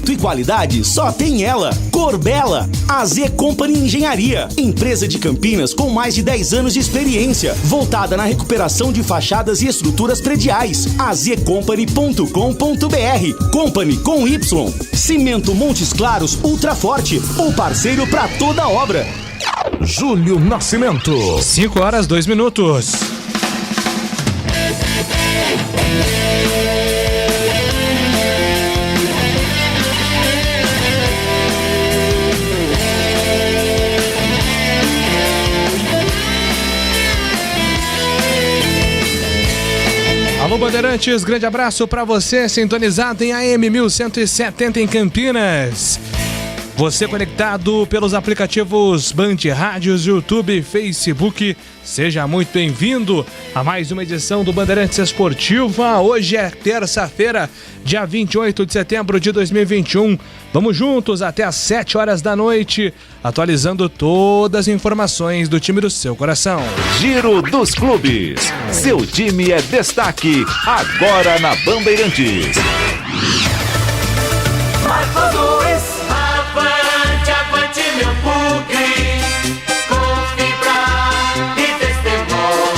Conceito e qualidade só tem ela. Corbella, AZ Company Engenharia, empresa de Campinas com mais de 10 anos de experiência, voltada na recuperação de fachadas e estruturas prediais. azcompany.com.br. Company com Y. Cimento Montes Claros Ultra Forte, o parceiro para toda obra. Júlio Nascimento. 5:02. Alô, Bandeirantes, grande abraço para você, sintonizado em AM 1170 em Campinas. Você conectado pelos aplicativos Band Rádios, YouTube, Facebook, seja muito bem-vindo a mais uma edição do Bandeirantes Esportiva. Hoje é terça-feira, dia 28 de setembro de 2021. Vamos juntos até às 7 horas da noite, atualizando todas as informações do time do seu coração. Giro dos Clubes. Seu time é destaque agora na Bandeirantes. Avante meu bugre, com fibra e destemor.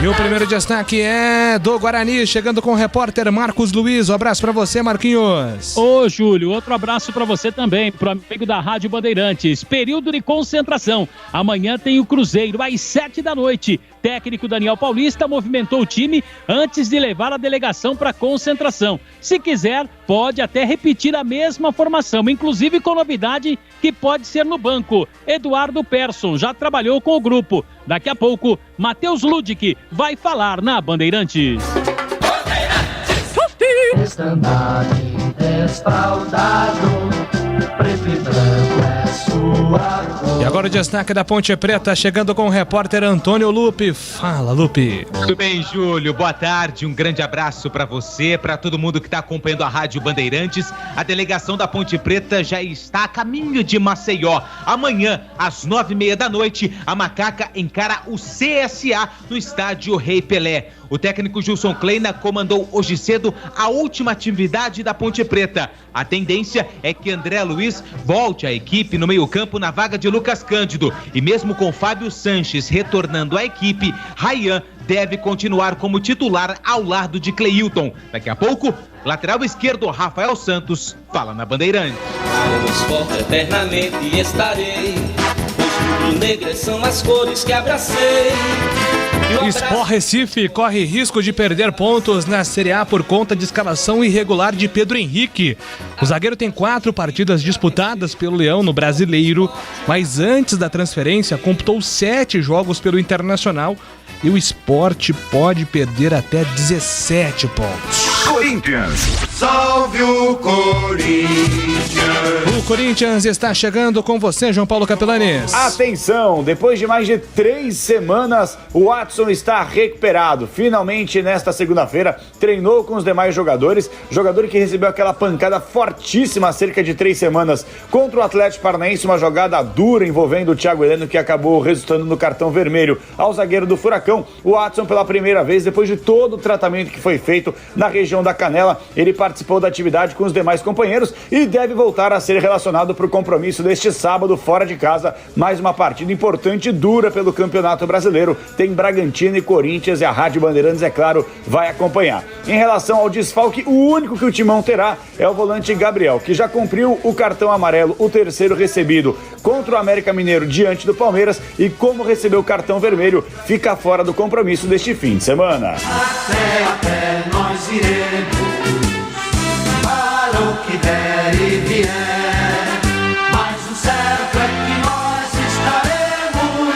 E o primeiro destaque é do Guarani, chegando com o repórter Marcos Luiz. Um abraço pra você, Marquinhos. Ô, Júlio, outro abraço pra você também, pro amigo da Rádio Bandeirantes. Período de concentração. Amanhã tem o Cruzeiro, às 7 da noite. Técnico Daniel Paulista movimentou o time antes de levar a delegação para concentração. Se quiser, pode até repetir a mesma formação, inclusive com novidade que pode ser no banco. Eduardo Persson já trabalhou com o grupo. Daqui a pouco, Matheus Ludic vai falar na Bandeirantes. Estandarte desfraldado, preto e branco é sua cor. E agora o destaque da Ponte Preta, chegando com o repórter Antônio Lupe. Fala, Lupe. Tudo bem, Júlio? Boa tarde, um grande abraço para você, para todo mundo que está acompanhando a Rádio Bandeirantes. A delegação da Ponte Preta já está a caminho de Maceió. Amanhã, às 9:30 da noite, a Macaca encara o CSA no estádio Rei Pelé. O técnico Gilson Kleina comandou hoje cedo a última atividade da Ponte Preta. A tendência é que André Luiz volte à equipe no meio-campo na vaga de Lucas Cândido. E mesmo com Fábio Sanches retornando à equipe, Ryan deve continuar como titular ao lado de Cleilton. Daqui a pouco, lateral esquerdo Rafael Santos fala na Bandeirante. No esporte eternamente estarei, os rubro-negras são as cores que abracei. Sport Recife corre risco de perder pontos na Série A por conta de escalação irregular de Pedro Henrique. O zagueiro tem 4 partidas disputadas pelo Leão no Brasileiro, mas antes da transferência computou 7 jogos pelo Internacional e o Sport pode perder até 17 pontos. Corinthians. Salve o Corinthians! O Corinthians está chegando com você, João Paulo Capelanes. Atenção, depois de mais de 3 semanas, o Watson está recuperado. Finalmente, nesta segunda-feira, treinou com os demais jogadores. Jogador que recebeu aquela pancada fortíssima há cerca de 3 semanas contra o Atlético Paranaense, uma jogada dura envolvendo o Thiago Heleno, que acabou resultando no cartão vermelho ao zagueiro do Furacão. O Watson, pela primeira vez, depois de todo o tratamento que foi feito na região da canela, ele participou da atividade com os demais companheiros e deve voltar a ser relacionado para o compromisso deste sábado fora de casa. Mais uma partida importante e dura pelo Campeonato Brasileiro. Tem Bragantino e Corinthians e a Rádio Bandeirantes, é claro, vai acompanhar. Em relação ao desfalque, o único que o Timão terá é o volante Gabriel, que já cumpriu o cartão amarelo, o terceiro recebido contra o América Mineiro diante do Palmeiras, e como recebeu o cartão vermelho, fica fora do compromisso deste fim de semana. Até nós iremos para o que der e vier, mas o certo é que nós estaremos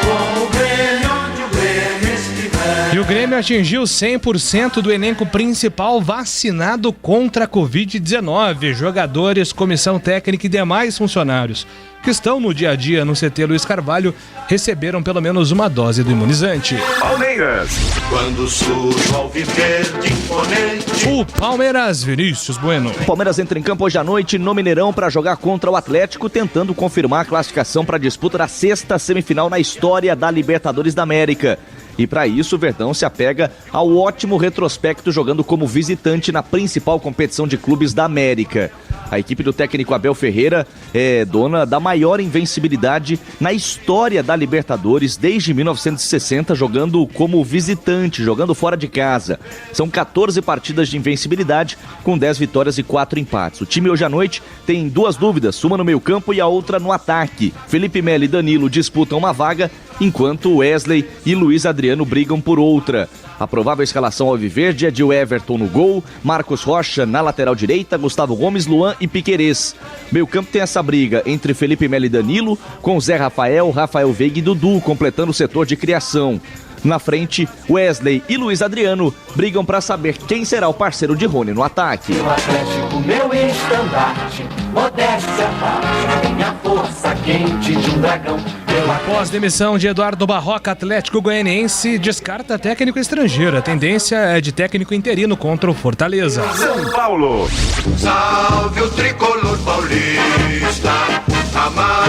com o Grêmio onde o Grêmio estiver. E o Grêmio atingiu 100% do elenco principal vacinado contra a Covid-19. Jogadores, comissão técnica e demais funcionários que estão no dia a dia no CT Luiz Carvalho receberam pelo menos uma dose do imunizante. Palmeiras. Quando surge o alviverde imponente. O Palmeiras, Vinícius Bueno. O Palmeiras entra em campo hoje à noite no Mineirão para jogar contra o Atlético, tentando confirmar a classificação para a disputa da 6ª semifinal na história da Libertadores da América. E para isso o Verdão se apega ao ótimo retrospecto jogando como visitante na principal competição de clubes da América. A equipe do técnico Abel Ferreira é dona da maior invencibilidade na história da Libertadores desde 1960, jogando como visitante, jogando fora de casa. São 14 partidas de invencibilidade, com 10 vitórias e 4 empates. O time hoje à noite tem 2 dúvidas, uma no meio-campo e a outra no ataque. Felipe Melo e Danilo disputam uma vaga, enquanto Wesley e Luiz Adriano brigam por outra. A provável escalação alviverde é de Everton no gol, Marcos Rocha na lateral direita, Gustavo Gomes, Luan e Piquerez. Meio campo tem essa briga entre Felipe Melo e Danilo, com Zé Rafael, Rafael Veiga e Dudu completando o setor de criação. Na frente, Wesley e Luiz Adriano brigam para saber quem será o parceiro de Rony no ataque. O Atlético, meu estandarte, modéstia parte, minha força quente de um dragão. Após demissão de Eduardo Barroca, Atlético Goianiense descarta técnico estrangeiro. A tendência é de técnico interino contra o Fortaleza. São Paulo. Salve o tricolor paulista.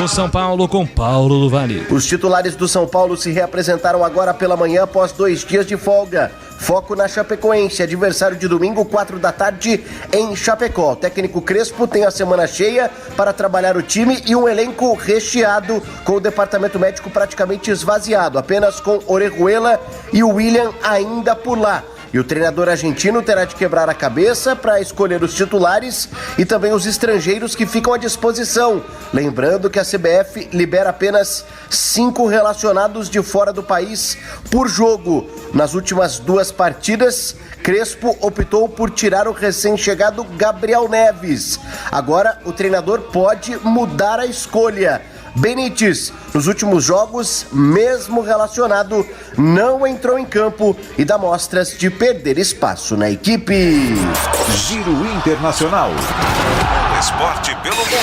O São Paulo com Paulo do Vale. Os titulares do São Paulo se reapresentaram agora pela manhã após 2 dias de folga. Foco na Chapecoense, adversário de domingo, 4 da tarde, em Chapecó. O técnico Crespo tem a semana cheia para trabalhar o time e um elenco recheado, com o departamento médico praticamente esvaziado, apenas com Orejuela e o William ainda por lá. E o treinador argentino terá de quebrar a cabeça para escolher os titulares e também os estrangeiros que ficam à disposição. Lembrando que a CBF libera apenas 5 relacionados de fora do país por jogo. Nas últimas 2 partidas, Crespo optou por tirar o recém-chegado Gabriel Neves. Agora, o treinador pode mudar a escolha. Benítez, nos últimos jogos, mesmo relacionado, não entrou em campo e dá mostras de perder espaço na equipe. Giro Internacional. Esporte pelo mundo.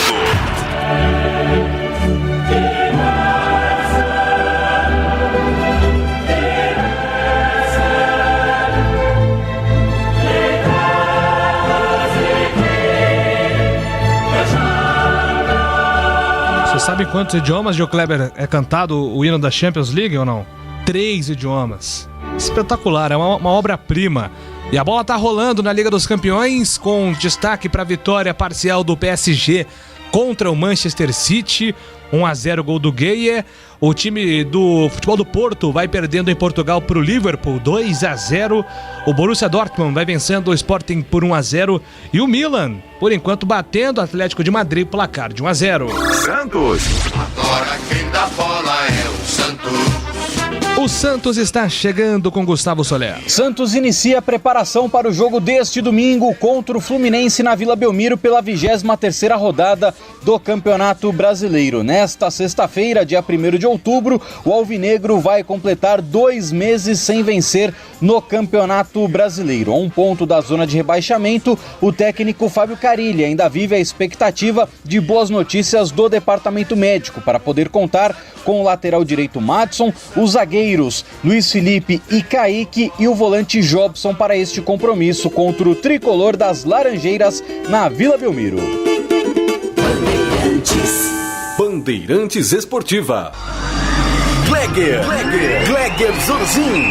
Você sabe quantos idiomas, Gil Kleber, é cantado o hino da Champions League ou não? 3 idiomas. Espetacular, é uma obra-prima. E a bola tá rolando na Liga dos Campeões, com destaque para a vitória parcial do PSG contra o Manchester City. 1-0 gol do Gueye. O time do futebol do Porto vai perdendo em Portugal para o Liverpool, 2-0. O Borussia Dortmund vai vencendo o Sporting por 1-0. E o Milan, por enquanto, batendo o Atlético de Madrid, placar de 1-0. Santos. Agora quem dá bola é o Santos. O Santos está chegando com Gustavo Soler. Santos inicia a preparação para o jogo deste domingo contra o Fluminense na Vila Belmiro pela 23ª rodada do Campeonato Brasileiro. Nesta sexta-feira, dia 1º de outubro, o Alvinegro vai completar 2 meses sem vencer no Campeonato Brasileiro. A 1 ponto da zona de rebaixamento, o técnico Fábio Carilli ainda vive a expectativa de boas notícias do departamento médico para poder contar com o lateral direito Madson, os zagueiros Luiz Felipe e Kaique e o volante Jobson para este compromisso contra o tricolor das Laranjeiras na Vila Belmiro. Bandeirantes Esportiva. Gleger Zorzin.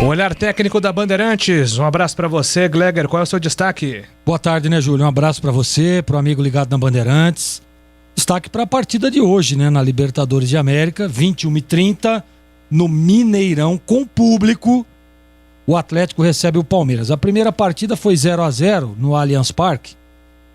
O olhar técnico da Bandeirantes. Um abraço para você, Gleger. Qual é o seu destaque? Boa tarde, né, Júlio? Um abraço para você, pro amigo ligado na Bandeirantes. Destaque para a partida de hoje, né, na Libertadores de América, 21h30, no Mineirão, com público. O Atlético recebe o Palmeiras. A primeira partida foi 0-0 no Allianz Parque.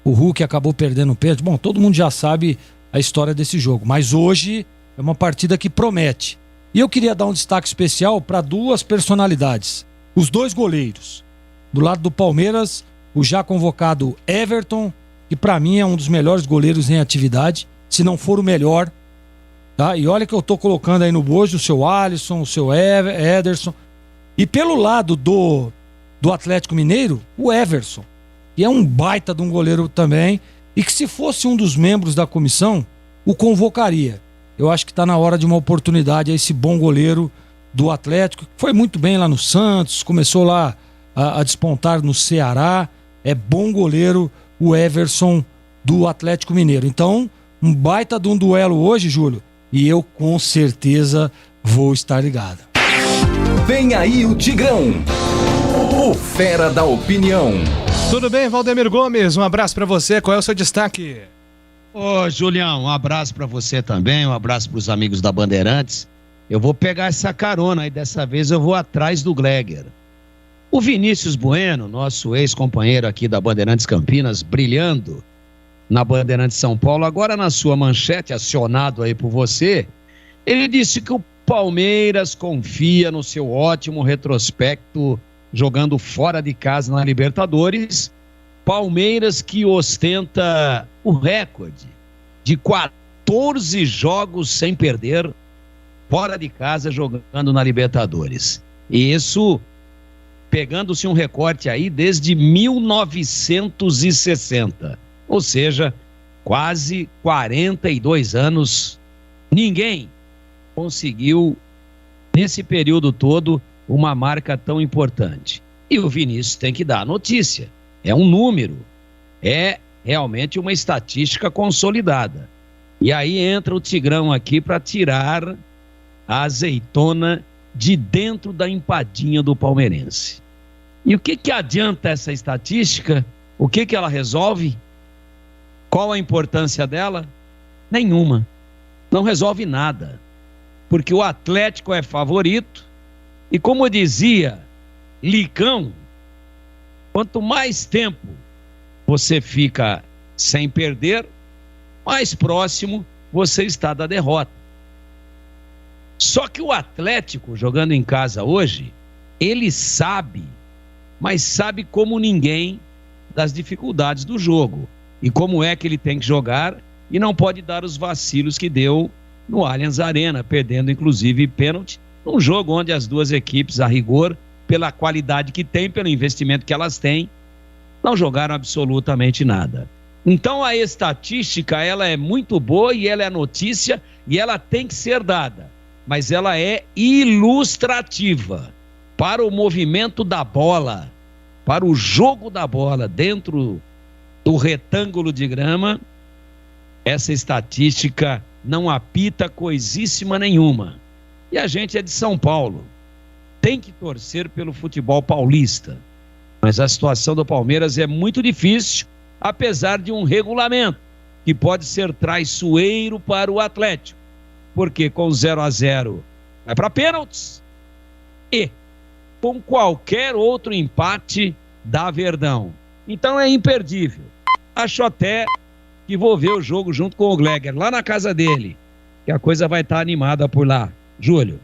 O Hulk acabou perdendo o pênalti. Bom, todo mundo já sabe a história desse jogo, mas hoje é uma partida que promete. E eu queria dar um destaque especial para 2 personalidades. Os 2 goleiros. Do lado do Palmeiras, o já convocado Everton, que para mim é um dos melhores goleiros em atividade, se não for o melhor. Tá? E olha que eu tô colocando aí no bojo o seu Alisson, o seu Ederson. E pelo lado do Atlético Mineiro, o Everson, que é um baita de um goleiro também. e que se fosse um dos membros da comissão, o convocaria. Eu acho que está na hora de uma oportunidade a esse bom goleiro do Atlético, que foi muito bem lá no Santos, começou lá a despontar no Ceará, é bom goleiro o Everson do Atlético Mineiro. Então, um baita de um duelo hoje, Júlio, e eu com certeza vou estar ligado. Vem aí o Tigrão, o fera da opinião. Tudo bem, Valdemir Gomes? Um abraço pra você. Qual é o seu destaque? Ô, Julião, um abraço pra você também, um abraço pros amigos da Bandeirantes. Eu vou pegar essa carona e dessa vez eu vou atrás do Gleger. O Vinícius Bueno, nosso ex-companheiro aqui da Bandeirantes Campinas, brilhando na Bandeirantes São Paulo, agora na sua manchete, acionado aí por você, ele disse que o Palmeiras confia no seu ótimo retrospecto jogando fora de casa na Libertadores. Palmeiras que ostenta o recorde de 14 jogos sem perder fora de casa jogando na Libertadores. E isso pegando-se um recorte aí desde 1960. Ou seja, quase 42 anos. Ninguém conseguiu, nesse período todo, uma marca tão importante. E o Vinícius tem que dar a notícia. É um número. É realmente uma estatística consolidada. E aí entra o Tigrão aqui para tirar a azeitona de dentro da empadinha do palmeirense. E o que adianta essa estatística? O que ela resolve? Qual a importância dela? Nenhuma. Não resolve nada. Porque o Atlético é favorito e, como dizia Licão, quanto mais tempo você fica sem perder, mais próximo você está da derrota. Só que o Atlético, jogando em casa hoje, ele sabe, mas sabe como ninguém, das dificuldades do jogo e como é que ele tem que jogar e não pode dar os vacilos que deu no Allianz Arena, perdendo inclusive pênalti, num jogo onde as duas equipes, a rigor, pela qualidade que tem, pelo investimento que elas têm, não jogaram absolutamente nada. Então a estatística, ela é muito boa e ela é notícia e ela tem que ser dada, mas ela é ilustrativa para o movimento da bola, para o jogo da bola dentro do retângulo de grama. Essa estatística não apita coisíssima nenhuma. E a gente é de São Paulo, tem que torcer pelo futebol paulista, mas a situação do Palmeiras é muito difícil, apesar de um regulamento que pode ser traiçoeiro para o Atlético, porque com 0-0 vai para pênaltis e com qualquer outro empate dá Verdão. Então é imperdível. Acho até que vou ver o jogo junto com o Gleger lá na casa dele, que a coisa vai estar animada por lá. Júlio.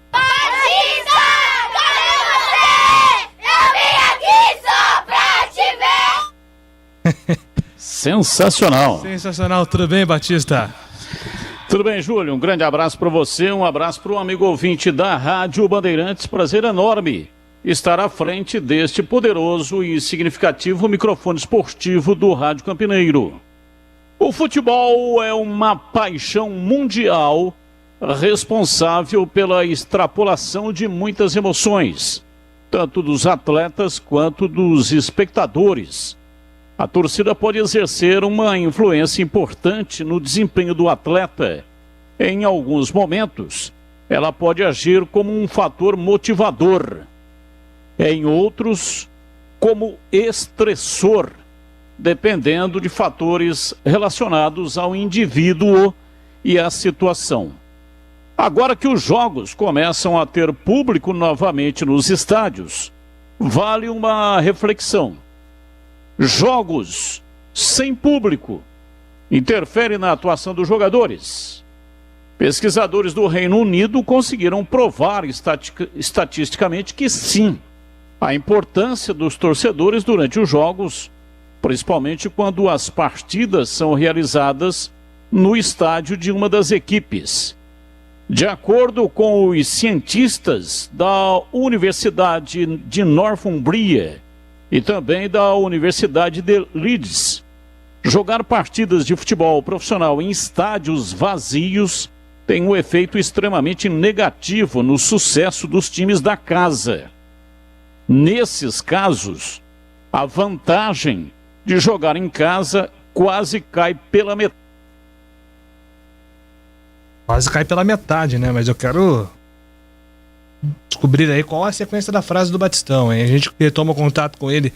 Sensacional. Sensacional, tudo bem, Batista? Tudo bem, Júlio? Um grande abraço para você, um abraço para o amigo ouvinte da Rádio Bandeirantes. Prazer enorme estar à frente deste poderoso e significativo microfone esportivo do Rádio Campineiro. O futebol é uma paixão mundial responsável pela extrapolação de muitas emoções, tanto dos atletas quanto dos espectadores. A torcida pode exercer uma influência importante no desempenho do atleta. Em alguns momentos, ela pode agir como um fator motivador. Em outros, como estressor, dependendo de fatores relacionados ao indivíduo e à situação. Agora que os jogos começam a ter público novamente nos estádios, vale uma reflexão. Jogos sem público interferem na atuação dos jogadores. Pesquisadores do Reino Unido conseguiram provar estatisticamente que sim, a importância dos torcedores durante os jogos, principalmente quando as partidas são realizadas no estádio de uma das equipes. De acordo com os cientistas da Universidade de Northumbria e também da Universidade de Leeds, Jogar partidas de futebol profissional em estádios vazios tem um efeito extremamente negativo no sucesso dos times da casa. Nesses casos, a vantagem de jogar em casa quase cai pela metade. Quase cai pela metade, né? Mas eu quero descobrir aí qual é a sequência da frase do Batistão, hein? A gente toma contato com ele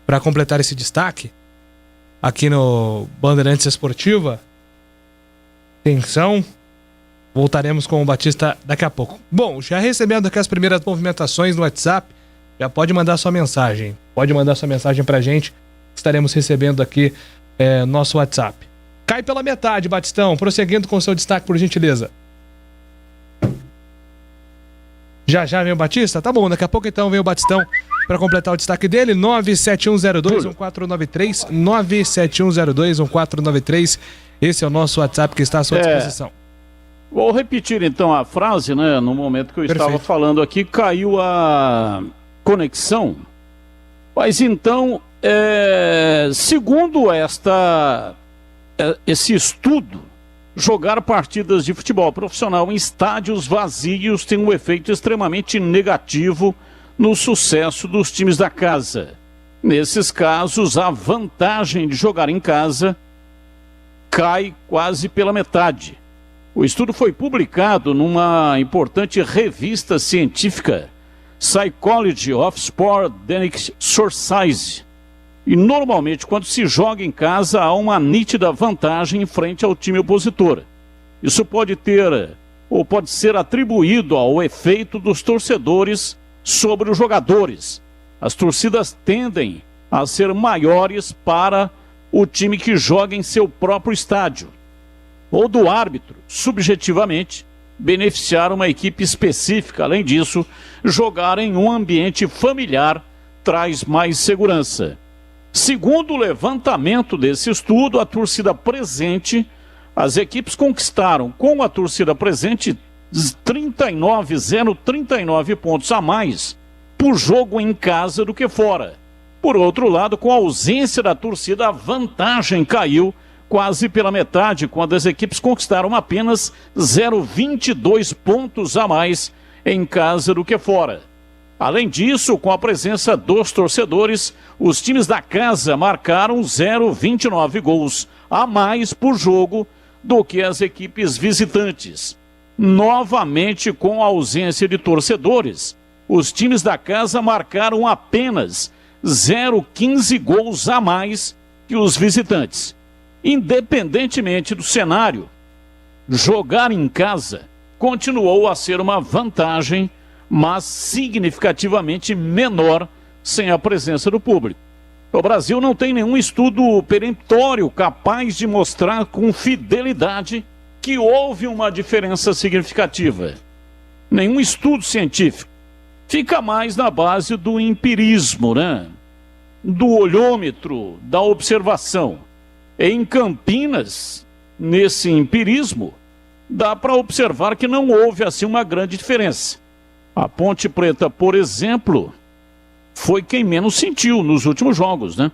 para completar esse destaque aqui no Bandeirantes Esportiva. Atenção, voltaremos com o Batista daqui a pouco. Bom, já recebendo aqui as primeiras movimentações no WhatsApp, já pode mandar sua mensagem. Pode mandar sua mensagem pra gente, estaremos recebendo aqui nosso WhatsApp. Cai pela metade, Batistão, prosseguindo com o seu destaque, por gentileza. Já vem o Batista? Tá bom, daqui a pouco então vem o Batistão para completar o destaque dele. 971021493, 971021493. Esse é o nosso WhatsApp que está à sua disposição. Vou repetir então a frase, né? No momento que eu estava falando aqui, caiu a conexão. Mas então, segundo esse estudo, jogar partidas de futebol profissional em estádios vazios tem um efeito extremamente negativo no sucesso dos times da casa. Nesses casos, a vantagem de jogar em casa cai quase pela metade. O estudo foi publicado numa importante revista científica, Psychology of Sport and Exercise. E normalmente, quando se joga em casa, há uma nítida vantagem em frente ao time opositor. Isso pode ser atribuído ao efeito dos torcedores sobre os jogadores. As torcidas tendem a ser maiores para o time que joga em seu próprio estádio. Ou do árbitro, subjetivamente, beneficiar uma equipe específica. Além disso, jogar em um ambiente familiar traz mais segurança. Segundo o levantamento desse estudo, a torcida presente, as equipes conquistaram com a torcida presente 39 pontos a mais por jogo em casa do que fora. Por outro lado, com a ausência da torcida, a vantagem caiu quase pela metade, quando as equipes conquistaram apenas 0,22 pontos a mais em casa do que fora. Além disso, com a presença dos torcedores, os times da casa marcaram 0,29 gols a mais por jogo do que as equipes visitantes. Novamente, com a ausência de torcedores, os times da casa marcaram apenas 0,15 gols a mais que os visitantes. Independentemente do cenário, jogar em casa continuou a ser uma vantagem, mas significativamente menor sem a presença do público. O Brasil não tem nenhum estudo peremptório capaz de mostrar com fidelidade que houve uma diferença significativa. Nenhum estudo científico. Fica mais na base do empirismo, né? Do olhômetro, da observação. Em Campinas, nesse empirismo, dá para observar que não houve assim uma grande diferença. A Ponte Preta, por exemplo, foi quem menos sentiu nos últimos jogos, né?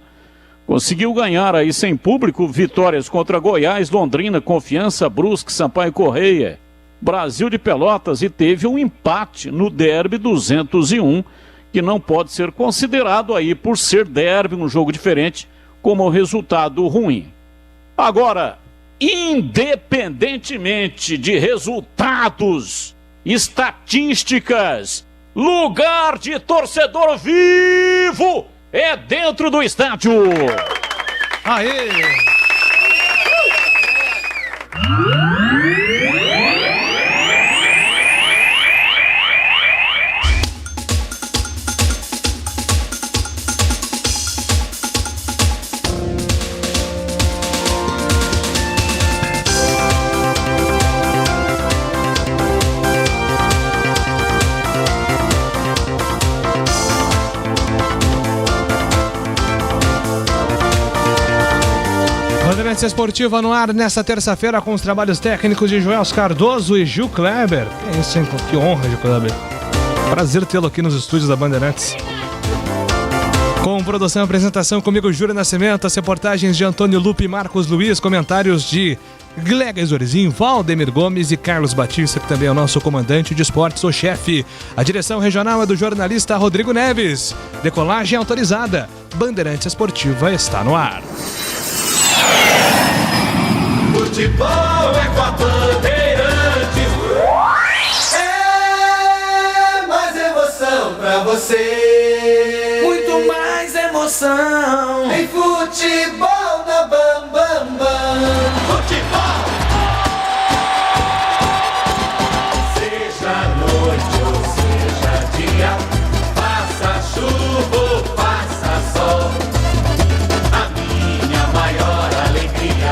Conseguiu ganhar aí sem público vitórias contra Goiás, Londrina, Confiança, Brusque, Sampaio Correia, Brasil de Pelotas e teve um empate no Derby 201, que não pode ser considerado aí por ser derby, um jogo diferente, como resultado ruim. Agora, independentemente de resultados, estatísticas, lugar de torcedor vivo é dentro do estádio. Aê! Bandeirantes Esportiva no ar nesta terça-feira com os trabalhos técnicos de Joel Cardoso e Gil Kleber. Que isso, hein? Que honra, Gil Kleber. Prazer tê-lo aqui nos estúdios da Bandeirantes. Com Com produção e apresentação comigo, Júlio Nascimento, as reportagens de Antônio Lupe e Marcos Luiz, comentários de Glega Zorizinho, Valdemir Gomes e Carlos Batista, que também é o nosso comandante de esportes, o chefe. A direção regional é do jornalista Rodrigo Neves. Decolagem autorizada. Bandeirantes Esportiva está no ar. Futebol é com a Bandeirantes. É mais emoção pra você. Muito mais emoção. Em futebol na Bam Bam Bam. Futebol. Seja noite ou seja dia, faça chuva ou faça sol, a minha maior alegria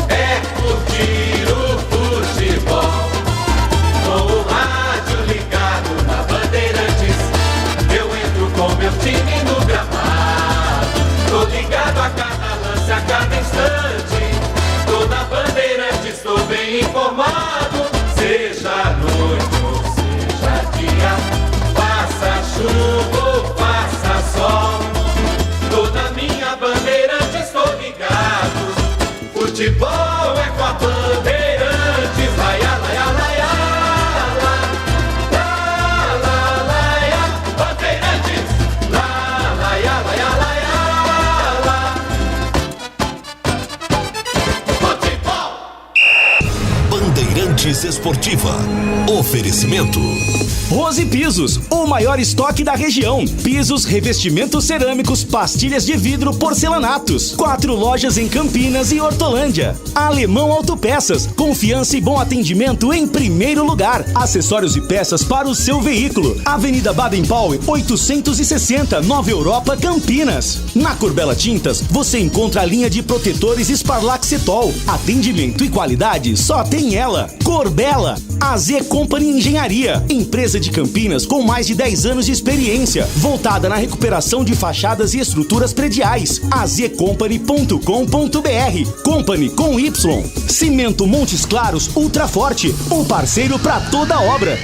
é curtir o futebol. Com o rádio ligado na Bandeirantes, eu entro com meu time no gramado. Tô ligado a cada lance, a cada instante. Tô na Bandeirantes, tô bem informado. Seja noite ou seja dia, faça chuva ou faça sol, tô na minha Bandeirantes, tô ligado. Futebol é com a Bandeirantes. Laia, laia, laia, laia, laia, laia, Bandeirantes. Laia, laia, laia, laia. Bandeirantes Esportiva. Oferecimento Rose Pisos, o maior estoque da região. Pisos, revestimentos cerâmicos, pastilhas de vidro, porcelanatos. 4 lojas em Campinas e Hortolândia. Alemão Autopeças, confiança e bom atendimento em primeiro lugar. Acessórios e peças para o seu veículo. Avenida Baden-Powell, 860, Nova Europa, Campinas. Na Corbella Tintas, você encontra a linha de protetores Sparlaxetol. Atendimento e qualidade só tem ela. Corbella, AZ Company Engenharia, empresa de Campinas com mais de 10 anos de experiência, voltada na recuperação de fachadas e estruturas prediais. azcompany.com.br. Company com Y. Cimento Montes Claros Ultra Forte, o parceiro para toda obra.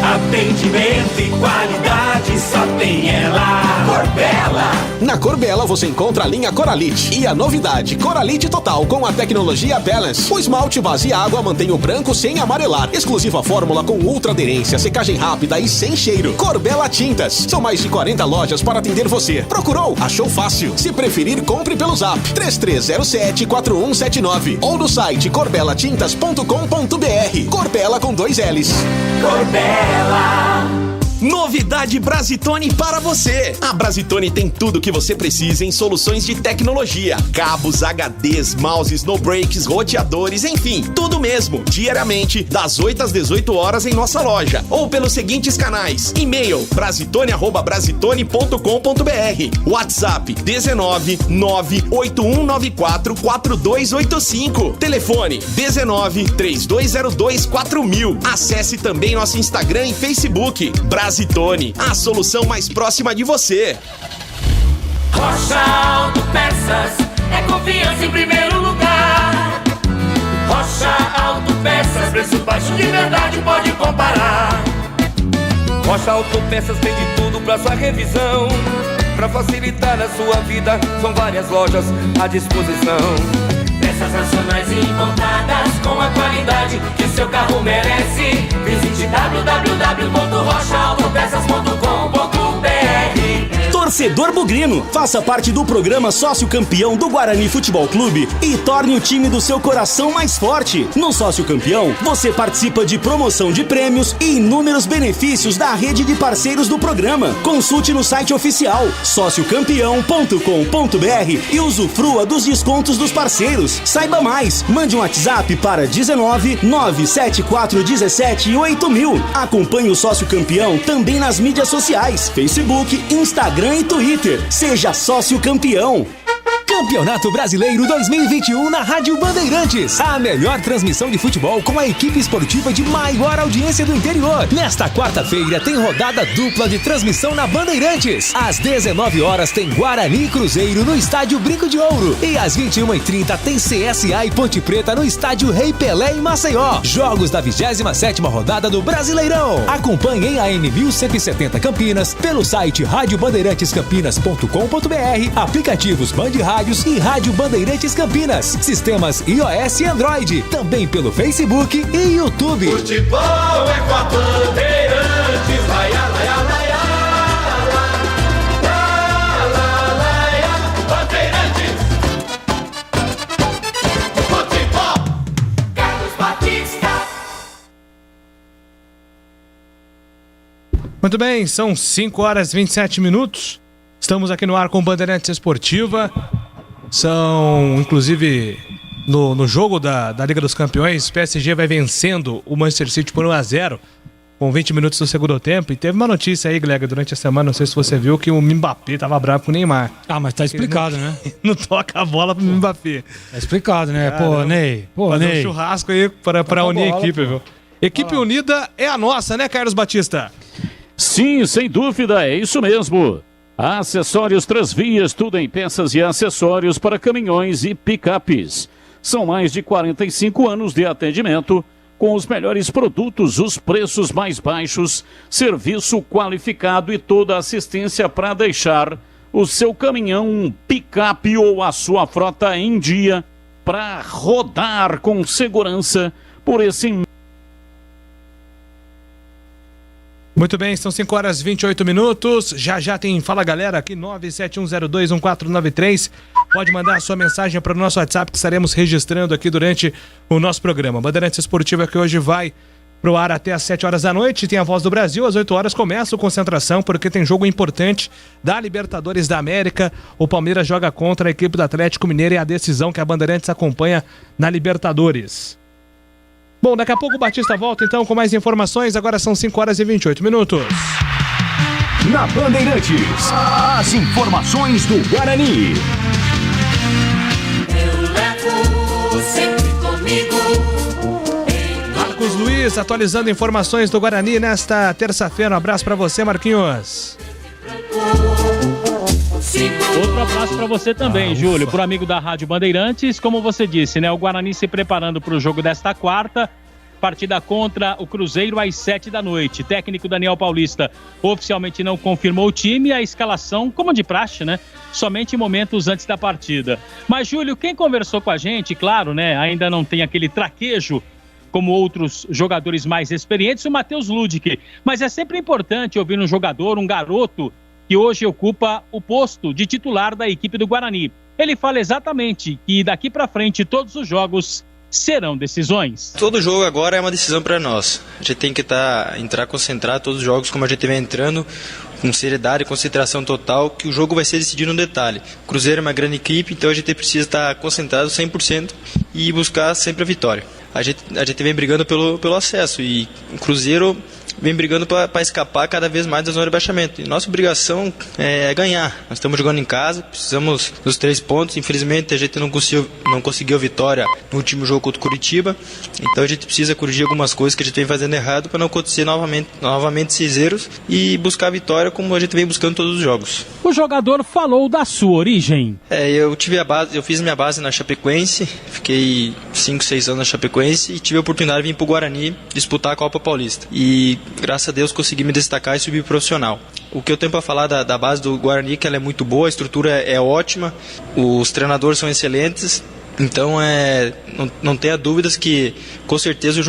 Atendimento e qualidade só tem ela. Corbella. Na Corbella você encontra a linha Coralite e a novidade Coralite Total com a tecnologia Balance. O esmalte base água mantém o branco sem amarelar. Exclusiva fórmula com ultra aderência, secagem rápida e sem cheiro. Corbella Tintas. São mais de 40 lojas para atender você. Procurou? Achou fácil. Se preferir, compre pelo Zap 3307-4179 ou no site corbelatintas.com.br. Corbella com 2 L's. Corbella. Novidade Brasitone para você. A Brasitone tem tudo o que você precisa em soluções de tecnologia. Cabos, HDs, mouses, no breaks, roteadores, enfim, tudo mesmo. Diariamente, das 8 às 18 horas em nossa loja. Ou pelos seguintes canais. E-mail brasitone@brasitone.com.br. WhatsApp 19 98194 4285. Telefone 19 3202 4000. Acesse também nosso Instagram e Facebook. Brasitone, a solução mais próxima de você. Rocha Autopeças é confiança em primeiro lugar. Rocha Autopeças, preço baixo de verdade, pode comparar. Rocha Autopeças tem de tudo pra sua revisão. Pra facilitar a sua vida, são várias lojas à disposição. Peças nacionais e importadas com a qualidade que o seu carro merece. Visite www.rochaautopeças.com.br. Torcedor bugrino, faça parte do programa Sócio Campeão do Guarani Futebol Clube e torne o time do seu coração mais forte. No Sócio Campeão, você participa de promoção de prêmios e inúmeros benefícios da rede de parceiros do programa. Consulte no site oficial sociocampeão.com.br e usufrua dos descontos dos parceiros. Saiba mais, mande um WhatsApp para 19 97417 8000. Acompanhe o Sócio Campeão também nas mídias sociais, Facebook, Instagram e Twitter. Seja Sócio Campeão. Campeonato Brasileiro 2021 na Rádio Bandeirantes. A melhor transmissão de futebol com a equipe esportiva de maior audiência do interior. Nesta quarta-feira tem rodada dupla de transmissão na Bandeirantes. Às 19 horas tem Guarani e Cruzeiro no Estádio Brinco de Ouro. E às 21h30 tem CSA e Ponte Preta no Estádio Rei Pelé em Maceió. Jogos da 27ª rodada do Brasileirão. Acompanhe em AM 1170 Campinas, pelo site radiobandeirantescampinas.com.br, aplicativos Band Rádios e Rádio Bandeirantes Campinas, sistemas iOS e Android, também pelo Facebook e YouTube. Futebol é com a Bandeirantes, vai lá, lá, lá. Muito bem, são 5 horas e 27 minutos. Estamos aqui no ar com Bandeirantes Esportiva. São, inclusive, no jogo da Liga dos Campeões, o PSG vai vencendo o Manchester City por 1-0, com 20 minutos do segundo tempo. E teve uma notícia aí, Glega, durante a semana, não sei se você viu, que o Mbappé tava bravo com o Neymar. Ah, mas tá explicado, né? Não toca a bola pro Mbappé. Tá explicado, né? Caramba. Pô, Ney. Fazer um churrasco aí pra unir a equipe, viu? Equipe unida é a nossa, né, Carlos Batista? Sim, sem dúvida, é isso mesmo. Acessórios Transvias, tudo em peças e acessórios para caminhões e picapes. São mais de 45 anos de atendimento, com os melhores produtos, os preços mais baixos, serviço qualificado e toda a assistência para deixar o seu caminhão, picape ou a sua frota em dia para rodar com segurança por esse. Muito bem, são 5 horas e 28 minutos. Já tem Fala Galera aqui, 971021493. Pode mandar a sua mensagem para o nosso WhatsApp que estaremos registrando aqui durante o nosso programa. Bandeirantes Esportiva que hoje vai pro ar até às 7 horas da noite. Tem a Voz do Brasil, às 8 horas começa o Concentração, porque tem jogo importante da Libertadores da América. O Palmeiras joga contra a equipe do Atlético Mineiro e a decisão que a Bandeirantes acompanha na Libertadores. Bom, daqui a pouco o Batista volta então com mais informações. Agora são 5 horas e 28 minutos. Na Bandeirantes, as informações do Guarani. Eu levo sempre comigo. Marcos Luiz atualizando informações do Guarani nesta terça-feira. Um abraço pra você, Marquinhos. Outro abraço para você também, Júlio, pro amigo da Rádio Bandeirantes. Como você disse, né? O Guarani se preparando para o jogo desta quarta. Partida contra o Cruzeiro às 7 da noite. Técnico Daniel Paulista oficialmente não confirmou o time e a escalação, como de praxe, né? Somente em momentos antes da partida. Mas, Júlio, quem conversou com a gente, claro, né? Ainda não tem aquele traquejo como outros jogadores mais experientes, o Matheus Ludick. Mas é sempre importante ouvir um jogador, um garoto, que hoje ocupa o posto de titular da equipe do Guarani. Ele fala exatamente que daqui para frente todos os jogos serão decisões. Todo jogo agora é uma decisão para nós. A gente tem que entrar concentrado todos os jogos como a gente vem entrando, com seriedade e concentração total, que o jogo vai ser decidido no detalhe. O Cruzeiro é uma grande equipe, então a gente precisa estar concentrado 100% e buscar sempre a vitória. A gente vem brigando pelo acesso e o Cruzeiro vem brigando para escapar cada vez mais da zona de rebaixamento. E nossa obrigação é ganhar. Nós estamos jogando em casa, precisamos dos 3 pontos. Infelizmente a gente não conseguiu vitória no último jogo contra o Curitiba. Então a gente precisa corrigir algumas coisas que a gente vem fazendo errado para não acontecer novamente 6 erros e buscar a vitória como a gente vem buscando todos os jogos. O jogador falou da sua origem. Eu fiz minha base na Chapecoense, fiquei 5, 6 anos na Chapecoense e tive a oportunidade de vir para o Guarani disputar a Copa Paulista. E graças a Deus consegui me destacar e subir profissional. O que eu tenho para falar da base do Guarani é que ela é muito boa, a estrutura é ótima, os treinadores são excelentes, então não tenha dúvidas que com certeza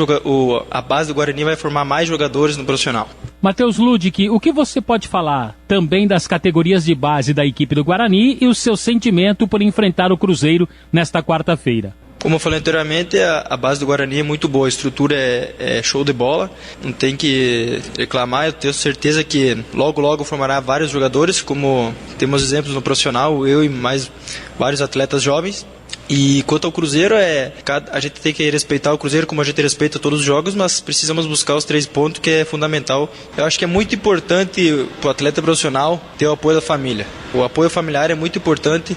a base do Guarani vai formar mais jogadores no profissional. Matheus Ludick, o que você pode falar também das categorias de base da equipe do Guarani e o seu sentimento por enfrentar o Cruzeiro nesta quarta-feira? Como eu falei anteriormente, a base do Guarani é muito boa, a estrutura é show de bola, não tem que reclamar, eu tenho certeza que logo formará vários jogadores, como temos exemplos no profissional, eu e mais vários atletas jovens. E quanto ao Cruzeiro, a gente tem que respeitar o Cruzeiro como a gente respeita todos os jogos, mas precisamos buscar os 3 pontos, que é fundamental. Eu acho que é muito importante para o atleta profissional ter o apoio da família. O apoio familiar é muito importante,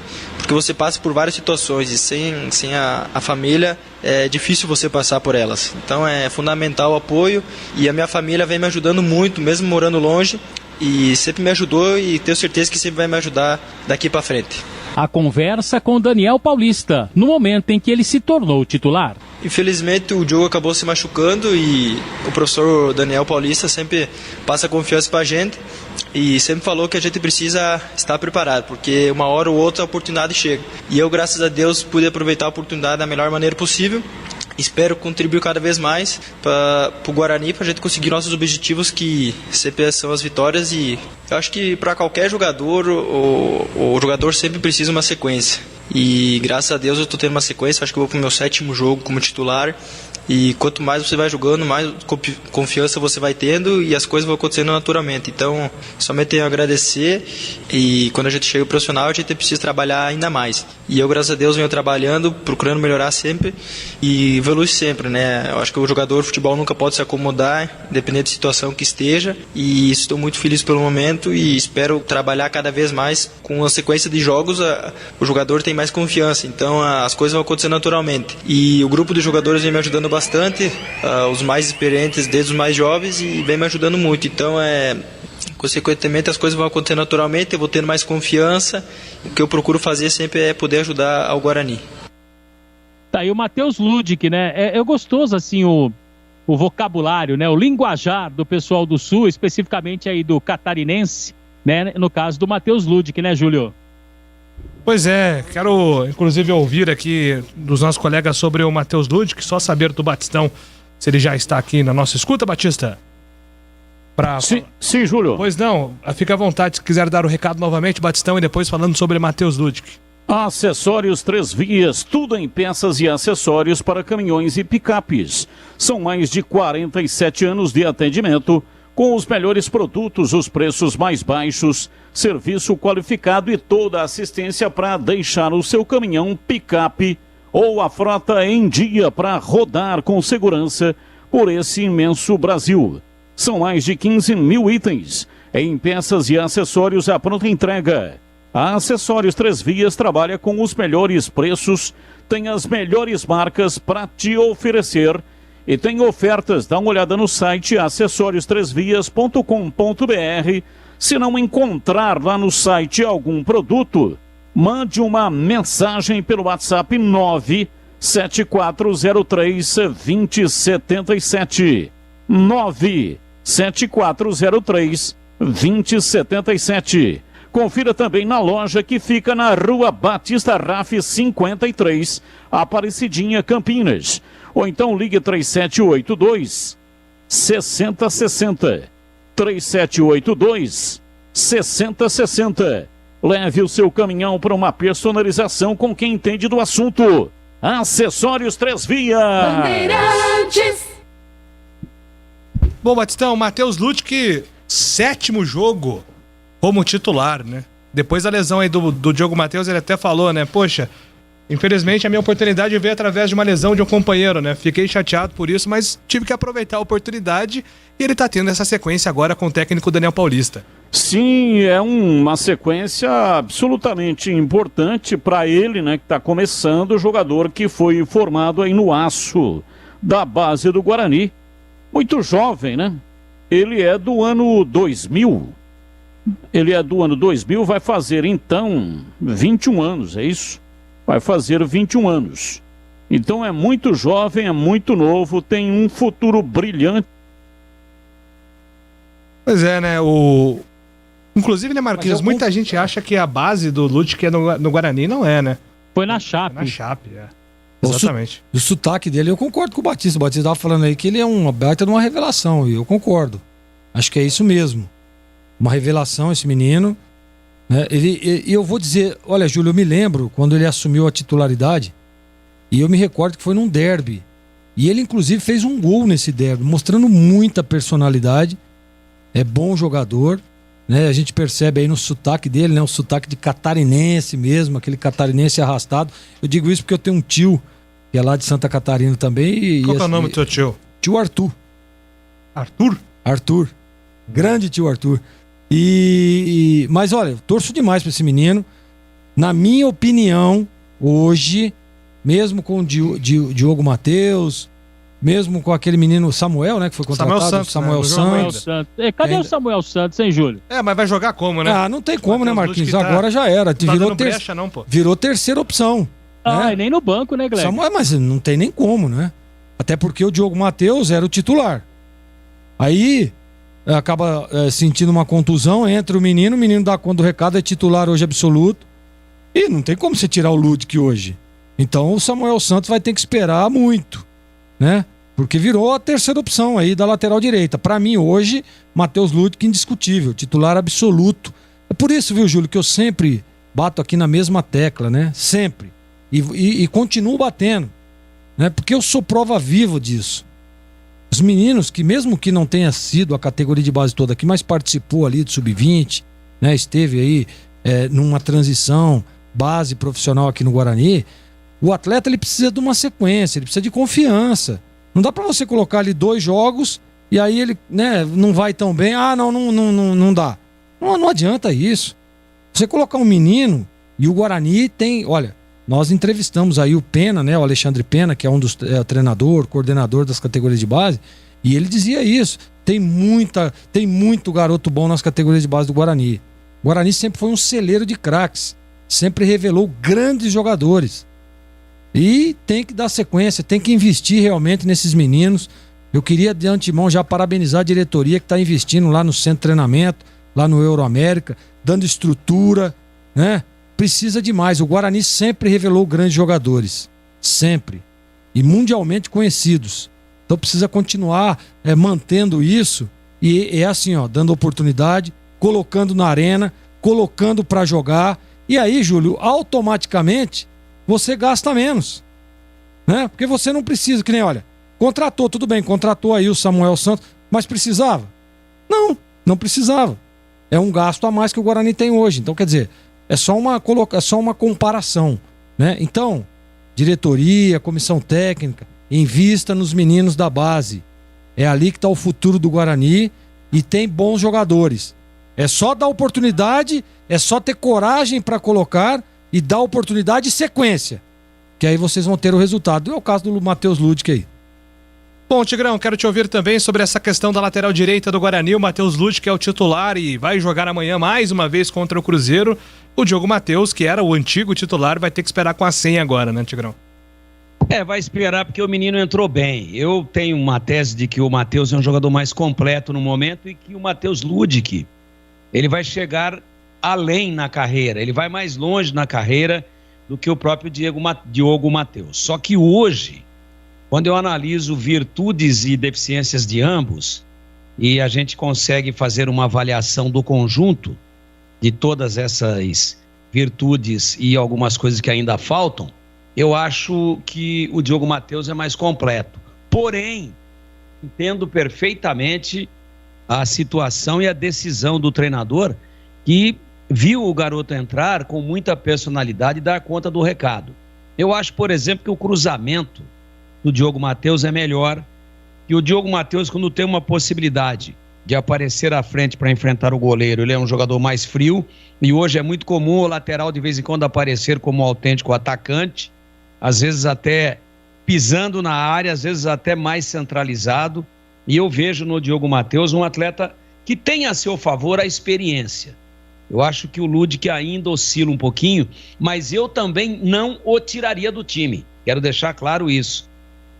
porque você passa por várias situações e sem a família é difícil você passar por elas. Então é fundamental o apoio e a minha família vem me ajudando muito, mesmo morando longe, e sempre me ajudou e tenho certeza que sempre vai me ajudar daqui para frente. A conversa com Daniel Paulista, no momento em que ele se tornou titular. Infelizmente o Diogo acabou se machucando e o professor Daniel Paulista sempre passa confiança pra gente e sempre falou que a gente precisa estar preparado, porque uma hora ou outra a oportunidade chega. E eu, graças a Deus, pude aproveitar a oportunidade da melhor maneira possível. Espero contribuir cada vez mais para o Guarani, para a gente conseguir nossos objetivos, que sempre são as vitórias. E eu acho que para qualquer jogador, o jogador sempre precisa de uma sequência. E graças a Deus eu estou tendo uma sequência, acho que eu vou para o meu 7º jogo como titular. E quanto mais você vai jogando, mais confiança você vai tendo e as coisas vão acontecendo naturalmente. Então, somente tenho a agradecer, e quando a gente chega ao profissional, a gente precisa trabalhar ainda mais. E eu, graças a Deus, venho trabalhando, procurando melhorar sempre e evoluir sempre, né? Eu acho que o jogador de futebol nunca pode se acomodar, independente da situação que esteja, e estou muito feliz pelo momento e espero trabalhar cada vez mais. Com a sequência de jogos, o jogador tem mais confiança, então as coisas vão acontecer naturalmente. E o grupo de jogadores vem me ajudando bastante, os mais experientes desde os mais jovens, e vem me ajudando muito. Então consequentemente as coisas vão acontecer naturalmente, eu vou tendo mais confiança. O que eu procuro fazer sempre é poder ajudar ao Guarani. Tá aí o Matheus Ludic, né? É gostoso assim o vocabulário, né? O linguajar do pessoal do Sul, especificamente aí do catarinense, né? No caso do Matheus Ludic, né, Júlio? Pois é, quero inclusive ouvir aqui dos nossos colegas sobre o Matheus Ludic, só saber do Batistão se ele já está aqui na nossa escuta, Batista. Sim, Júlio. Pois não, fica à vontade se quiser dar o recado novamente, Batistão, e depois falando sobre Matheus Ludic. Acessórios 3 Vias, tudo em peças e acessórios para caminhões e picapes. São mais de 47 anos de atendimento, com os melhores produtos, os preços mais baixos, serviço qualificado e toda a assistência para deixar o seu caminhão, picape ou a frota em dia para rodar com segurança por esse imenso Brasil. São mais de 15 mil itens em peças e acessórios à pronta entrega. A Acessórios 3 Vias trabalha com os melhores preços, tem as melhores marcas para te oferecer e tem ofertas. Dá uma olhada no site acessorios3vias.com.br. Se não encontrar lá no site algum produto, mande uma mensagem pelo WhatsApp 97403-2077. 97403-2077. Confira também na loja que fica na Rua Batista Raff 53, Aparecidinha, Campinas. Ou então ligue 3782-6060. 3782-6060. Leve o seu caminhão para uma personalização com quem entende do assunto. Acessórios 3 Vias. Bandeirantes. Bom, Batistão, Matheus Ludic, 7º jogo como titular, né? Depois da lesão aí do Diogo Matheus, ele até falou, né? Poxa, infelizmente a minha oportunidade veio através de uma lesão de um companheiro, né? Fiquei chateado por isso, mas tive que aproveitar a oportunidade e ele tá tendo essa sequência agora com o técnico Daniel Paulista. Sim, é uma sequência absolutamente importante para ele, né? Que tá começando, o jogador que foi formado aí no Aço da base do Guarani. Muito jovem, né? Ele é do ano 2000. Vai fazer então 21 anos, é isso? Vai fazer 21 anos. Então é muito jovem, é muito novo, tem um futuro brilhante. Pois é, né? Inclusive, né, Marquinhos, muita gente acha que a base do Ludic é no Guarani, não é, né? Foi na Chape. Na Chape, é. Exatamente. O sotaque dele, eu concordo com o Batista. O Batista estava falando aí que ele é uma baita de uma revelação, e eu concordo. Acho que é isso mesmo. Uma revelação, esse menino. Né? E eu vou dizer, olha, Júlio, eu me lembro quando ele assumiu a titularidade, e eu me recordo que foi num derby. E ele, inclusive, fez um gol nesse derby, mostrando muita personalidade. É bom jogador, né? A gente percebe aí no sotaque dele, né? O sotaque de catarinense mesmo, aquele catarinense arrastado. Eu digo isso porque eu tenho um tio que é lá de Santa Catarina também. Qual é o nome do teu tio? Tio Arthur. Arthur? Arthur. Grande tio Arthur. Mas olha, torço demais pra esse menino. Na minha opinião, hoje, mesmo com o Diogo Matheus, mesmo com aquele menino Samuel, né, que foi contratado, Samuel Santos. Cadê o Samuel Santos, hein, Júlio? Mas vai jogar como, né? Ah, não tem como, né, Marquinhos? Agora já era. Virou terceira opção. E nem no banco, né, Guilherme? Samuel, mas não tem nem como, né? Até porque o Diogo Matheus era o titular. Aí acaba sentindo uma contusão, entra o menino dá conta do recado, é titular hoje absoluto. E não tem como você tirar o Ludic hoje. Então o Samuel Santos vai ter que esperar muito, né? Porque virou a terceira opção aí da lateral direita. Pra mim hoje, Matheus Ludic indiscutível, titular absoluto. É por isso, viu, Júlio, que eu sempre bato aqui na mesma tecla, né? Sempre. E continuo batendo, né? Porque eu sou prova viva disso. Os meninos que, mesmo que não tenha sido a categoria de base toda aqui, mas participou ali do Sub-20, né? Esteve aí numa transição base profissional aqui no Guarani. O atleta, ele precisa de uma sequência, ele precisa de confiança. Não dá pra você colocar ali 2 jogos e aí ele, né, não vai tão bem. Não dá. Não adianta isso. Você colocar um menino e o Guarani tem, olha, nós entrevistamos aí o Pena, né, o Alexandre Pena, que é um dos coordenador das categorias de base, e ele dizia isso. Tem muito garoto bom nas categorias de base do Guarani. O Guarani sempre foi um celeiro de craques, sempre revelou grandes jogadores. E tem que dar sequência, tem que investir realmente nesses meninos. Eu queria de antemão já parabenizar a diretoria que está investindo lá no centro de treinamento, lá no Euroamérica, dando estrutura, né? Precisa demais. O Guarani sempre revelou grandes jogadores. Sempre. E mundialmente conhecidos. Então precisa continuar mantendo isso. E é assim, ó, dando oportunidade, colocando na arena, colocando para jogar. E aí, Júlio, automaticamente você gasta menos, né? Porque você não precisa, que nem, olha, contratou, tudo bem, contratou aí o Samuel Santos, mas precisava? Não precisava. É um gasto a mais que o Guarani tem hoje. Então, quer dizer, é só uma comparação, né? Então, diretoria, comissão técnica, invista nos meninos da base. É ali que está o futuro do Guarani e tem bons jogadores. É só dar oportunidade, é só ter coragem para colocar e dar oportunidade e sequência. Que aí vocês vão ter o resultado. É o caso do Matheus Ludic aí. Bom, Tigrão, quero te ouvir também sobre essa questão da lateral direita do Guarani. O Matheus Ludic, que é o titular e vai jogar amanhã mais uma vez contra o Cruzeiro. O Diogo Matheus, que era o antigo titular, vai ter que esperar com a senha agora, né, Tigrão? Vai esperar porque o menino entrou bem. Eu tenho uma tese de que o Matheus é um jogador mais completo no momento e que o Matheus Ludic, ele vai chegar além na carreira, ele vai mais longe na carreira do que o próprio Diogo Matheus. Só que hoje, quando eu analiso virtudes e deficiências de ambos, e a gente consegue fazer uma avaliação do conjunto de todas essas virtudes e algumas coisas que ainda faltam, eu acho que o Diogo Matheus é mais completo. Porém, entendo perfeitamente a situação e a decisão do treinador, que viu o garoto entrar com muita personalidade e dar conta do recado. Eu acho, por exemplo, que o cruzamento do Diogo Matheus é melhor, e o Diogo Matheus, quando tem uma possibilidade de aparecer à frente para enfrentar o goleiro, ele é um jogador mais frio, e hoje é muito comum o lateral de vez em quando aparecer como autêntico atacante, às vezes até pisando na área, às vezes até mais centralizado, e eu vejo no Diogo Matheus um atleta que tem a seu favor a experiência. Eu acho que o Ludic ainda oscila um pouquinho, mas eu também não o tiraria do time. Quero deixar claro isso,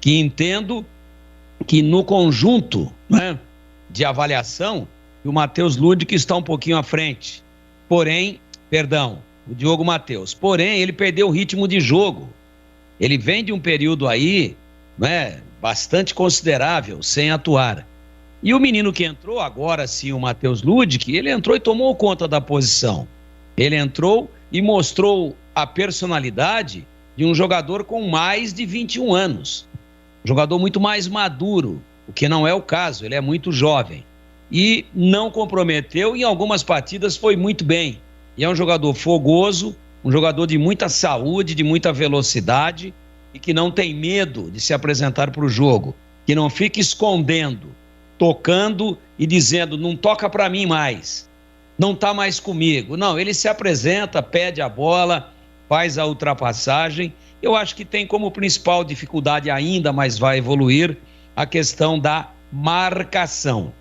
que entendo que no conjunto, né, de avaliação, o Matheus Ludic está um pouquinho à frente. O Diogo Matheus. Porém, ele perdeu o ritmo de jogo. Ele vem de um período aí, né, bastante considerável, sem atuar. E o menino que entrou, agora sim, o Matheus Ludic, ele entrou e tomou conta da posição. Ele entrou e mostrou a personalidade de um jogador com mais de 21 anos. Um jogador muito mais maduro, o que não é o caso, ele é muito jovem. E não comprometeu, em algumas partidas foi muito bem. E é um jogador fogoso, um jogador de muita saúde, de muita velocidade e que não tem medo de se apresentar para o jogo, que não fica escondendo, tocando e dizendo, não toca para mim mais. não está mais comigo. Não, ele se apresenta, pede a bola, faz a ultrapassagem. Eu acho que tem como principal dificuldade ainda, mas vai evoluir, a questão da marcação,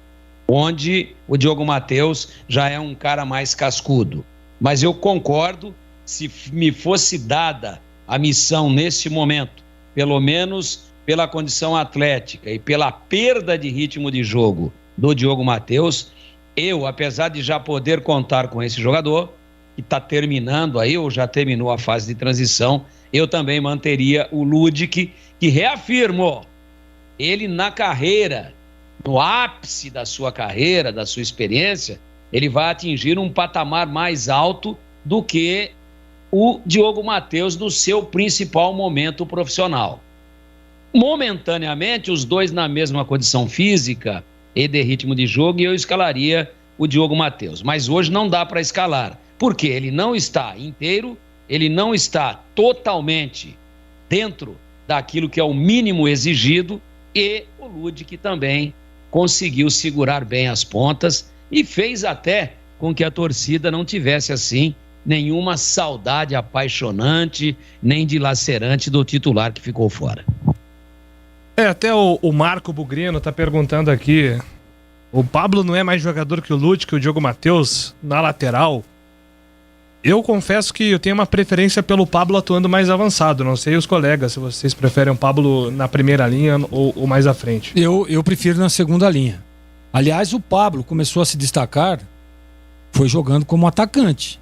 onde o Diogo Matheus já é um cara mais cascudo. Mas eu concordo, se me fosse dada a missão nesse momento, pelo menos pela condição atlética e pela perda de ritmo de jogo do Diogo Matheus, eu, apesar de já poder contar com esse jogador, que está terminando aí, ou já terminou a fase de transição, eu também manteria o Ludic, que reafirmo, ele na carreira, no ápice da sua carreira, da sua experiência, ele vai atingir um patamar mais alto do que o Diogo Matheus no seu principal momento profissional. Momentaneamente, os dois na mesma condição física e de ritmo de jogo, e eu escalaria o Diogo Matheus. Mas hoje não dá para escalar, porque ele não está inteiro, ele não está totalmente dentro daquilo que é o mínimo exigido, e o Ludic também conseguiu segurar bem as pontas e fez até com que a torcida não tivesse, assim, nenhuma saudade apaixonante, nem dilacerante do titular que ficou fora. Até o Marco Bugrino tá perguntando aqui, o Pablo não é mais jogador que o Ludic, o Diogo Matheus na lateral? Eu confesso que eu tenho uma preferência pelo Pablo atuando mais avançado. Não sei os colegas, se vocês preferem o Pablo na primeira linha ou mais à frente. Eu prefiro na segunda linha. Aliás, o Pablo começou a se destacar, foi jogando como atacante.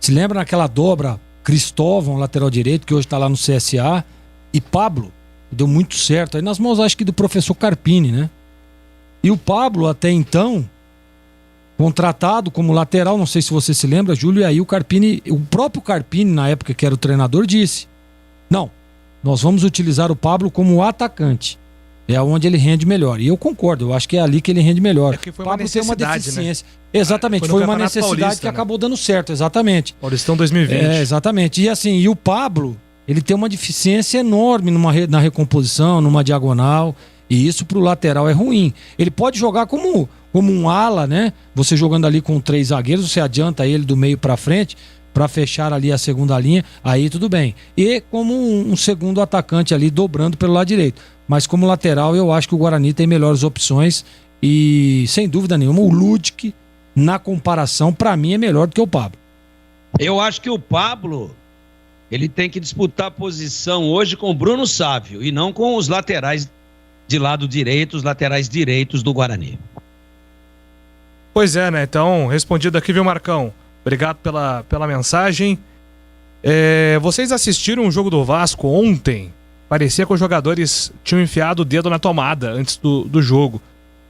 Se lembra naquela dobra Cristóvão, lateral direito, que hoje está lá no CSA, e Pablo, deu muito certo. Aí nas mãos, acho que do professor Carpini, né? E o Pablo, até então, contratado como lateral, não sei se você se lembra, Júlio, e aí o próprio Carpini, na época que era o treinador, disse: não, nós vamos utilizar o Pablo como atacante. É onde ele rende melhor. E eu concordo, eu acho que é ali que ele rende melhor. É foi o Pablo tem uma deficiência. Né? Exatamente, foi uma necessidade Paulista, que acabou dando certo, exatamente. Paulistão 2020. Exatamente. E assim, e o Pablo, ele tem uma deficiência enorme na recomposição, numa diagonal, e isso pro lateral é ruim. Ele pode jogar como um ala, né? Você jogando ali com 3 zagueiros, você adianta ele do meio para frente para fechar ali a segunda linha, aí tudo bem. E como um segundo atacante ali dobrando pelo lado direito. Mas como lateral, eu acho que o Guarani tem melhores opções e, sem dúvida nenhuma, o Ludic, na comparação, para mim é melhor do que o Pablo. Eu acho que o Pablo, ele tem que disputar a posição hoje com o Bruno Sávio e não com os laterais de lado direito, os laterais direitos do Guarani. Pois é, né? Então, respondido aqui, viu, Marcão? Obrigado pela mensagem. Vocês assistiram o jogo do Vasco ontem? Parecia que os jogadores tinham enfiado o dedo na tomada antes do jogo.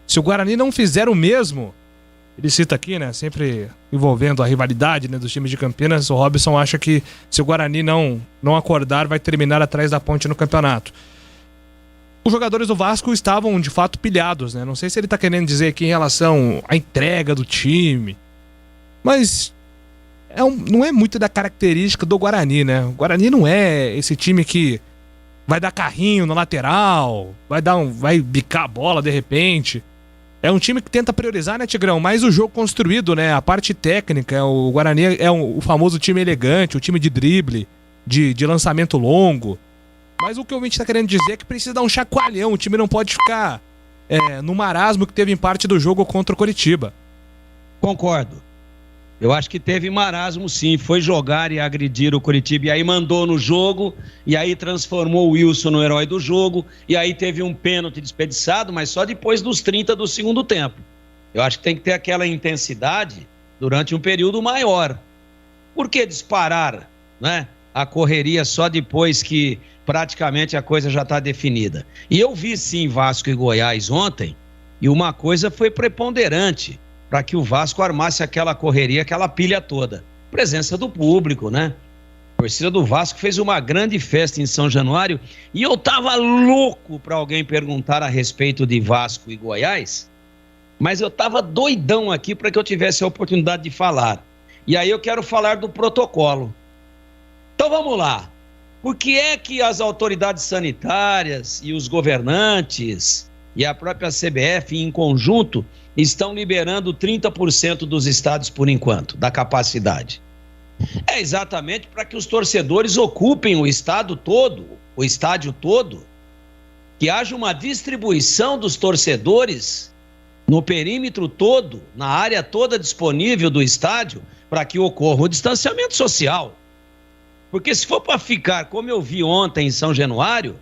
Se o Guarani não fizer o mesmo, ele cita aqui, né? Sempre envolvendo a rivalidade, né, dos times de Campinas, o Robson acha que se o Guarani não acordar, vai terminar atrás da ponte no campeonato. Os jogadores do Vasco estavam, de fato, pilhados, né? Não sei se ele tá querendo dizer aqui em relação à entrega do time, mas não é muito da característica do Guarani, né? O Guarani não é esse time que vai dar carrinho na lateral, vai bicar a bola de repente. É um time que tenta priorizar, né, Tigrão? Mais o jogo construído, né? A parte técnica. O Guarani é o famoso time elegante, o time de drible, de lançamento longo. Mas o que o ouvinte tá querendo dizer é que precisa dar um chacoalhão. O time não pode ficar no marasmo que teve em parte do jogo contra o Coritiba. Concordo. Eu acho que teve marasmo, sim. Foi jogar e agredir o Coritiba, e aí mandou no jogo, e aí transformou o Wilson no herói do jogo, e aí teve um pênalti desperdiçado, mas só depois dos 30 do segundo tempo. Eu acho que tem que ter aquela intensidade durante um período maior. Por que disparar, né, a correria só depois que praticamente a coisa já está definida? E eu vi, sim, Vasco e Goiás ontem, e uma coisa foi preponderante para que o Vasco armasse aquela correria, aquela pilha toda. Presença do público, né? A torcida do Vasco fez uma grande festa em São Januário e eu tava louco para alguém perguntar a respeito de Vasco e Goiás, mas eu tava doidão aqui para que eu tivesse a oportunidade de falar. E aí eu quero falar do protocolo. Então vamos lá. Por que é que as autoridades sanitárias e os governantes e a própria CBF, em conjunto, estão liberando 30% dos estádios por enquanto, da capacidade. É exatamente para que os torcedores ocupem o estádio todo, que haja uma distribuição dos torcedores no perímetro todo, na área toda disponível do estádio, para que ocorra o distanciamento social. Porque se for para ficar, como eu vi ontem em São Januário,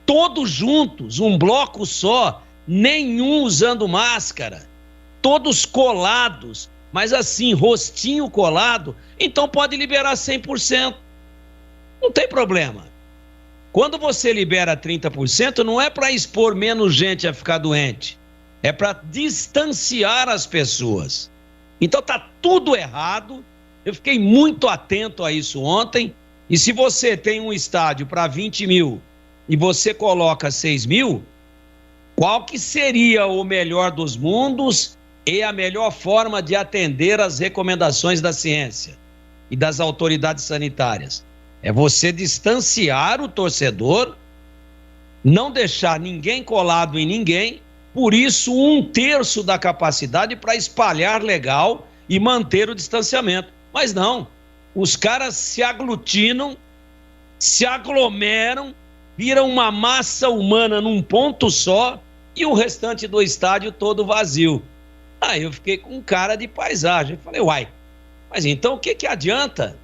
todos juntos, um bloco só, nenhum usando máscara, todos colados, mas assim, rostinho colado, então pode liberar 100%. Não tem problema. Quando você libera 30%, não é para expor menos gente a ficar doente, é para distanciar as pessoas. Então tá tudo errado. Eu fiquei muito atento a isso ontem. E se você tem um estádio para 20 mil e você coloca 6 mil, qual que seria o melhor dos mundos e a melhor forma de atender às recomendações da ciência e das autoridades sanitárias? É você distanciar o torcedor, não deixar ninguém colado em ninguém, por isso 1/3 da capacidade para espalhar legal e manter o distanciamento. Mas não, os caras se aglutinam, se aglomeram, viram uma massa humana num ponto só e o restante do estádio todo vazio. Aí eu fiquei com cara de paisagem. Falei, uai, mas então o que adianta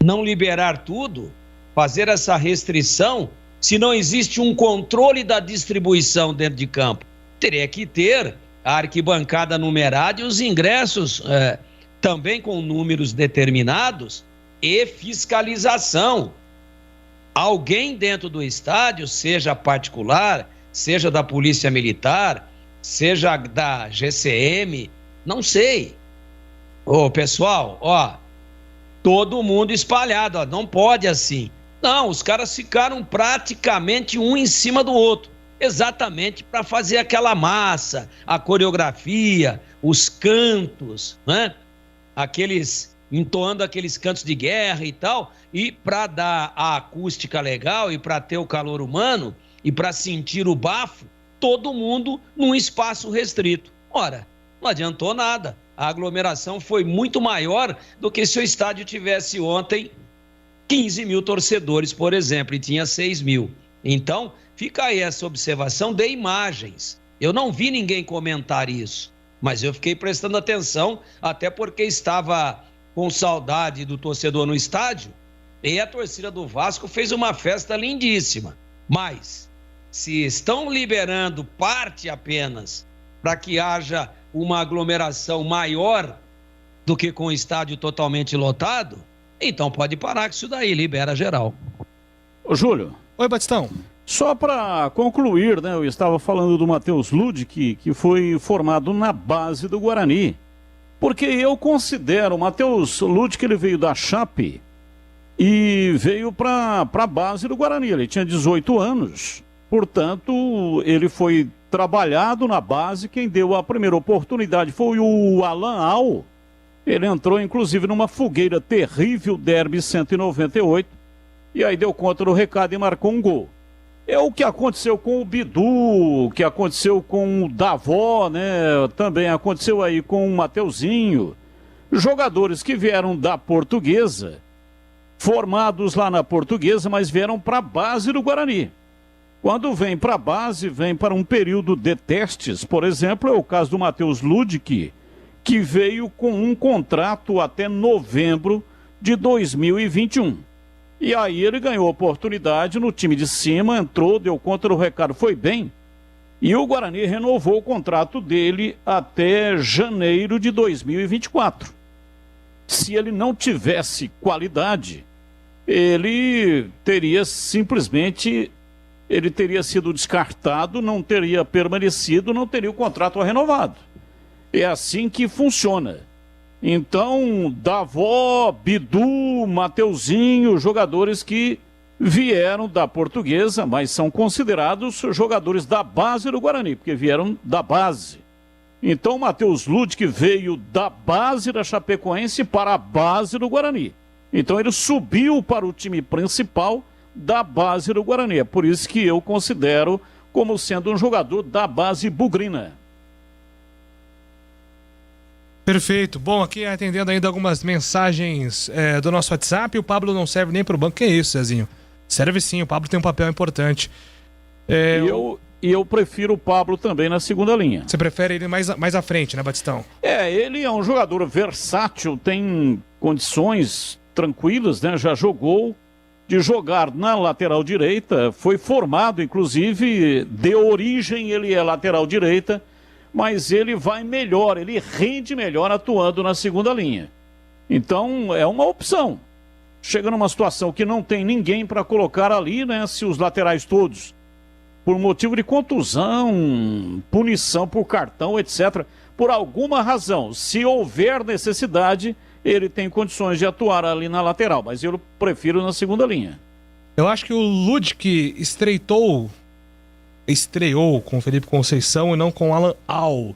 não liberar tudo, fazer essa restrição, se não existe um controle da distribuição dentro de campo? Teria que ter a arquibancada numerada e os ingressos também com números determinados e fiscalização. Alguém dentro do estádio, seja particular, seja da Polícia Militar, seja da GCM, não sei. Ô, pessoal, todo mundo espalhado, não pode assim. Não, os caras ficaram praticamente um em cima do outro, exatamente para fazer aquela massa, a coreografia, os cantos, né? Entoando aqueles cantos de guerra e tal, e para dar a acústica legal e para ter o calor humano e para sentir o bafo, todo mundo num espaço restrito. Ora, não adiantou nada. A aglomeração foi muito maior do que se o estádio tivesse ontem 15 mil torcedores, por exemplo, e tinha 6 mil. Então, fica aí essa observação de imagens. Eu não vi ninguém comentar isso, mas eu fiquei prestando atenção, até porque estava com saudade do torcedor no estádio, e a torcida do Vasco fez uma festa lindíssima. Mas, se estão liberando parte apenas para que haja uma aglomeração maior do que com o estádio totalmente lotado, então pode parar com isso daí, libera geral. Ô, Júlio. Oi, Batistão. Só para concluir, né, eu estava falando do Matheus Ludick, que foi formado na base do Guarani. Porque eu considero, o Matheus Ludick, ele veio da Chape e veio para a base do Guarani. Ele tinha 18 anos, portanto, ele foi trabalhado na base. Quem deu a primeira oportunidade foi o Alan Al. Ele entrou, inclusive, numa fogueira terrível, Derby 198, e aí deu conta do recado e marcou um gol. É o que aconteceu com o Bidu, o que aconteceu com o Davó, né? Também aconteceu aí com o Mateuzinho. Jogadores que vieram da Portuguesa, formados lá na Portuguesa, mas vieram para a base do Guarani. Quando vem para a base, vem para um período de testes. Por exemplo, é o caso do Matheus Ludick, que veio com um contrato até novembro de 2021. E aí ele ganhou oportunidade no time de cima, entrou, deu conta do recado, foi bem. E o Guarani renovou o contrato dele até janeiro de 2024. Se ele não tivesse qualidade, ele teria simplesmente, ele teria sido descartado, não teria permanecido, não teria o contrato renovado. É assim que funciona. Então, Davó, Bidu, Mateuzinho, jogadores que vieram da Portuguesa, mas são considerados jogadores da base do Guarani, porque vieram da base. Então, o Matheus Ludick veio da base da Chapecoense para a base do Guarani. Então, ele subiu para o time principal da base do Guarani. É por isso que eu considero como sendo um jogador da base bugrina. Perfeito. Bom, aqui atendendo ainda algumas mensagens do nosso WhatsApp, o Pablo não serve nem pro banco. Que isso, Zezinho? Serve sim, o Pablo tem um papel importante. Eu prefiro o Pablo também na segunda linha. Você prefere ele mais à frente, né, Batistão? Ele é um jogador versátil, tem condições tranquilas, né? Já jogou de jogar na lateral direita, foi formado, inclusive, de origem, ele é lateral direita, mas ele vai melhor, ele rende melhor atuando na segunda linha. Então, é uma opção. Chega numa situação que não tem ninguém para colocar ali, né? Se os laterais todos, por motivo de contusão, punição por cartão, etc., por alguma razão, se houver necessidade, ele tem condições de atuar ali na lateral, mas eu prefiro na segunda linha. Eu acho que o Ludic estreou com o Felipe Conceição e não com o Alan Al.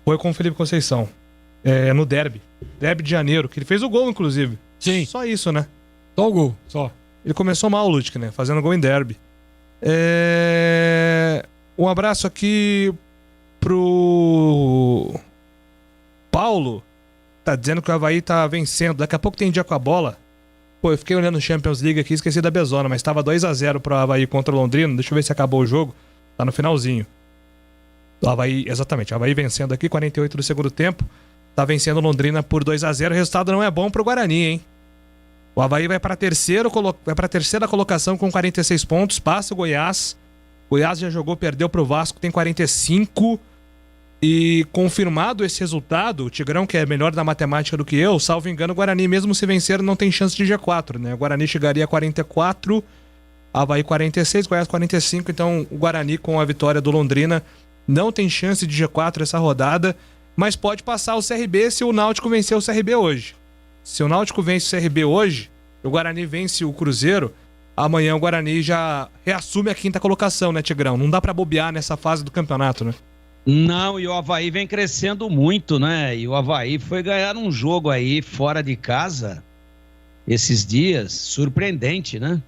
Foi com o Felipe Conceição. No derby de janeiro, que ele fez o gol, inclusive. Sim. Só isso, né? Só o gol, só. Ele começou mal, o Ludic, né? Fazendo gol em derby. Um abraço aqui pro Paulo. Tá dizendo que o Avaí tá vencendo. Daqui a pouco tem dia com a bola. Pô, eu fiquei olhando o Champions League aqui, esqueci da Bezona, mas tava 2-0 pro Avaí contra o Londrina. Deixa eu ver se acabou o jogo. Tá no finalzinho. O Avaí, exatamente, o Avaí vencendo aqui, 48 do segundo tempo. Tá vencendo o Londrina por 2-0. O resultado não é bom pro Guarani, hein? O Avaí vai pra terceira colocação com 46 pontos, passa o Goiás. O Goiás já jogou, perdeu pro Vasco, tem 45. E confirmado esse resultado, o Tigrão, que é melhor da matemática do que eu, salvo engano, o Guarani, mesmo se vencer, não tem chance de G4, né? O Guarani chegaria a 44, Avaí 46, Goiás 45, então o Guarani, com a vitória do Londrina, não tem chance de G4 essa rodada, mas pode passar o CRB se o Náutico vencer o CRB hoje. Se o Náutico vence o CRB hoje, o Guarani vence o Cruzeiro, amanhã o Guarani já reassume a 5ª colocação, né, Tigrão? Não dá pra bobear nessa fase do campeonato, né? Não, e o Avaí vem crescendo muito, né? E o Avaí foi ganhar um jogo aí fora de casa esses dias, surpreendente, né?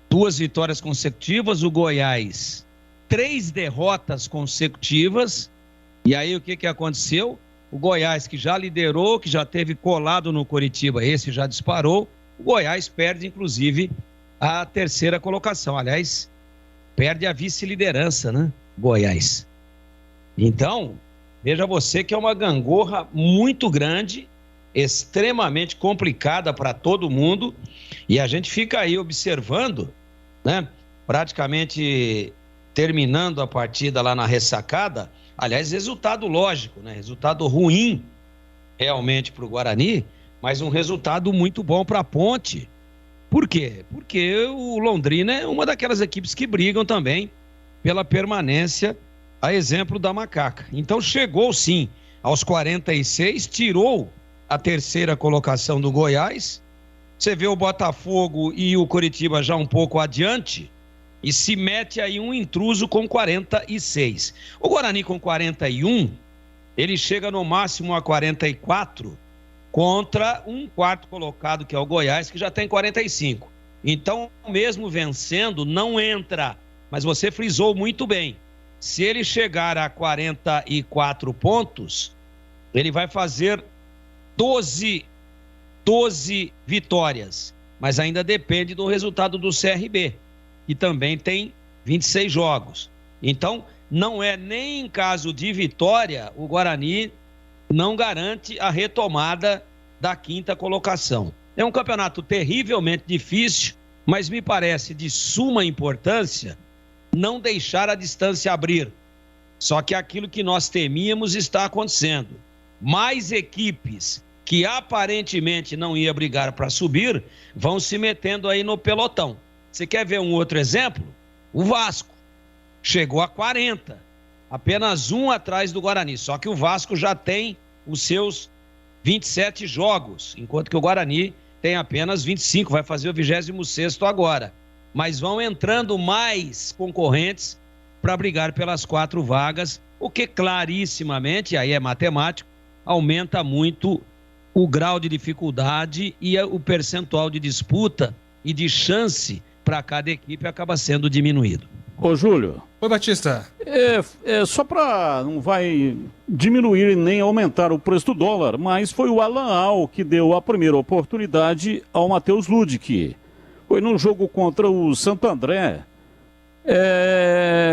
2 vitórias consecutivas, o Goiás 3 derrotas consecutivas. E aí o que aconteceu? O Goiás, que já liderou, que já teve colado no Coritiba, esse já disparou. O Goiás perde, inclusive, a 3ª colocação. Aliás, perde a vice-liderança, né? Goiás. Então, veja você que é uma gangorra muito grande, extremamente complicada para todo mundo, e a gente fica aí observando, né? Praticamente terminando a partida lá na ressacada. Aliás, resultado lógico, né? Resultado ruim realmente para o Guarani, mas um resultado muito bom para a Ponte. Por quê? Porque o Londrina é uma daquelas equipes que brigam também pela permanência, a exemplo da Macaca. Então chegou sim aos 46, tirou a 3ª colocação do Goiás. Você vê o Botafogo e o Coritiba já um pouco adiante e se mete aí um intruso com 46. O Guarani com 41, ele chega no máximo a 44 contra um 4º colocado, que é o Goiás, que já tem 45. Então, mesmo vencendo, não entra. Mas você frisou muito bem. Se ele chegar a 44 pontos, ele vai fazer 12 vitórias. Mas ainda depende do resultado do CRB, que também tem 26 jogos. Então, não é nem em caso de vitória, o Guarani não garante a retomada da 5ª colocação. É um campeonato terrivelmente difícil, mas me parece de suma importância não deixar a distância abrir. Só que aquilo que nós temíamos está acontecendo. Mais equipes que aparentemente não iam brigar para subir vão se metendo aí no pelotão. Você quer ver um outro exemplo? O Vasco chegou a 40, apenas um atrás do Guarani, só que o Vasco já tem os seus 27 jogos, enquanto que o Guarani tem apenas 25, vai fazer o 26º agora. Mas vão entrando mais concorrentes para brigar pelas 4 vagas, o que clarissimamente, aí é matemático, aumenta muito o grau de dificuldade e o percentual de disputa e de chance para cada equipe acaba sendo diminuído. Ô, Júlio. Oi, Batista. Só para não vai diminuir nem aumentar o preço do dólar, mas foi o Alan Al que deu a primeira oportunidade ao Matheus Ludic. Foi num jogo contra o Santo André,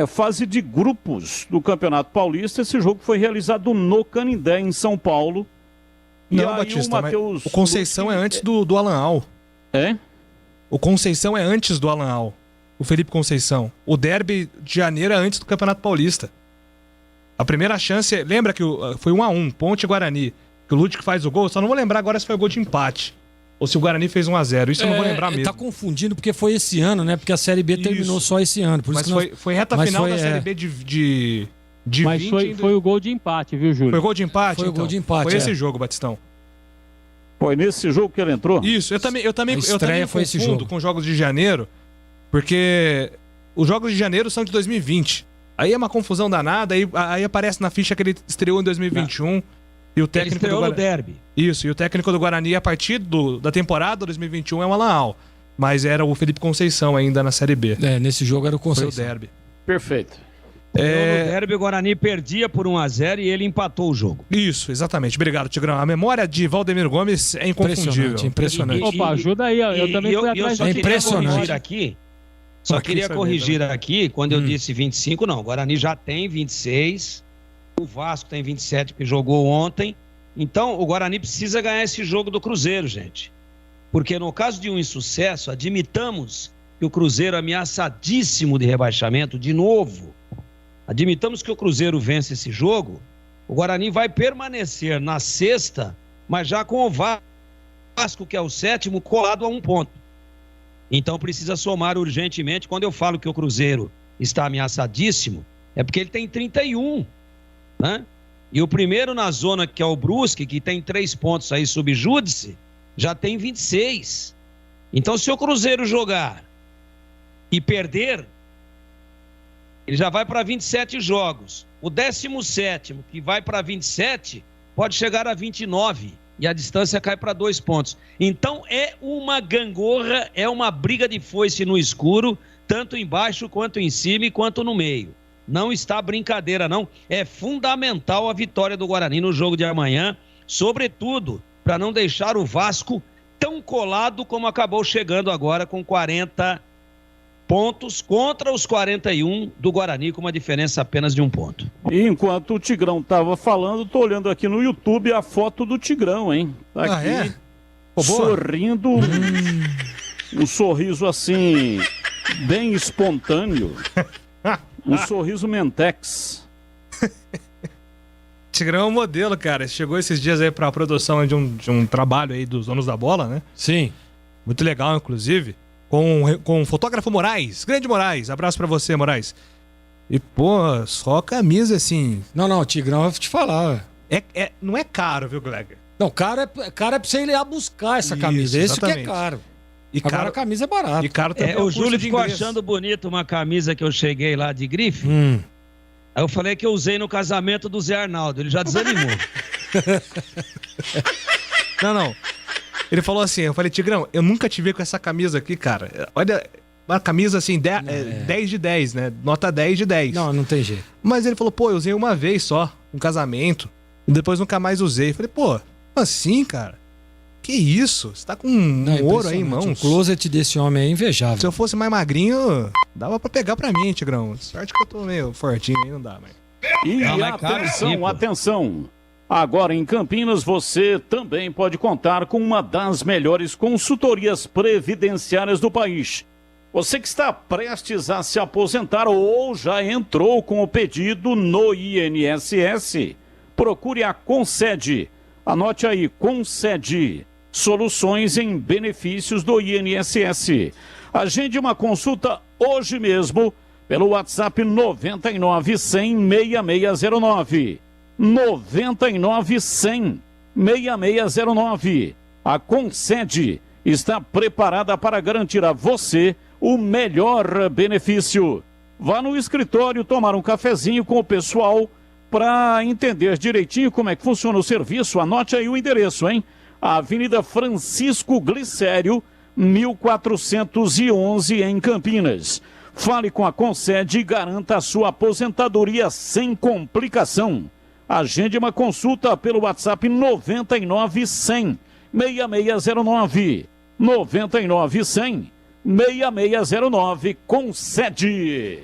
fase de grupos do Campeonato Paulista. Esse jogo foi realizado no Canindé, em São Paulo. Não, Batista, o Conceição é antes do Alan Al. É? O Conceição é antes do Alan Al. O Felipe Conceição. O derby de janeiro é antes do Campeonato Paulista. A primeira chance, lembra que foi 1-1, Ponte e Guarani. Que o Ludic faz o gol, só não vou lembrar agora se foi o gol de empate. Ou se o Guarani fez 1-0, isso eu não vou lembrar mesmo. Tá confundindo porque foi esse ano, né? Porque a Série B terminou só esse ano. Por mas isso que foi reta final da Série B de mas 20. Foi o gol de empate, viu, Júlio? Foi o gol de empate? Foi o gol de empate, Foi esse jogo, Batistão. Foi nesse jogo que ele entrou? Isso, eu também foi esse confundo jogo com jogos de janeiro, porque os jogos de janeiro são de 2020. Aí é uma confusão danada, aí aparece na ficha que ele estreou em 2021. E o técnico ele estreou no derby. Isso, e o técnico do Guarani a partir da temporada 2021 é o Alan Al. Mas era o Felipe Conceição ainda na Série B. Nesse jogo era o Conceição. Foi o derby. Perfeito. No derby, o Guarani perdia por 1-0 e ele empatou o jogo. Isso, exatamente. Obrigado, Tigrão. A memória de Valdemir Gomes é inconfundível. Impressionante. Opa, ajuda aí. Eu também fui atrás. É impressionante. Só queria corrigir aqui, quando eu disse 25, não. O Guarani já tem 26. O Vasco tem 27, que jogou ontem. Então, o Guarani precisa ganhar esse jogo do Cruzeiro, gente. Porque no caso de um insucesso, admitamos que o Cruzeiro é ameaçadíssimo de rebaixamento, de novo. Admitamos que o Cruzeiro vence esse jogo, o Guarani vai permanecer na sexta, mas já com o Vasco, que é o 7º, colado a 1 ponto. Então precisa somar urgentemente. Quando eu falo que o Cruzeiro está ameaçadíssimo, é porque ele tem 31, né? E o primeiro na zona, que é o Brusque, que tem 3 pontos aí sub júdice, já tem 26. Então, se o Cruzeiro jogar e perder, ele já vai para 27 jogos. O 17º, que vai para 27, pode chegar a 29 e a distância cai para 2 pontos. Então, é uma gangorra, é uma briga de foice no escuro, tanto embaixo, quanto em cima e quanto no meio. Não está brincadeira, não. É fundamental a vitória do Guarani no jogo de amanhã, sobretudo para não deixar o Vasco tão colado como acabou chegando agora com 40 pontos contra os 41 do Guarani, com uma diferença apenas de 1 ponto. E enquanto o Tigrão estava falando, tô olhando aqui no YouTube a foto do Tigrão, hein? Tá aqui, sorrindo, um sorriso assim, bem espontâneo. Um sorriso Mentex. Tigrão é um modelo, cara. Chegou esses dias aí pra produção de um trabalho aí dos donos da bola, né? Sim. Muito legal, inclusive. Com o fotógrafo Moraes. Grande Moraes. Abraço pra você, Moraes. E, pô, só camisa assim. Não, Tigrão, eu vou te falar. Não é caro, viu, Gleger? Não, caro é pra você ir lá buscar essa camisa. Esse que é caro. E agora caro, a camisa é barata. E caro também. O Júlio ficou achando bonito uma camisa que eu cheguei lá de grife. Aí eu falei que eu usei no casamento do Zé Arnaldo. Ele já desanimou. Não. Ele falou assim, eu falei, Tigrão, eu nunca te vi com essa camisa aqui, cara. Olha, uma camisa assim, 10 de 10, né? Nota 10 de 10. Não tem jeito. Mas ele falou, pô, eu usei uma vez só, um casamento, e depois nunca mais usei. Eu falei, pô, assim, cara? Que isso? Você tá com ouro aí em mãos? O closet desse homem é invejável. Se eu fosse mais magrinho, dava pra pegar pra mim, Tigrão. Sorte que eu tô meio fortinho aí, não dá, mas... E atenção! Agora em Campinas você também pode contar com uma das melhores consultorias previdenciárias do país. Você que está prestes a se aposentar ou já entrou com o pedido no INSS, procure a Concede. Anote aí, Concede. Soluções em benefícios do INSS. Agende uma consulta hoje mesmo pelo WhatsApp 99-100-6609. 99-100-6609. A Concede está preparada para garantir a você o melhor benefício. Vá no escritório tomar um cafezinho com o pessoal para entender direitinho como é que funciona o serviço. Anote aí o endereço, hein? Avenida Francisco Glicério, 1411, em Campinas. Fale com a Concede e garanta a sua aposentadoria sem complicação. Agende uma consulta pelo WhatsApp 99 100 6609. 99 100 6609. Concede.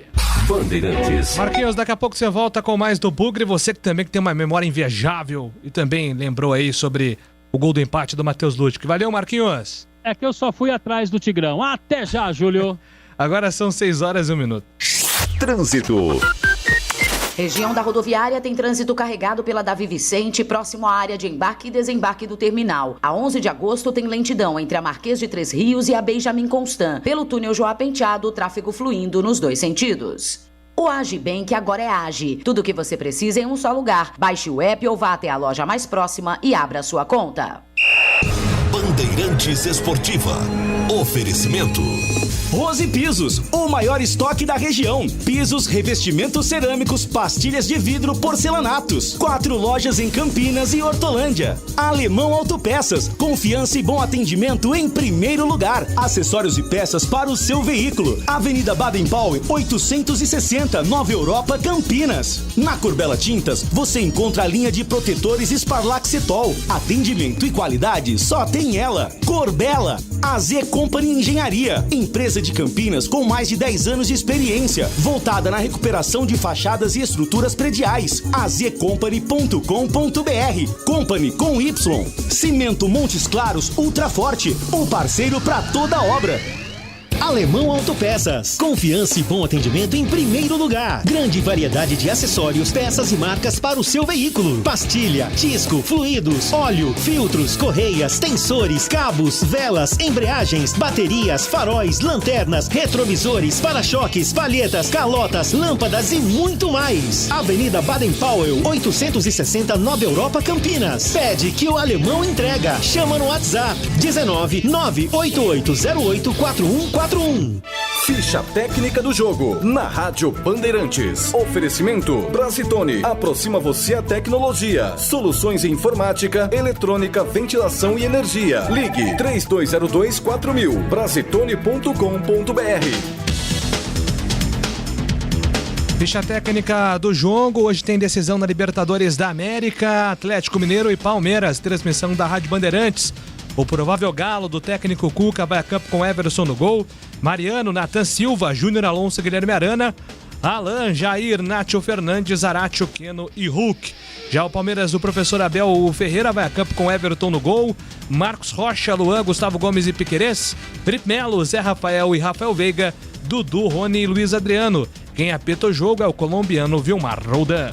Bandeirantes. Marquinhos, daqui a pouco você volta com mais do Bugre. Você que também tem uma memória invejável e também lembrou aí sobre o gol do empate do Matheus Ludwig. Valeu, Marquinhos. É que eu só fui atrás do Tigrão. Até já, Júlio. Agora são 6 horas e 1 minuto. Trânsito. Região da rodoviária tem trânsito carregado pela Davi Vicente, próximo à área de embarque e desembarque do terminal. A 11 de agosto tem lentidão entre a Marquês de Três Rios e a Benjamin Constant. Pelo túnel Joá Penteado, o tráfego fluindo nos 2 sentidos. O Agibank agora é Agi. Tudo o que você precisa em um só lugar. Baixe o app ou vá até a loja mais próxima e abra sua conta. Bandeirantes Esportiva. Oferecimento. Rose Pisos, o maior estoque da região. Pisos, revestimentos cerâmicos, pastilhas de vidro, porcelanatos. 4 lojas em Campinas e Hortolândia. Alemão Autopeças, confiança e bom atendimento em primeiro lugar. Acessórios e peças para o seu veículo. Avenida Baden-Powell, 860, Nova Europa, Campinas. Na Corbella Tintas, você encontra a linha de protetores Sparlaxetol. Atendimento e qualidade só tem ela. Corbella, AZ Company Engenharia, empresa de Campinas com mais de 10 anos de experiência, voltada na recuperação de fachadas e estruturas prediais. azcompany.com.br. Company com Y. Cimento Montes Claros Ultra Forte, o parceiro para toda obra. Alemão Autopeças. Confiança e bom atendimento em primeiro lugar. Grande variedade de acessórios, peças e marcas para o seu veículo. Pastilha, disco, fluidos, óleo, filtros, correias, tensores, cabos, velas, embreagens, baterias, faróis, lanternas, retrovisores, para-choques, palhetas, calotas, lâmpadas e muito mais. Avenida Baden-Powell, 860 Nova Europa, Campinas. Pede que o Alemão entrega. Chama no WhatsApp 19 98808 4141. Ficha técnica do jogo na Rádio Bandeirantes. Oferecimento Brasitone. Aproxima você a tecnologia. Soluções em informática, eletrônica, ventilação e energia. Ligue 3202-4000. Brasitone.com.br. Ficha técnica do jogo. Hoje tem decisão na Libertadores da América. Atlético Mineiro e Palmeiras. Transmissão da Rádio Bandeirantes. O provável galo do técnico Cuca vai a campo com Everson no gol. Mariano, Nathan Silva, Júnior Alonso, Guilherme Arana, Alan, Jair, Nátio Fernandes, Aratio, Queno e Hulk. Já o Palmeiras do professor Abel Ferreira vai a campo com Everton no gol. Marcos Rocha, Luan, Gustavo Gomes e Piquerez. Felipe Melo, Zé Rafael e Rafael Veiga, Dudu, Rony e Luiz Adriano. Quem apita o jogo é o colombiano Vilmar Roldan.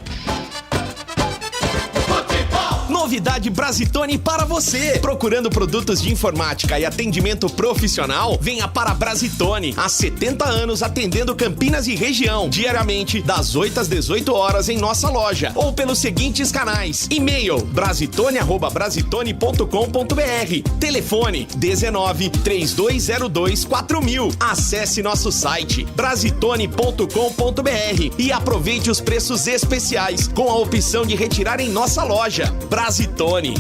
Novidade Brasitone para você. Procurando produtos de informática e atendimento profissional? Venha para a Brasitone. Há 70 anos atendendo Campinas e região. Diariamente, das 8 às 18 horas em nossa loja. Ou pelos seguintes canais. E-mail brasitone@brasitone.com.br. Telefone 19 3202 4000. Acesse nosso site brasitone.com.br e aproveite os preços especiais com a opção de retirar em nossa loja. Brasitone,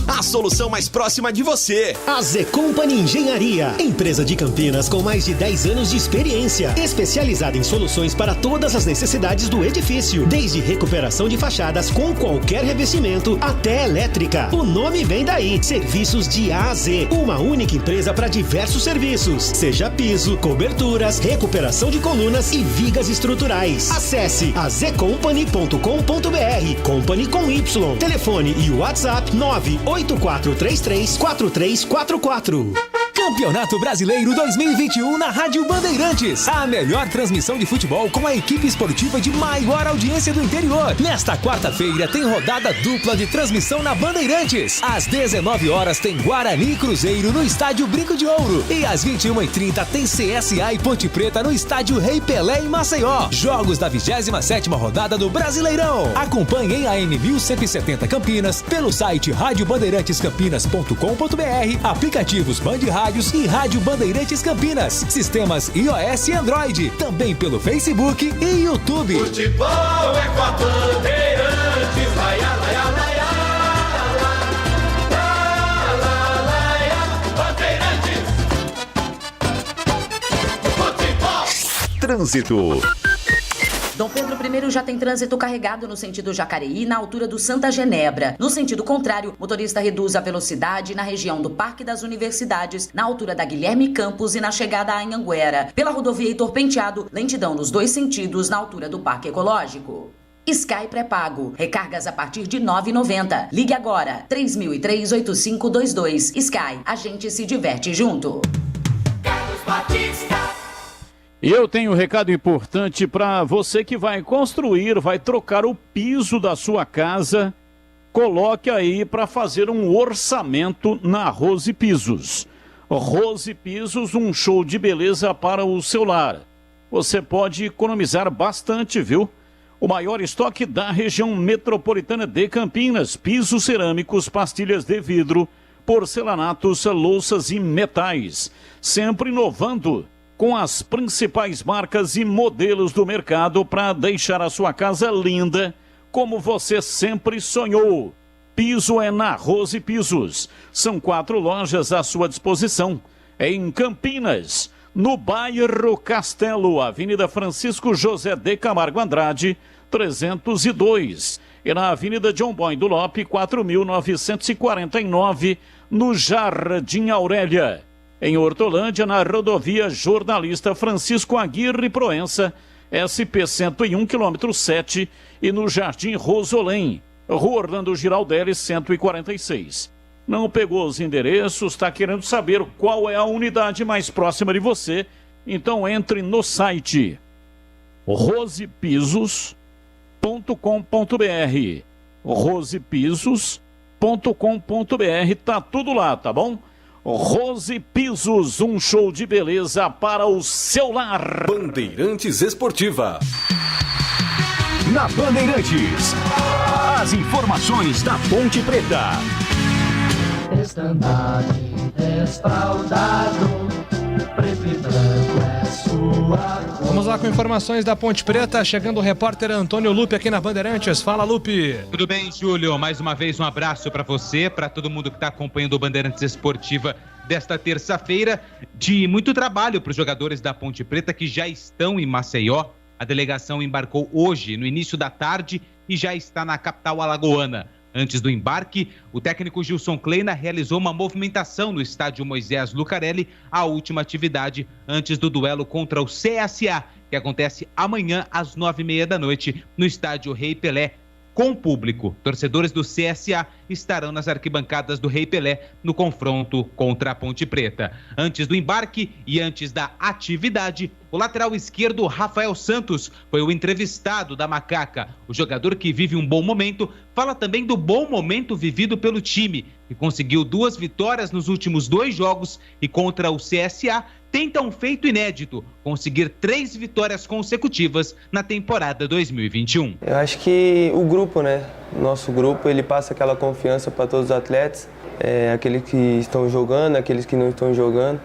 a solução mais próxima de você. AZ Company Engenharia, empresa de Campinas com mais de 10 anos de experiência, especializada em soluções para todas as necessidades do edifício, desde recuperação de fachadas com qualquer revestimento até elétrica. O nome vem daí, serviços de A a Z, uma única empresa para diversos serviços, seja piso, coberturas, recuperação de colunas e vigas estruturais. Acesse azcompany.com.br, Company com Y. Telefone e WhatsApp 984334344. Campeonato Brasileiro 2021 na Rádio Bandeirantes. A melhor transmissão de futebol com a equipe esportiva de maior audiência do interior. Nesta quarta-feira tem rodada dupla de transmissão na Bandeirantes. Às 19 horas tem Guarani e Cruzeiro no Estádio Brinco de Ouro. E às 21h30 tem CSA e Ponte Preta no Estádio Rei Pelé em Maceió. Jogos da 27ª rodada do Brasileirão. Acompanhe em AM 1170 Campinas pelo site radiobandeirantescampinas.com.br, aplicativos Band Rádios e Rádio Bandeirantes Campinas, sistemas iOS e Android, também pelo Facebook e YouTube. Futebol é com a Bandeirantes, laia, laia, laia, laia, laia, Bandeirantes. Futebol. Trânsito. Dom Pedro I já tem trânsito carregado no sentido Jacareí, na altura do Santa Genebra. No sentido contrário, motorista reduz a velocidade na região do Parque das Universidades, na altura da Guilherme Campos e na chegada a Anhanguera. Pela rodovia Heitor Penteado, lentidão nos 2 sentidos na altura do Parque Ecológico. Sky pré-pago. Recargas a partir de R$ 9,90. Ligue agora, 3003-8522. Sky, a gente se diverte junto. Carlos Batista. E eu tenho um recado importante para você que vai construir, vai trocar o piso da sua casa. Coloque aí para fazer um orçamento na Rose Pisos. Rose Pisos, um show de beleza para o seu lar. Você pode economizar bastante, viu? O maior estoque da região metropolitana de Campinas. Pisos cerâmicos, pastilhas de vidro, porcelanatos, louças e metais. Sempre inovando com as principais marcas e modelos do mercado para deixar a sua casa linda, como você sempre sonhou. Piso é na Rose Pisos. São 4 lojas à sua disposição. É em Campinas, no bairro Castelo, Avenida Francisco José de Camargo Andrade, 302. E na Avenida John Boy do Lope, 4.949, no Jardim Aurélia. Em Hortolândia, na rodovia Jornalista Francisco Aguirre Proença, SP-101, quilômetro 7, e no Jardim Rosolém, Rua Orlando Giraldelli, 146. Não pegou os endereços, está querendo saber qual é a unidade mais próxima de você? Então entre no site rosepisos.com.br. rosepisos.com.br, tá tudo lá, tá bom? Rose Pisos, um show de beleza para o seu lar. Bandeirantes Esportiva. Na Bandeirantes, as informações da Ponte Preta. Estandarte desfraldado, preto e branco é sua cor. Vamos lá com informações da Ponte Preta, chegando o repórter Antônio Lupe aqui na Bandeirantes. Fala, Lupe. Tudo bem, Júlio? Mais uma vez um abraço para você, para todo mundo que está acompanhando o Bandeirantes Esportiva desta terça-feira, de muito trabalho para os jogadores da Ponte Preta que já estão em Maceió. A delegação embarcou hoje, no início da tarde, e já está na capital alagoana. Antes do embarque, o técnico Gilson Kleina realizou uma movimentação no estádio Moisés Lucarelli, a última atividade antes do duelo contra o CSA, que acontece amanhã às 9h30 da noite no estádio Rei Pelé, com público. Torcedores do CSA estarão nas arquibancadas do Rei Pelé no confronto contra a Ponte Preta. Antes do embarque e antes da atividade, o lateral esquerdo Rafael Santos foi o entrevistado da Macaca. O jogador, que vive um bom momento, fala também do bom momento vivido pelo time, que conseguiu 2 vitórias nos últimos 2 jogos e contra o CSA tenta um feito inédito, conseguir 3 vitórias consecutivas na temporada 2021. Eu acho que o grupo, né? Nosso grupo, ele passa aquela confiança para todos os atletas, aqueles que estão jogando, aqueles que não estão jogando.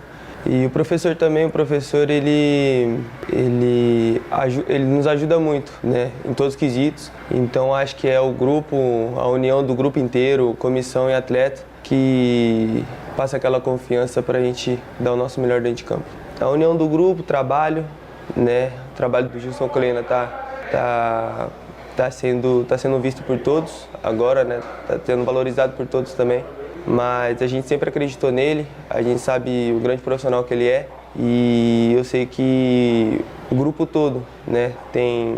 E o professor também, ele nos ajuda muito, né? Em todos os quesitos. Então acho que é o grupo, a união do grupo inteiro, comissão e atleta, que passa aquela confiança para a gente dar o nosso melhor dentro de campo. A união do grupo, trabalho, né? O trabalho do Gilson Kleina tá sendo visto por todos agora, né? Tá sendo valorizado por todos também. Mas a gente sempre acreditou nele, a gente sabe o grande profissional que ele é, e eu sei que o grupo todo, né, tem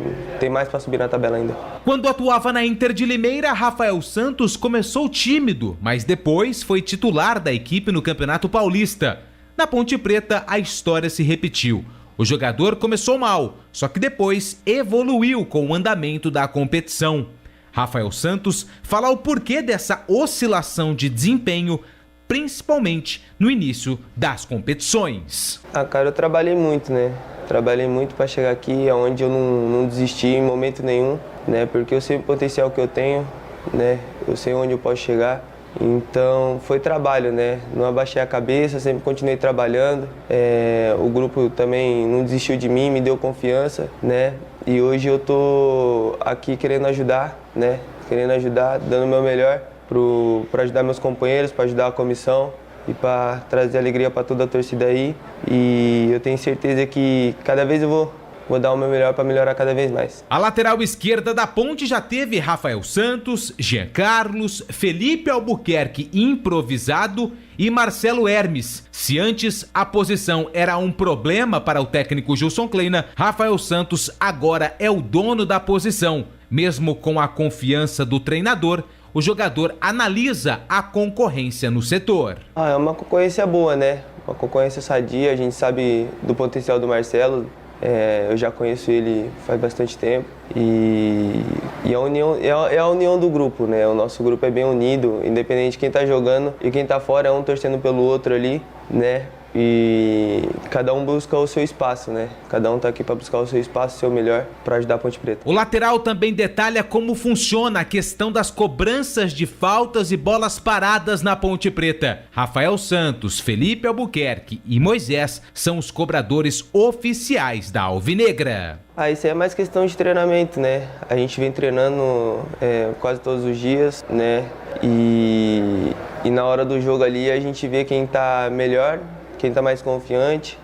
mais para subir na tabela ainda. Quando atuava na Inter de Limeira, Rafael Santos começou tímido, mas depois foi titular da equipe no Campeonato Paulista. Na Ponte Preta, a história se repetiu. O jogador começou mal, só que depois evoluiu com o andamento da competição. Rafael Santos fala o porquê dessa oscilação de desempenho, principalmente no início das competições. Cara, eu trabalhei muito, né? Trabalhei muito para chegar aqui, onde eu não desisti em momento nenhum, né? Porque eu sei o potencial que eu tenho, né? Eu sei onde eu posso chegar. Então foi trabalho, né? Não abaixei a cabeça, sempre continuei trabalhando. O grupo também não desistiu de mim, me deu confiança, né? E hoje eu tô aqui querendo ajudar, né? Querendo ajudar, dando o meu melhor para ajudar meus companheiros, para ajudar a comissão e para trazer alegria para toda a torcida aí. E eu tenho certeza que cada vez eu vou vou dar o meu melhor para melhorar cada vez mais. A lateral esquerda da Ponte já teve Rafael Santos, Jean Carlos, Felipe Albuquerque improvisado e Marcelo Hermes. Se antes a posição era um problema para o técnico Gilson Kleina, Rafael Santos agora é o dono da posição. Mesmo com a confiança do treinador, o jogador analisa a concorrência no setor. É uma concorrência boa, né? Uma concorrência sadia, a gente sabe do potencial do Marcelo. Eu já conheço ele faz bastante tempo e a união é a união do grupo, né? O nosso grupo é bem unido, independente de quem tá jogando e quem tá fora, é um torcendo pelo outro ali, né? E cada um busca o seu espaço, né? Cada um tá aqui para buscar o seu espaço, o seu melhor, para ajudar a Ponte Preta. O lateral também detalha como funciona a questão das cobranças de faltas e bolas paradas na Ponte Preta. Rafael Santos, Felipe Albuquerque e Moisés são os cobradores oficiais da Alvinegra. Isso é mais questão de treinamento, né? A gente vem treinando quase todos os dias, né? E na hora do jogo ali a gente vê quem tá melhor, quem tá mais confiante,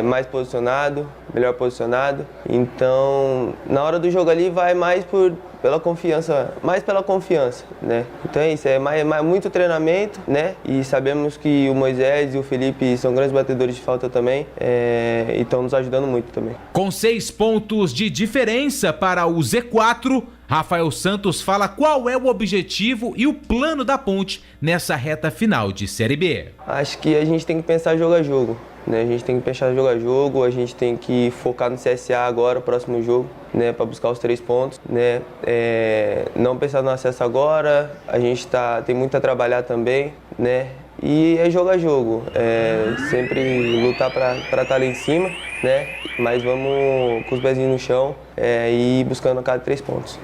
mais posicionado, melhor posicionado. Então, na hora do jogo ali vai mais pela confiança, né? Então é isso, muito treinamento, né? E sabemos que o Moisés e o Felipe são grandes batedores de falta também, e estão nos ajudando muito também. Com 6 pontos de diferença para o Z4, Rafael Santos fala qual é o objetivo e o plano da Ponte nessa reta final de Série B. Acho que a gente tem que pensar jogo a jogo, né? A gente tem que pensar jogo a jogo, a gente tem que focar no CSA agora, o próximo jogo, né? Para buscar os 3 pontos, né? Não pensar no acesso agora, a gente tem muito a trabalhar também, né? E é jogo a jogo, sempre lutar para estar lá em cima, né? Mas vamos com os pezinhos no chão e ir buscando a cada 3 pontos.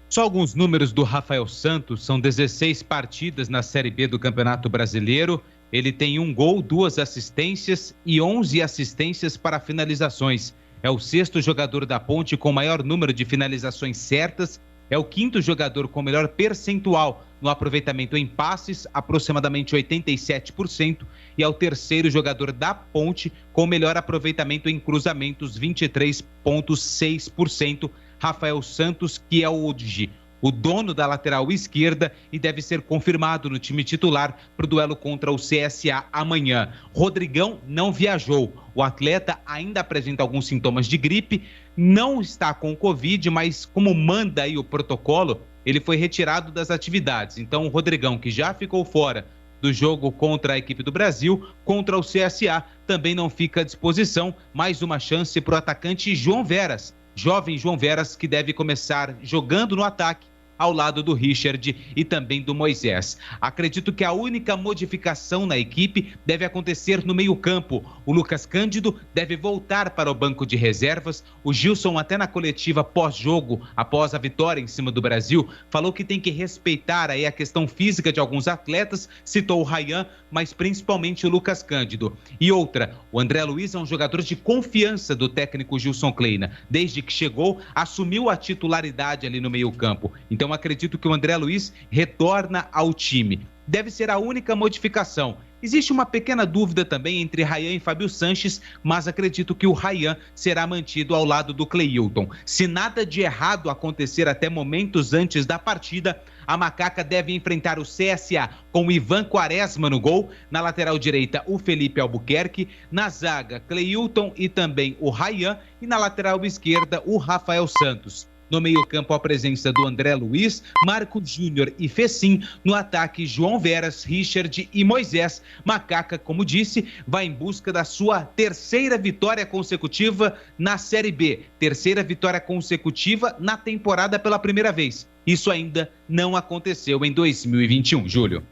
Só alguns números do Rafael Santos, são 16 partidas na Série B do Campeonato Brasileiro. Ele tem 1 gol, 2 assistências e 11 assistências para finalizações. É o 6º jogador da Ponte com maior número de finalizações certas. É o 5º jogador com melhor percentual no aproveitamento em passes, aproximadamente 87%. E é o 3º jogador da Ponte com melhor aproveitamento em cruzamentos, 23,6%. Rafael Santos, que é hoje o dono da lateral esquerda e deve ser confirmado no time titular para o duelo contra o CSA amanhã. Rodrigão não viajou. O atleta ainda apresenta alguns sintomas de gripe, não está com Covid, mas como manda aí o protocolo, ele foi retirado das atividades. Então o Rodrigão, que já ficou fora do jogo contra a equipe do Brasil, contra o CSA, também não fica à disposição. Mais uma chance para o atacante João Veras. Jovem João Veras, que deve começar jogando no ataque ao lado do Richard e também do Moisés. Acredito que a única modificação na equipe deve acontecer no meio-campo. O Lucas Cândido deve voltar para o banco de reservas. O Gilson, até na coletiva pós-jogo, após a vitória em cima do Brasil, falou que tem que respeitar aí a questão física de alguns atletas, citou o Ryan, mas principalmente o Lucas Cândido. E outra, o André Luiz é um jogador de confiança do técnico Gilson Kleina. Desde que chegou, assumiu a titularidade ali no meio-campo. Então acredito que o André Luiz retorna ao time. Deve ser a única modificação. Existe uma pequena dúvida também entre Ryan e Fábio Sanches, mas acredito que o Ryan será mantido ao lado do Cleilton. Se nada de errado acontecer até momentos antes da partida, a Macaca deve enfrentar o CSA com o Ivan Quaresma no gol, na lateral direita o Felipe Albuquerque, na zaga Cleilton e também o Ryan, e na lateral esquerda o Rafael Santos. No meio-campo, a presença do André Luiz, Marco Júnior e Fecim. No ataque, João Veras, Richard e Moisés. Macaca, como disse, vai em busca da sua 3ª vitória consecutiva na Série B. 3ª vitória consecutiva na temporada pela primeira vez. Isso ainda não aconteceu em 2021, Júlio.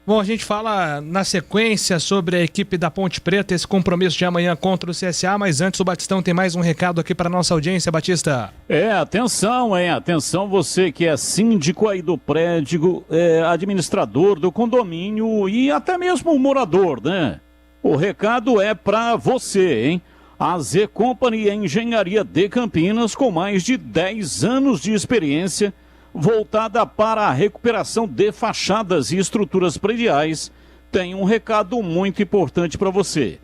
Bom, a gente fala na sequência sobre a equipe da Ponte Preta, esse compromisso de amanhã contra o CSA, mas antes o Batistão tem mais um recado aqui para nossa audiência, Batista. Atenção você que é síndico aí do prédio, administrador do condomínio e até mesmo morador, né? O recado é para você, hein? A Z Company Engenharia de Campinas, com mais de 10 anos de experiência, voltada para a recuperação de fachadas e estruturas prediais, tem um recado muito importante para você.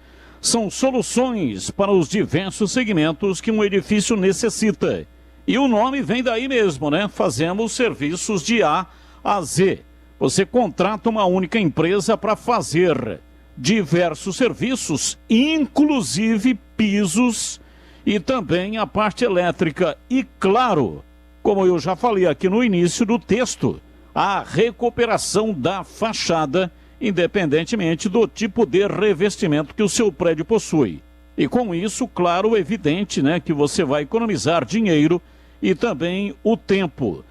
são soluções para os diversos segmentos que um edifício necessita. E o nome vem daí mesmo, né? Fazemos serviços de A a Z. Você contrata uma única empresa para fazer diversos serviços, inclusive pisos e também a parte elétrica. E claro, como eu já falei aqui no início do texto, a recuperação da fachada, independentemente do tipo de revestimento que o seu prédio possui. E com isso, claro, evidente, né, que você vai economizar dinheiro e também o tempo.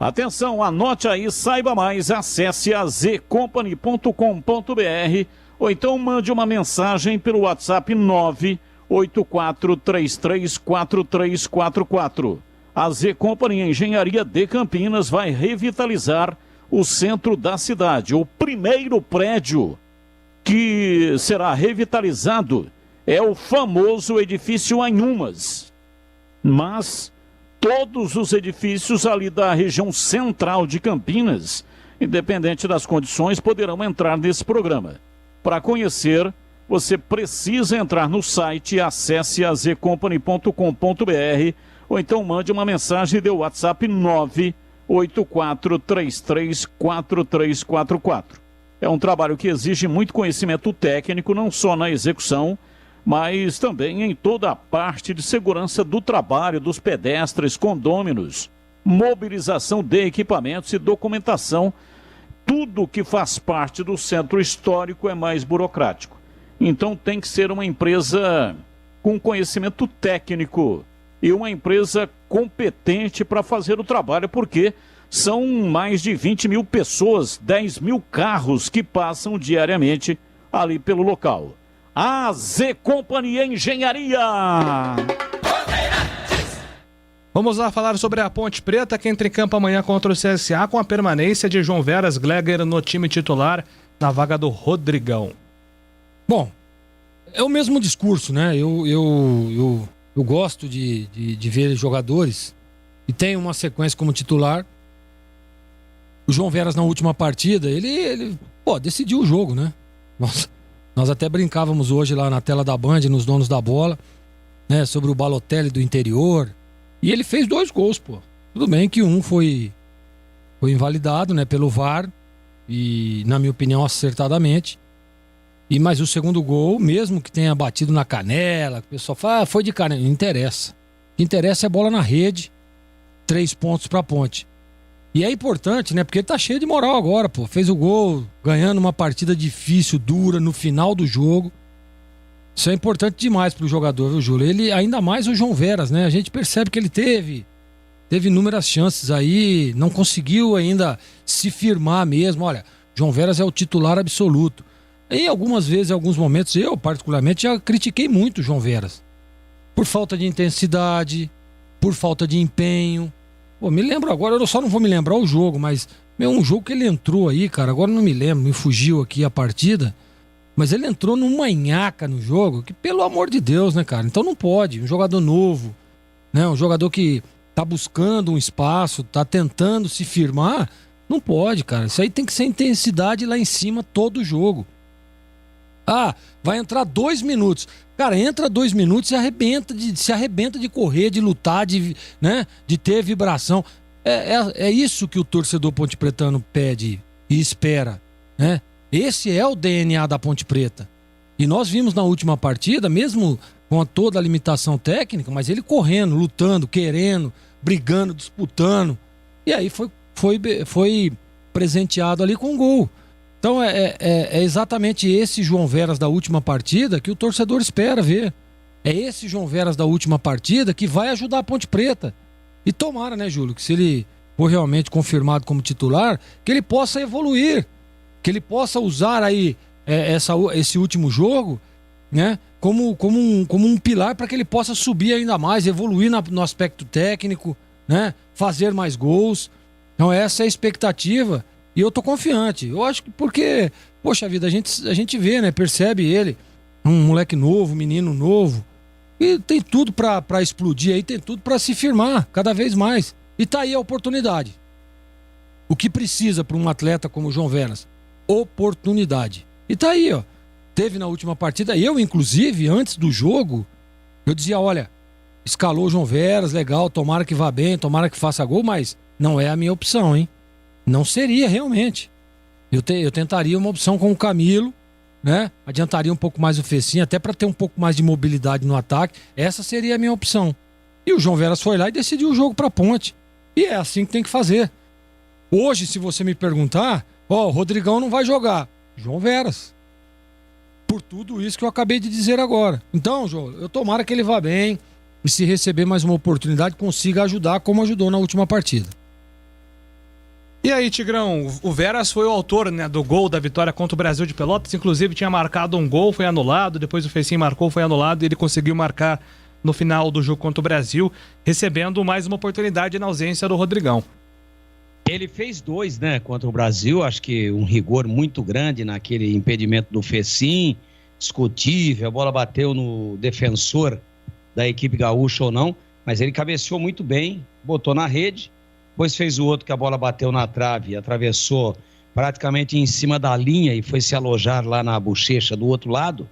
Atenção, anote aí, saiba mais, acesse azcompany.com.br ou então mande uma mensagem pelo WhatsApp 984334344. A Z Company Engenharia de Campinas vai revitalizar o centro da cidade. O primeiro prédio que será revitalizado é o famoso edifício Anhumas. Mas todos os edifícios ali da região central de Campinas, independente das condições, poderão entrar nesse programa. Para conhecer, você precisa entrar no site, acesse azcompany.com.br ou então mande uma mensagem de WhatsApp 984334344. É um trabalho que exige muito conhecimento técnico, não só na execução, mas também em toda a parte de segurança do trabalho dos pedestres, condôminos, mobilização de equipamentos e documentação. Tudo que faz parte do centro histórico é mais burocrático. Então tem que ser uma empresa com conhecimento técnico e uma empresa competente para fazer o trabalho, porque são mais de 20 mil pessoas, 10 mil carros que passam diariamente ali pelo local. A Z Company Engenharia. Vamos lá falar sobre a Ponte Preta, que entra em campo amanhã contra o CSA com a permanência de João Veras Gleger no time titular na vaga do Rodrigão. Bom, é o mesmo discurso, né? Eu gosto de ver jogadores que tem uma sequência como titular. O João Veras na última partida, ele decidiu o jogo, né? Nós até brincávamos hoje lá na tela da Band, nos donos da bola, né? Sobre o Balotelli do interior. E ele fez 2 gols, pô. Tudo bem que um foi invalidado, né? Pelo VAR. E, na minha opinião, acertadamente. Mas o segundo gol, mesmo que tenha batido na canela, o pessoal fala, foi de canela. Não interessa. O que interessa é bola na rede. 3 pontos pra Ponte. E é importante, né? Porque ele tá cheio de moral agora, pô. Fez o gol, ganhando uma partida difícil, dura, no final do jogo. Isso é importante demais pro jogador, viu, Júlio? Ele, ainda mais o João Veras, né? A gente percebe que ele teve inúmeras chances aí, não conseguiu ainda se firmar mesmo. Olha, João Veras é o titular absoluto. E algumas vezes, em alguns momentos, eu particularmente já critiquei muito o João Veras. Por falta de intensidade, por falta de empenho. Pô, me lembro agora, eu só não vou me lembrar o jogo, mas um jogo que ele entrou aí, cara, agora não me lembro, me fugiu aqui a partida, mas ele entrou numa nhaca no jogo, que pelo amor de Deus, né, cara? Então não pode, um jogador novo, né, um jogador que tá buscando um espaço, tá tentando se firmar, não pode, cara. Isso aí tem que ser intensidade lá em cima todo jogo. Ah, vai entrar 2 minutos. Cara, entra 2 minutos e se arrebenta de correr, de lutar, de ter vibração. É isso que o torcedor pontepretano pede e espera, né? Esse é o DNA da Ponte Preta. E nós vimos na última partida, mesmo com toda a limitação técnica, mas ele correndo, lutando, querendo, brigando, disputando. E aí foi presenteado ali com um gol. Então é exatamente esse João Veras da última partida que o torcedor espera ver. É esse João Veras da última partida que vai ajudar a Ponte Preta. E tomara, né, Júlio, que se ele for realmente confirmado como titular, que ele possa evoluir, que ele possa usar aí esse último jogo, né, como um pilar para que ele possa subir ainda mais, evoluir no aspecto técnico, né, fazer mais gols. Então essa é a expectativa. E eu tô confiante. Eu acho que porque, poxa vida, a gente vê, né? Percebe ele, um moleque novo, um menino novo. E tem tudo pra explodir aí, tem tudo pra se firmar cada vez mais. E tá aí a oportunidade. O que precisa pra um atleta como o João Veras? Oportunidade. E tá aí, ó. teve na última partida. Eu, inclusive, antes do jogo, eu dizia, olha, escalou o João Veras, legal, tomara que vá bem, tomara que faça gol, mas não é a minha opção, hein? Não seria, realmente. Eu tentaria uma opção com o Camilo, né? Adiantaria um pouco mais o Fecinho, até para ter um pouco mais de mobilidade no ataque. Essa seria a minha opção. E o João Veras foi lá e decidiu o jogo para Ponte. E é assim que tem que fazer. Hoje, se você me perguntar, o Rodrigão não vai jogar. João Veras. Por tudo isso que eu acabei de dizer agora. Então, João, eu tomara que ele vá bem e, se receber mais uma oportunidade, consiga ajudar como ajudou na última partida. E aí, Tigrão, o Veras foi o autor, né, do gol da vitória contra o Brasil de Pelotas, inclusive tinha marcado um gol, foi anulado, depois o Fecinho marcou, foi anulado e ele conseguiu marcar no final do jogo contra o Brasil, recebendo mais uma oportunidade na ausência do Rodrigão. Ele fez 2, né, contra o Brasil, acho que um rigor muito grande naquele impedimento do Fecinho, discutível, a bola bateu no defensor da equipe gaúcha ou não, mas ele cabeceou muito bem, botou na rede, depois fez o outro que a bola bateu na trave, atravessou praticamente em cima da linha e foi se alojar lá na bochecha do outro lado.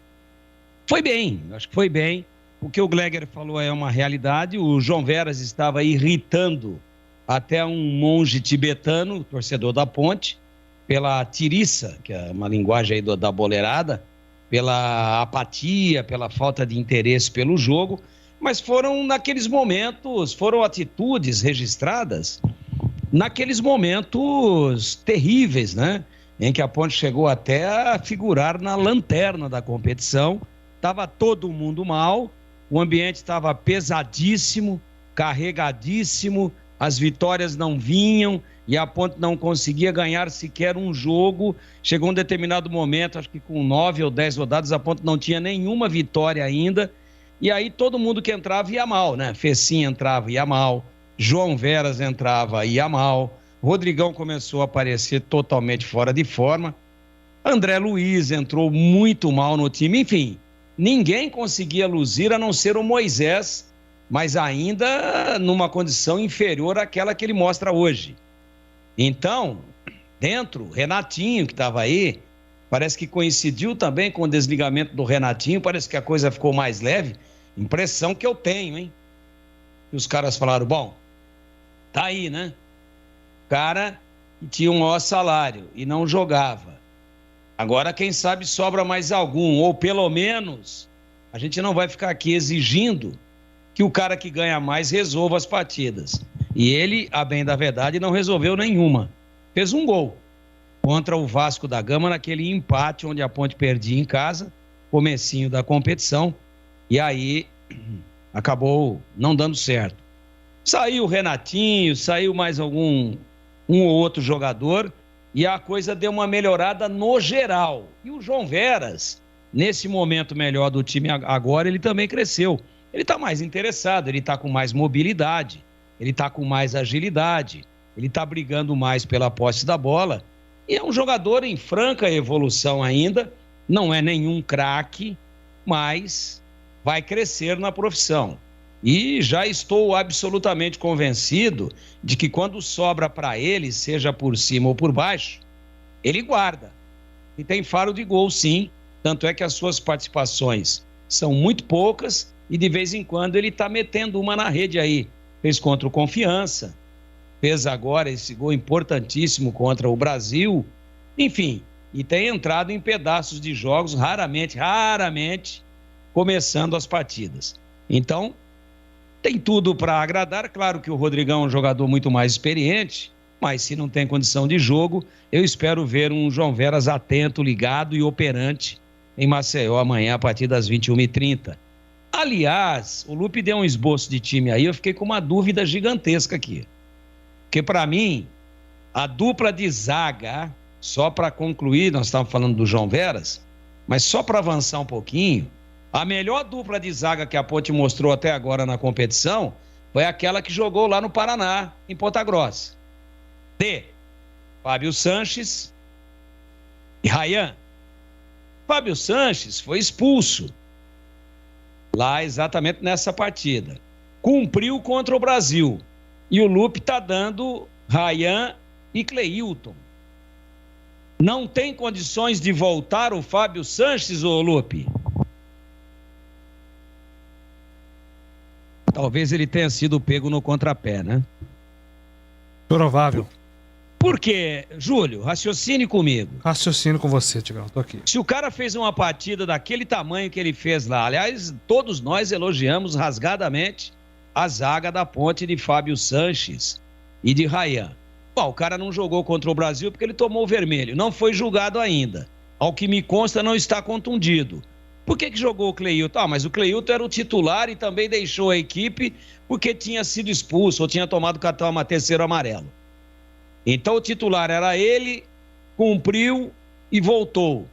Foi bem, acho que foi bem. O que o Gleger falou é uma realidade. O João Veras estava irritando até um monge tibetano, torcedor da Ponte, pela tiriça, que é uma linguagem aí da boleirada, pela apatia, pela falta de interesse pelo jogo. Mas foram naqueles momentos, foram atitudes registradas naqueles momentos terríveis, né? Em que a Ponte chegou até a figurar na lanterna da competição. Estava todo mundo mal, o ambiente estava pesadíssimo, carregadíssimo, as vitórias não vinham e a Ponte não conseguia ganhar sequer um jogo. Chegou um determinado momento, acho que com 9 ou 10 rodadas, a Ponte não tinha nenhuma vitória ainda. E aí todo mundo que entrava ia mal, né? Fecinho entrava e ia mal, João Veras entrava e ia mal, Rodrigão começou a aparecer totalmente fora de forma, André Luiz entrou muito mal no time, enfim, ninguém conseguia luzir a não ser o Moisés, mas ainda numa condição inferior àquela que ele mostra hoje. Então, dentro, Renatinho que estava aí, parece que coincidiu também com o desligamento do Renatinho, parece que a coisa ficou mais leve. Impressão que eu tenho, hein? E os caras falaram, bom, tá aí, né? O cara tinha um maior salário e não jogava. Agora, quem sabe, sobra mais algum, ou pelo menos a gente não vai ficar aqui exigindo que o cara que ganha mais resolva as partidas. E ele, a bem da verdade, não resolveu nenhuma. Fez um gol contra o Vasco da Gama naquele empate onde a Ponte perdia em casa, comecinho da competição, e aí acabou não dando certo. Saiu o Renatinho, saiu mais um ou outro jogador, e a coisa deu uma melhorada no geral. E o João Veras, nesse momento melhor do time agora, ele também cresceu. Ele está mais interessado, ele está com mais mobilidade, ele está com mais agilidade, ele está brigando mais pela posse da bola, e é um jogador em franca evolução ainda, não é nenhum craque, mas vai crescer na profissão. E já estou absolutamente convencido de que quando sobra para ele, seja por cima ou por baixo, ele guarda. E tem faro de gol, sim, tanto é que as suas participações são muito poucas e de vez em quando ele está metendo uma na rede aí. Fez contra o Confiança, fez agora esse gol importantíssimo contra o Brasil, enfim, e tem entrado em pedaços de jogos, raramente, começando as partidas. Então, tem tudo para agradar. Claro que o Rodrigão é um jogador muito mais experiente, mas se não tem condição de jogo, eu espero ver um João Veras atento, ligado e operante em Maceió amanhã a partir das 21h30. Aliás, o Lupe deu um esboço de time aí, eu fiquei com uma dúvida gigantesca aqui. Porque para mim, a dupla de zaga, só para concluir, nós estávamos falando do João Veras, mas só para avançar um pouquinho, a melhor dupla de zaga que a Ponte mostrou até agora na competição foi aquela que jogou lá no Paraná, em Ponta Grossa. Fábio Sanches e Ryan. Fábio Sanches foi expulso lá exatamente nessa partida. Cumpriu contra o Brasil. E o Lupe está dando Ryan e Cleilton. Não tem condições de voltar o Fábio Sanches, ô Lupe? Talvez ele tenha sido pego no contrapé, né? Provável. Por quê, Júlio? Raciocine comigo. Raciocínio com você, Tigrão. Tô aqui. Se o cara fez uma partida daquele tamanho que ele fez lá, aliás, todos nós elogiamos rasgadamente a zaga da Ponte de Fábio Sanches e de Ryan. Bom, o cara não jogou contra o Brasil porque ele tomou o vermelho. Não foi julgado ainda. Ao que me consta, não está contundido. Por que jogou o Cleilton? Ah, mas o Cleilton era o titular e também deixou a equipe porque tinha sido expulso ou tinha tomado cartão terceiro amarelo. Então o titular era ele, cumpriu e voltou.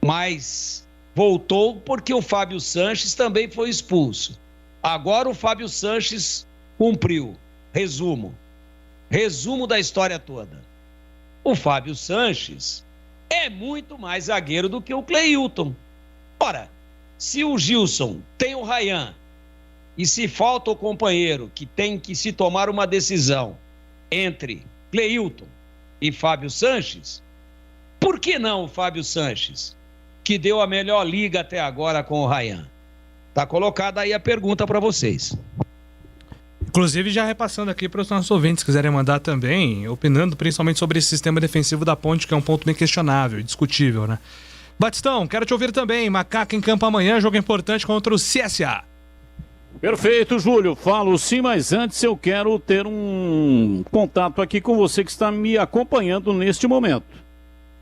Mas voltou porque o Fábio Sanches também foi expulso. Agora o Fábio Sanches cumpriu. Resumo da história toda. O Fábio Sanches é muito mais zagueiro do que o Cleilton. Ora, se o Gilson tem o Ryan e se falta o companheiro que tem que se tomar uma decisão entre Cleilton e Fábio Sanches, por que não o Fábio Sanches, que deu a melhor liga até agora com o Ryan? Tá colocada aí a pergunta para vocês. Inclusive, já repassando aqui para os nossos ouvintes, quiserem mandar também, opinando principalmente sobre esse sistema defensivo da Ponte, que é um ponto bem questionável e discutível, né? Batistão, quero te ouvir também. Macaca em campo amanhã, jogo importante contra o CSA. Perfeito, Júlio. Falo sim, mas antes eu quero ter um contato aqui com você que está me acompanhando neste momento.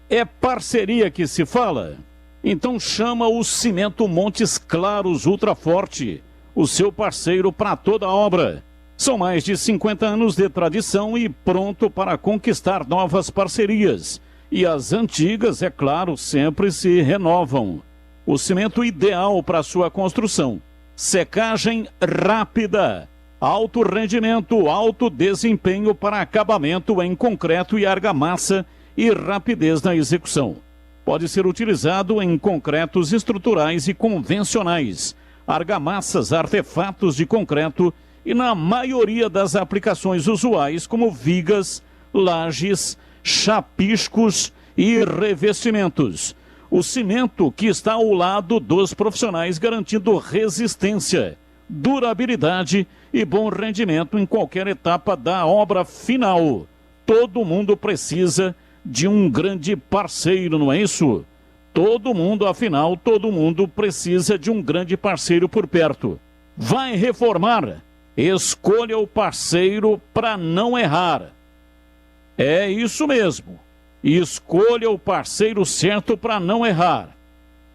É parceria que se fala? Então chama o Cimento Montes Claros Ultraforte, o seu parceiro para toda a obra. São mais de 50 anos de tradição e pronto para conquistar novas parcerias. E as antigas, é claro, sempre se renovam. O cimento ideal para sua construção. Secagem rápida, alto rendimento, alto desempenho para acabamento em concreto e argamassa e rapidez na execução. Pode ser utilizado em concretos estruturais e convencionais, argamassas, artefatos de concreto e na maioria das aplicações usuais como vigas, lajes, chapiscos e revestimentos. O cimento que está ao lado dos profissionais garantindo resistência, durabilidade e bom rendimento em qualquer etapa da obra final. Todo mundo precisa de um grande parceiro, não é isso? Todo mundo, afinal, todo mundo precisa de um grande parceiro por perto. Vai reformar? Escolha o parceiro para não errar. É isso mesmo. Escolha o parceiro certo para não errar.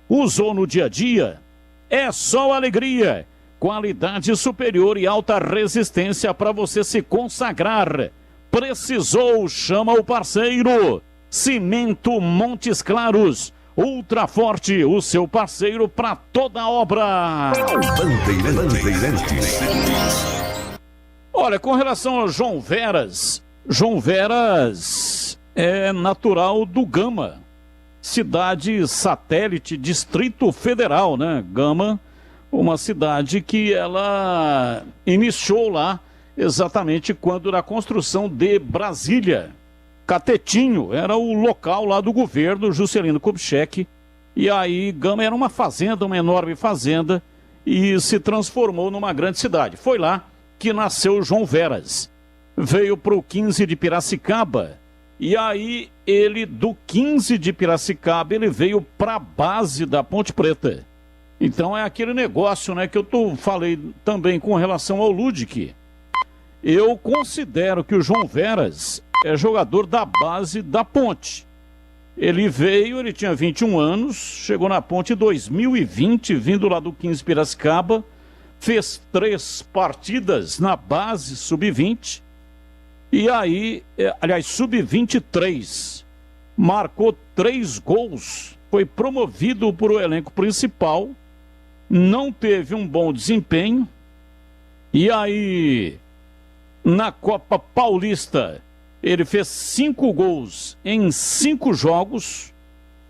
Usou no dia a dia? É só alegria. Qualidade superior e alta resistência para você se consagrar. Precisou, chama o parceiro. Cimento Montes Claros. Ultraforte, o seu parceiro para toda a obra. Bandeirantes. Olha, com relação ao João Veras é natural do Gama, cidade satélite, Distrito Federal, né? Gama, uma cidade que ela iniciou lá exatamente quando da construção de Brasília. Catetinho era o local lá do governo Juscelino Kubitschek, e aí Gama era uma fazenda, uma enorme fazenda, e se transformou numa grande cidade. Foi lá que nasceu João Veras. Veio para o 15 de Piracicaba, e aí ele, do 15 de Piracicaba, ele veio para a base da Ponte Preta. Então é aquele negócio, né, que eu falei também com relação ao Ludic. Eu considero que o João Veras é jogador da base da Ponte. Ele veio, ele tinha 21 anos, chegou na Ponte em 2020, vindo lá do 15 Piracicaba, fez 3 partidas na base sub-20, e aí, aliás, sub-23, marcou 3 gols, foi promovido para o elenco principal, não teve um bom desempenho, e aí, na Copa Paulista, ele fez 5 gols em 5 jogos,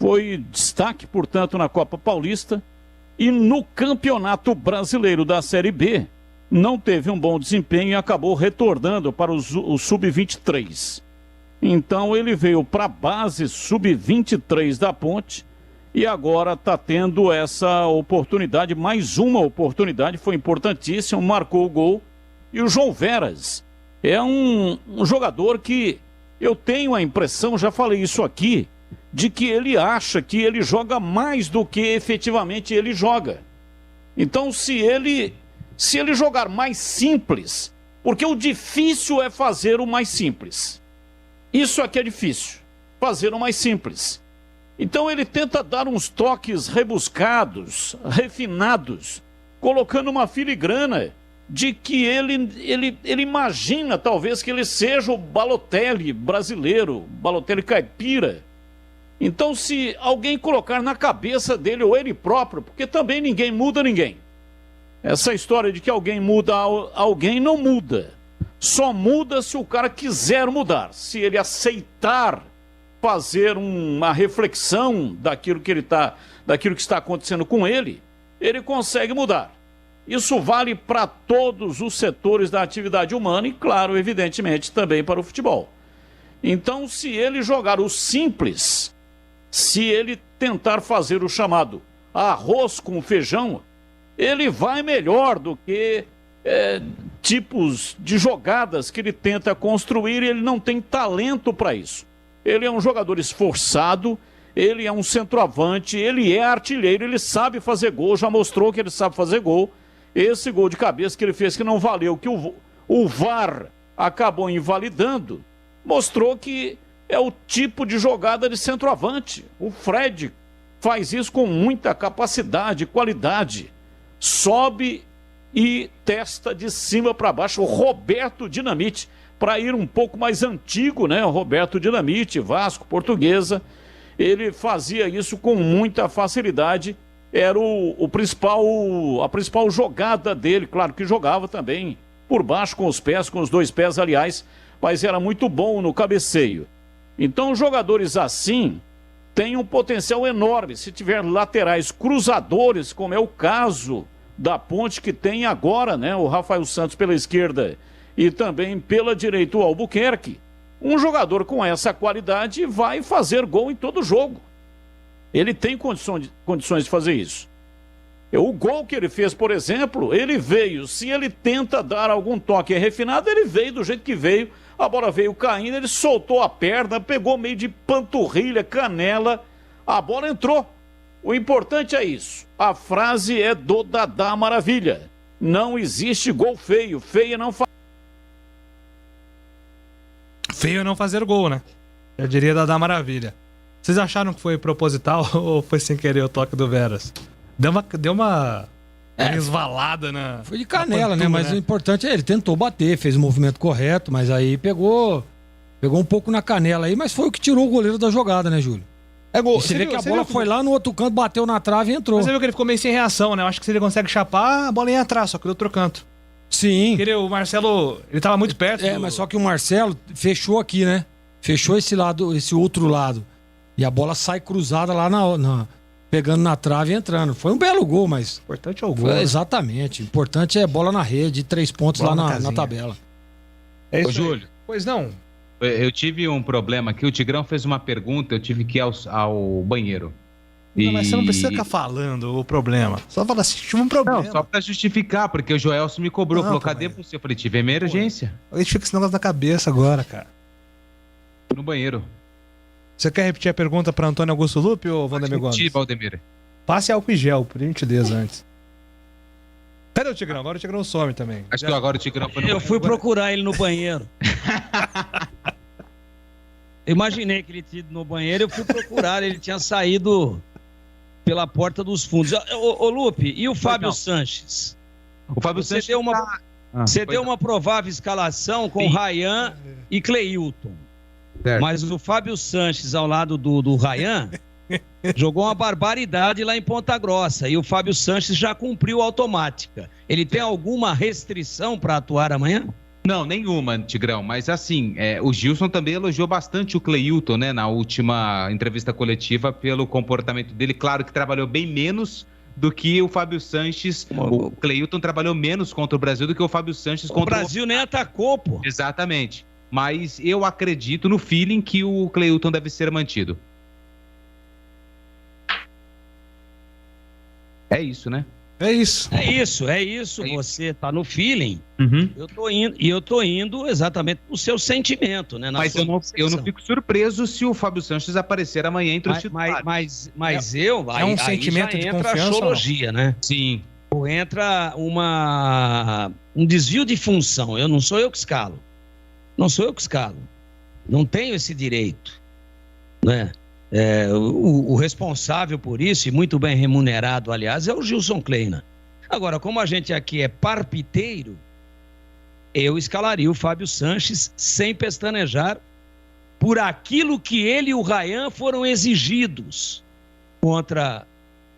foi destaque, portanto, na Copa Paulista, e no Campeonato Brasileiro da Série B, não teve um bom desempenho e acabou retornando para o Sub-23. Então ele veio para a base sub-23 da Ponte e agora está tendo essa oportunidade, mais uma oportunidade, foi importantíssima, marcou o gol. E o João Veras é um jogador que eu tenho a impressão, já falei isso aqui, de que ele acha que ele joga mais do que efetivamente ele joga. Então se ele jogar mais simples, porque o difícil é fazer o mais simples. Isso aqui é difícil, fazer o mais simples. Então ele tenta dar uns toques rebuscados, refinados, colocando uma filigrana de que ele imagina talvez que ele seja o Balotelli brasileiro, Balotelli caipira. Então se alguém colocar na cabeça dele ou ele próprio, porque também ninguém muda ninguém. Essa história de que alguém muda alguém não muda. Só muda se o cara quiser mudar, se ele aceitar fazer uma reflexão daquilo que está acontecendo com ele, ele consegue mudar. Isso vale para todos os setores da atividade humana e, claro, evidentemente, também para o futebol. Então, se ele jogar o simples, se ele tentar fazer o chamado arroz com feijão, ele vai melhor do que tipos de jogadas que ele tenta construir e ele não tem talento para isso. Ele é um jogador esforçado, ele é um centroavante, ele é artilheiro, ele sabe fazer gol, já mostrou que ele sabe fazer gol. Esse gol de cabeça que ele fez que não valeu, que o VAR acabou invalidando, mostrou que é o tipo de jogada de centroavante. O Fred faz isso com muita capacidade, qualidade. Sobe e testa de cima para baixo. O Roberto Dinamite, para ir um pouco mais antigo, né? O Roberto Dinamite, Vasco, Portuguesa, ele fazia isso com muita facilidade. Era a principal jogada dele. Claro que jogava também por baixo com os pés, com os dois pés, aliás, mas era muito bom no cabeceio. Então, jogadores assim têm um potencial enorme. Se tiver laterais cruzadores, como é o caso da Ponte, que tem agora, né? O Rafael Santos pela esquerda e também pela direita o Albuquerque. Um jogador com essa qualidade vai fazer gol em todo jogo. Ele tem condições de fazer isso. O gol que ele fez, por exemplo, ele veio, se ele tenta dar algum toque refinado, ele veio do jeito que veio, a bola veio caindo, ele soltou a perna, pegou meio de panturrilha, canela, a bola entrou. O importante é isso. A frase é do Dadá Maravilha. Não existe gol feio. Feio não faz. Feio é não fazer gol, né? Eu diria Dadá Maravilha. Vocês acharam que foi proposital ou foi sem querer o toque do Veras? Deu uma esvalada na. Foi de canela, né? Mas o importante é ele tentou bater, fez o movimento correto, mas aí pegou um pouco na canela aí, mas foi o que tirou o goleiro da jogada, né, Júlio? É gol. Você vê que a bola foi lá no outro canto, bateu na trave e entrou. Mas você viu que ele ficou meio sem reação, né? Eu acho que se ele consegue chapar, a bola ia atrás, só que do outro canto. Sim. O Marcelo, ele tava muito perto. Mas só que o Marcelo fechou aqui, né? Fechou esse lado, esse outro lado. E a bola sai cruzada lá pegando na trave e entrando. Foi um belo gol, mas... O importante é o gol. Né? Exatamente. O importante é bola na rede, 3 pontos bola lá na tabela. É isso. Ô, Júlio. Pois não. Eu tive um problema aqui, o Tigrão fez uma pergunta, eu tive que ir ao banheiro. Não, mas você não precisa ficar falando o problema. Só fala assim, tive um problema. Não, só pra justificar, porque o Joelson me cobrou, falou, cadê você? Eu falei, tive emergência. A gente fica com esse negócio na cabeça agora, cara. No banheiro. Você quer repetir a pergunta pra Antônio Augusto Lupe ou Valdemir Gomes? Valdemir. Passe álcool e gel, por gentileza, antes. Cadê o Tigrão? Agora o Tigrão some também. Acho que agora o Tigrão foi no banheiro. Eu fui procurar ele no banheiro. Imaginei que ele tinha ido no banheiro, eu fui procurar, ele tinha saído pela porta dos fundos. Ô Lupe, e o Fábio Sanches? O Fábio Sanches deu uma provável escalação com Ryan e Cleilton. Certo. Mas o Fábio Sanches ao lado do Ryan jogou uma barbaridade lá em Ponta Grossa e o Fábio Sanches já cumpriu a automática. Ele tem alguma restrição para atuar amanhã? Não, nenhuma, Tigrão, mas assim, o Gilson também elogiou bastante o Cleilton, né, na última entrevista coletiva pelo comportamento dele, claro que trabalhou bem menos do que o Fábio Sanches, o Cleilton trabalhou menos contra o Brasil do que o Fábio Sanches contra o Brasil nem atacou, pô. Exatamente. mas eu acredito no feeling que o Cleilton deve ser mantido. É isso, né? É isso. Você tá no feeling. Uhum. Eu tô indo exatamente pro seu sentimento, né? Mas eu não fico surpreso se o Fábio Sanches aparecer amanhã entre os titulares. Mas é um sentimento já de entra confiança a axiologia, né? Sim. Ou entra um desvio de função. Não sou eu que escalo. Não tenho esse direito, né? O responsável por isso, e muito bem remunerado, aliás, é o Gilson Kleina. Agora, como a gente aqui é parpiteiro, eu escalaria o Fábio Sanches sem pestanejar por aquilo que ele e o Ryan foram exigidos contra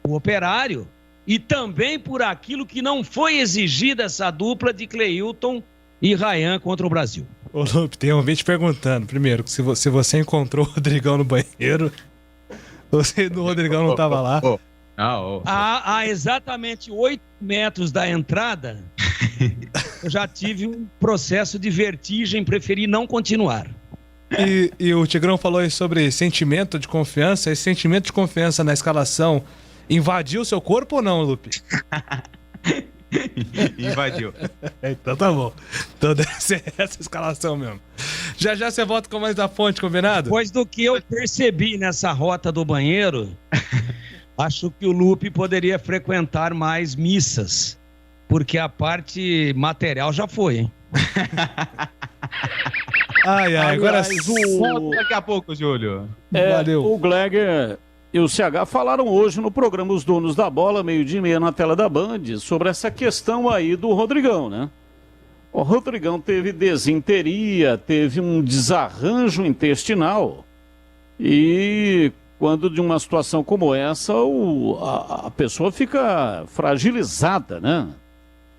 o Operário e também por aquilo que não foi exigida essa dupla de Cleilton e Ryan contra o Brasil. Ô, Lupe, tem um vídeo perguntando, primeiro, se você encontrou o Rodrigão no banheiro, ou se o Rodrigão não estava lá. A exatamente 8 metros da entrada, eu já tive um processo de vertigem, preferi não continuar. E o Tigrão falou aí sobre sentimento de confiança. Esse sentimento de confiança na escalação invadiu o seu corpo ou não, Lupe? Invadiu. Então tá bom. Então deve ser essa escalação mesmo. Já você volta com mais da fonte, combinado? Depois do que eu percebi nessa rota do banheiro, acho que o Lupe poderia frequentar mais missas, porque a parte material já foi, hein? Agora Volta daqui a pouco, Júlio. Valeu. O Gleger e o CH falaram hoje no programa Os Donos da Bola, 12:30 na tela da Band, sobre essa questão aí do Rodrigão, né? O Rodrigão teve desinteria, teve um desarranjo intestinal e quando de uma situação como essa a pessoa fica fragilizada, né?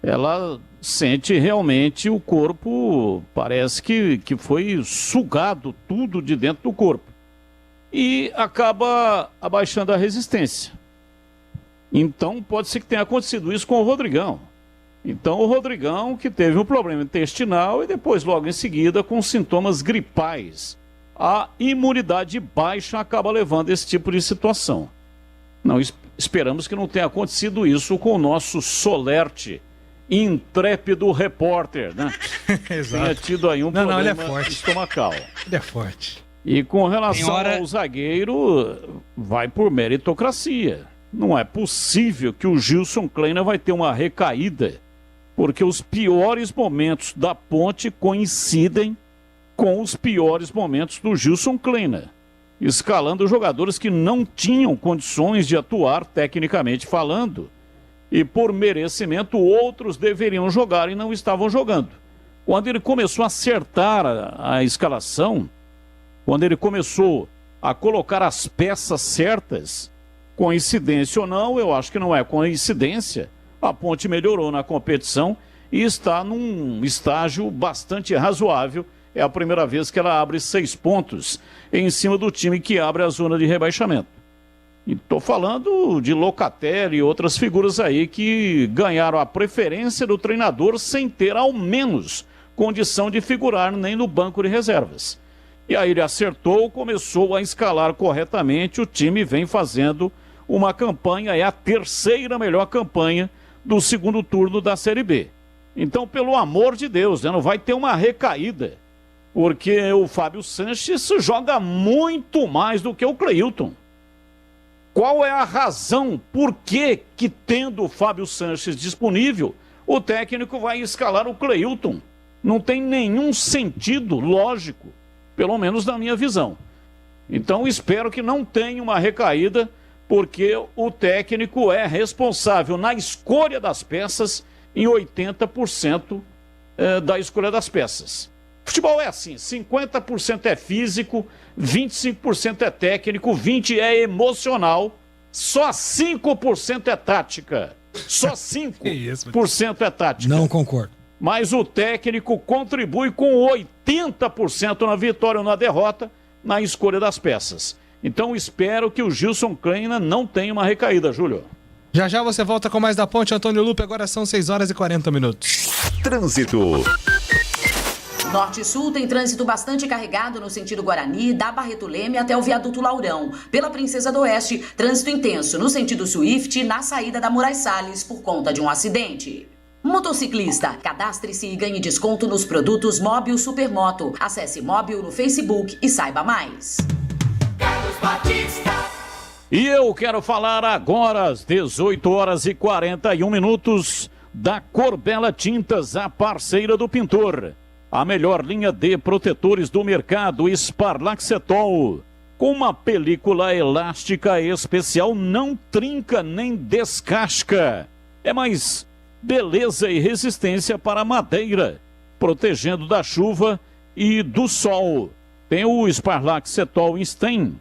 Ela sente realmente o corpo, parece que foi sugado tudo de dentro do corpo. E acaba abaixando a resistência. Então pode ser que tenha acontecido isso com o Rodrigão. Então o Rodrigão que teve um problema intestinal e depois logo em seguida com sintomas gripais. A imunidade baixa acaba levando a esse tipo de situação. Não, esperamos que não tenha acontecido isso com o nosso solerte, intrépido repórter, né? Exato. Tenha tido aí um problema ele é forte. estomacal. Ele é forte. E com relação ao zagueiro, vai por meritocracia. Não é possível que o Gilson Kleina vai ter uma recaída, porque os piores momentos da Ponte coincidem com os piores momentos do Gilson Kleina, escalando jogadores que não tinham condições de atuar tecnicamente falando, e por merecimento outros deveriam jogar e não estavam jogando. Quando ele começou a acertar a escalação, quando ele começou a colocar as peças certas, coincidência ou não, eu acho que não é coincidência, a Ponte melhorou na competição e está num estágio bastante razoável. É a primeira vez que ela abre 6 pontos em cima do time que abre a zona de rebaixamento. E estou falando de Locatelli e outras figuras aí que ganharam a preferência do treinador sem ter ao menos condição de figurar nem no banco de reservas. E aí ele acertou, começou a escalar corretamente, o time vem fazendo uma campanha, é a terceira melhor campanha do segundo turno da Série B. Então, pelo amor de Deus, né, não vai ter uma recaída, porque o Fábio Sanches joga muito mais do que o Cleilton. Qual é a razão por que tendo o Fábio Sanches disponível, o técnico vai escalar o Cleilton? Não tem nenhum sentido lógico, pelo menos na minha visão. Então espero que não tenha uma recaída, porque o técnico é responsável na escolha das peças em 80% da escolha das peças. Futebol é assim, 50% é físico, 25% é técnico, 20% é emocional, só 5% é tática. Só 5% é tática. Não concordo. Mas o técnico contribui com 80% na vitória ou na derrota na escolha das peças. Então espero que o Gilson Kleina não tenha uma recaída, Júlio. Já você volta com mais da Ponte, Antônio Lupe. Agora são 6 horas e 40 minutos. Trânsito. Norte e Sul tem trânsito bastante carregado no sentido Guarani, da Barreto Leme até o viaduto Laurão. Pela Princesa do Oeste, trânsito intenso no sentido Swift, na saída da Moraes Salles por conta de um acidente. Motociclista, cadastre-se e ganhe desconto nos produtos Móbil Supermoto. Acesse Móbil no Facebook e saiba mais. Carlos Batista. E eu quero falar agora, às 18h41, da Corbella Tintas, a parceira do pintor. A melhor linha de protetores do mercado, Sparlaxetol. Com uma película elástica especial, não trinca nem descasca. É mais beleza e resistência para a madeira, protegendo da chuva e do sol. Tem o Sparlaxetol Stain,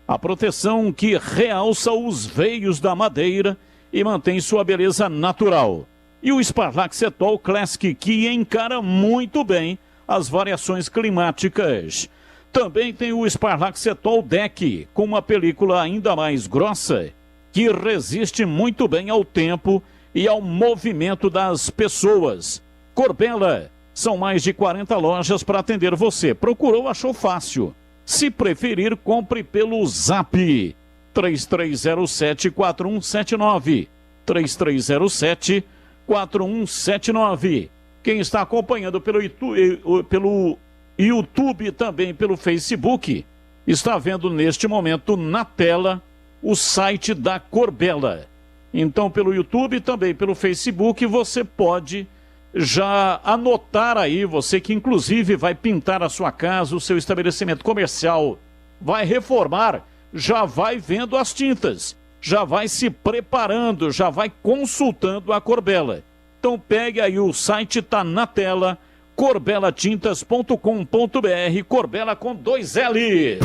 a proteção que realça os veios da madeira e mantém sua beleza natural. E o Sparlaxetol Classic, que encara muito bem as variações climáticas. Também tem o Sparlaxetol Deck, com uma película ainda mais grossa, que resiste muito bem ao tempo e ao movimento das pessoas. Corbella, são mais de 40 lojas para atender você. Procurou, achou fácil. Se preferir, compre pelo Zap. 3307-4179. 3307-4179. Quem está acompanhando pelo YouTube e também pelo Facebook, está vendo neste momento na tela o site da Corbella. Então, pelo YouTube e também pelo Facebook, você pode já anotar aí, você que inclusive vai pintar a sua casa, o seu estabelecimento comercial, vai reformar, já vai vendo as tintas, já vai se preparando, já vai consultando a Corbella. Então pegue aí, o site está na tela, corbelatintas.com.br, Corbella com 2 L.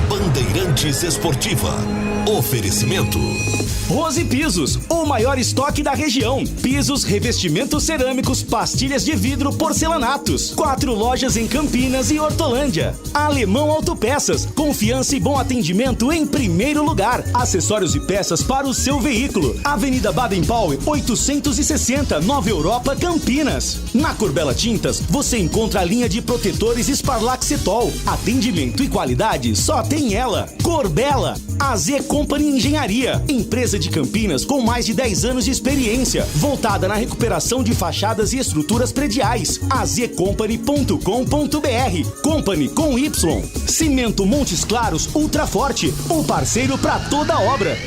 Bandeirantes Esportiva. Oferecimento. Rose Pisos, o maior estoque da região. Pisos, revestimentos cerâmicos, pastilhas de vidro, porcelanatos. 4 lojas em Campinas e Hortolândia. Alemão Autopeças, confiança e bom atendimento em primeiro lugar. Acessórios e peças para o seu veículo. Avenida Baden-Powell, 860, Nova Europa, Campinas. Na Corbella Tintas, você encontra a linha de protetores Sparlaxetol. Atendimento e qualidade só tem ela. Corbella, AZ Company Engenharia, empresa de Campinas com mais de 10 anos de experiência, voltada na recuperação de fachadas e estruturas prediais. azcompany.com.br. Company com Y. Cimento Montes Claros Ultra Forte, o parceiro para toda obra.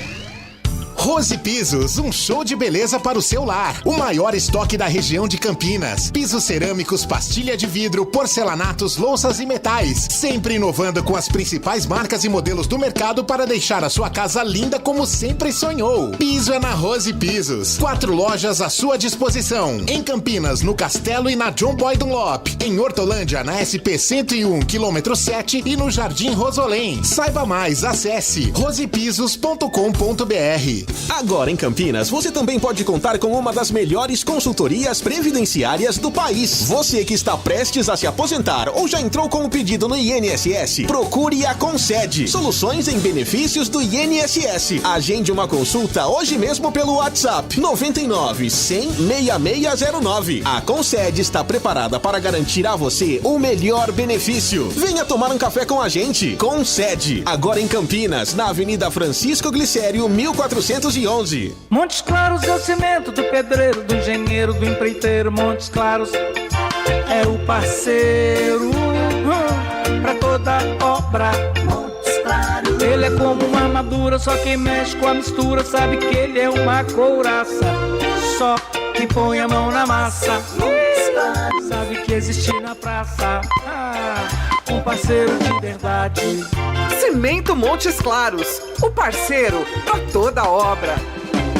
Rose Pisos, um show de beleza para o seu lar. O maior estoque da região de Campinas. Pisos cerâmicos, pastilha de vidro, porcelanatos, louças e metais. Sempre inovando com as principais marcas e modelos do mercado para deixar a sua casa linda como sempre sonhou. Piso é na Rose Pisos. 4 lojas à sua disposição. Em Campinas, no Castelo e na John Boy Dunlop. Em Hortolândia, na SP 101, quilômetro 7 e no Jardim Rosolém. Saiba mais, acesse rosepisos.com.br. Agora em Campinas, você também pode contar com uma das melhores consultorias previdenciárias do país. Você que está prestes a se aposentar ou já entrou com o pedido no INSS, procure a Concede. Soluções em benefícios do INSS. Agende uma consulta hoje mesmo pelo WhatsApp 99 100 6609. A Concede está preparada para garantir a você o melhor benefício. Venha tomar um café com a gente. Concede. Agora em Campinas, na Avenida Francisco Glicério, 1411. Montes Claros é o cimento do pedreiro, do engenheiro, do empreiteiro. Montes Claros é o parceiro pra toda obra. Montes Claros, ele é como uma armadura, só quem mexe com a mistura sabe que ele é uma couraça. Só quem põe a mão na massa sabe que existe na praça um parceiro de verdade. Cimento Montes Claros, o parceiro pra toda obra.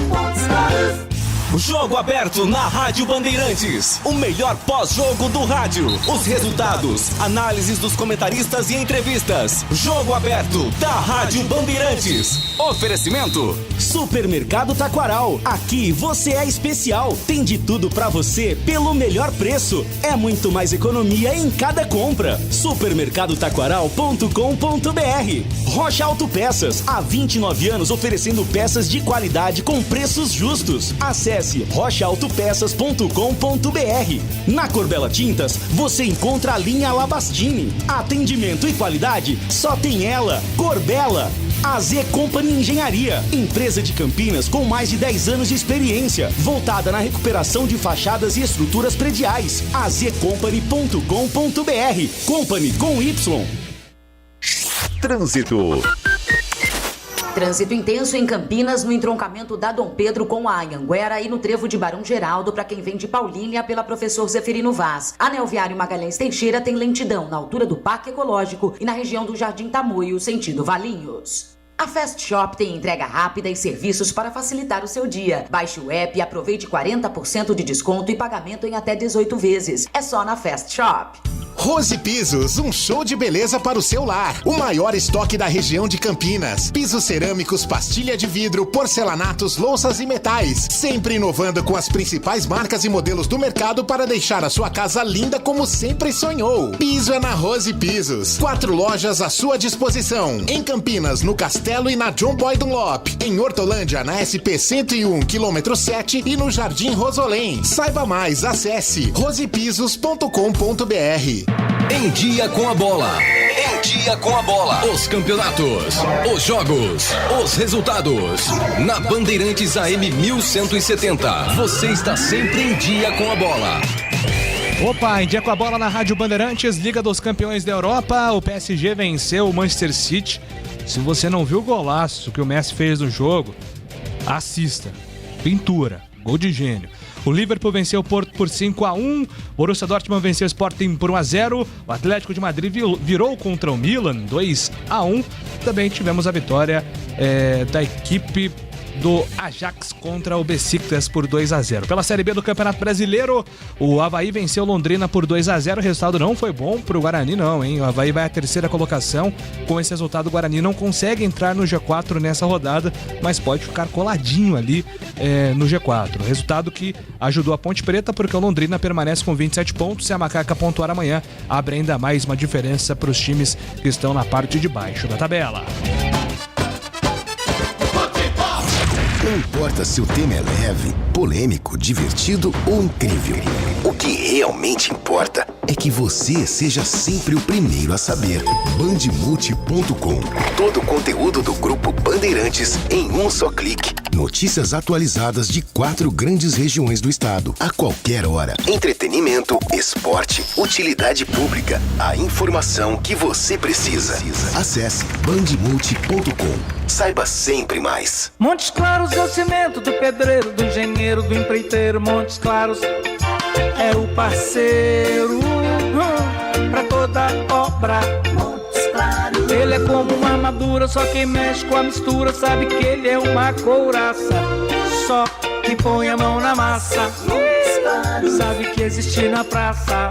Montes Claros. Jogo aberto na Rádio Bandeirantes. O melhor pós-jogo do rádio. Os resultados, análises dos comentaristas e entrevistas. Jogo aberto da Rádio Bandeirantes. Oferecimento: Supermercado Taquaral. Aqui você é especial. Tem de tudo pra você pelo melhor preço. É muito mais economia em cada compra. Supermercadotaquaral.com.br. Rocha Autopeças. Há 29 anos oferecendo peças de qualidade com preços justos. Acesse Acesse rochaautopeças.com.br. Na Corbella Tintas, você encontra a linha Labastini. Atendimento e qualidade, só tem ela. Corbella. AZ Company Engenharia, empresa de Campinas com mais de 10 anos de experiência, voltada na recuperação de fachadas e estruturas prediais. azcompany.com.br. Company com Y. Trânsito. Trânsito intenso em Campinas, no entroncamento da Dom Pedro com a Anhanguera e no trevo de Barão Geraldo para quem vem de Paulínia pela Professor Zeferino Vaz. Anel Viário Magalhães Teixeira tem lentidão na altura do Parque Ecológico e na região do Jardim Tamoio, sentido Valinhos. A Fast Shop tem entrega rápida e serviços para facilitar o seu dia. Baixe o app e aproveite 40% de desconto e pagamento em até 18 vezes. É só na Fast Shop. Rose Pisos, um show de beleza para o seu lar. O maior estoque da região de Campinas. Pisos cerâmicos, pastilha de vidro, porcelanatos, louças e metais. Sempre inovando com as principais marcas e modelos do mercado para deixar a sua casa linda como sempre sonhou. Piso é na Rose Pisos. 4 lojas à sua disposição. Em Campinas, no Castelo e na John Boy Dunlop. Em Hortolândia, na SP 101, km 7 e no Jardim Rosolém. Saiba mais, acesse rosepisos.com.br. Em dia com a bola. Em dia com a bola. Os campeonatos, os jogos, os resultados. Na Bandeirantes AM 1170. Você está sempre em dia com a bola. Opa, em dia com a bola na Rádio Bandeirantes, Liga dos Campeões da Europa. O PSG venceu o Manchester City. Se você não viu o golaço que o Messi fez no jogo, assista. Pintura, gol de gênio. O Liverpool venceu o Porto por 5-1. Borussia Dortmund venceu o Sporting por 1-0. O Atlético de Madrid virou contra o Milan 2-1. Também tivemos a vitória da equipe do Ajax contra o Besiktas por 2-0. Pela Série B do Campeonato Brasileiro, o Avaí venceu Londrina por 2-0. O resultado não foi bom pro Guarani não, hein? O Avaí vai à terceira colocação. Com esse resultado, o Guarani não consegue entrar no G4 nessa rodada, mas pode ficar coladinho ali no G4. Resultado que ajudou a Ponte Preta, porque o Londrina permanece com 27 pontos. Se a Macaca pontuar amanhã, abre ainda mais uma diferença para os times que estão na parte de baixo da tabela. Não importa se o tema é leve, polêmico, divertido ou incrível. O que realmente importa é que você seja sempre o primeiro a saber. Bandemulti.com. Todo o conteúdo do Grupo Bandeirantes em um só clique. Notícias atualizadas de 4 grandes regiões do estado. A qualquer hora. Entretenimento, esporte, utilidade pública. A informação que você precisa. Acesse bandemulti.com. Saiba sempre mais. Montes Claros é o cimento do pedreiro, do engenheiro, do empreiteiro. Montes Claros é o parceiro pra toda obra. Montes Claros. Ele é como uma armadura, só quem mexe com a mistura sabe que ele é uma couraça. Só quem põe a mão na massa sabe que existe na praça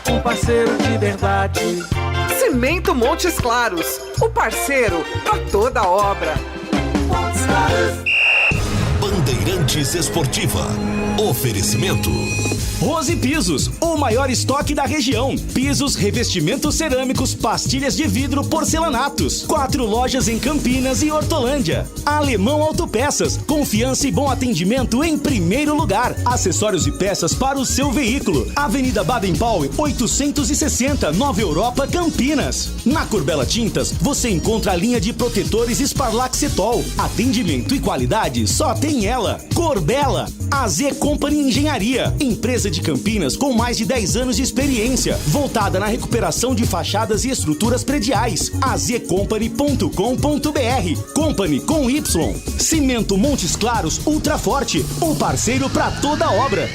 um parceiro de verdade. Cimento Montes Claros, o parceiro pra toda obra. Montes Claros. Bandeirantes Esportiva. Oferecimento. Rose Pisos, o maior estoque da região. Pisos, revestimentos cerâmicos, pastilhas de vidro, porcelanatos. 4 lojas em Campinas e Hortolândia. Alemão Autopeças, confiança e bom atendimento em primeiro lugar. Acessórios e peças para o seu veículo. Avenida Baden-Powell, 860, Nova Europa, Campinas. Na Corbella Tintas, você encontra a linha de protetores Sparlaxetol. Atendimento e qualidade só tem ela. Corbella, AZ Company Engenharia, empresa de Campinas com mais de 10 anos de experiência, voltada na recuperação de fachadas e estruturas prediais. azcompany.com.br. Company com Y. Cimento Montes Claros Ultra Forte, o parceiro para toda obra.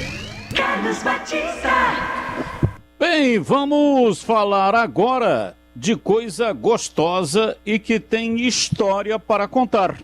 Carlos Batista. Bem, vamos falar agora de coisa gostosa e que tem história para contar.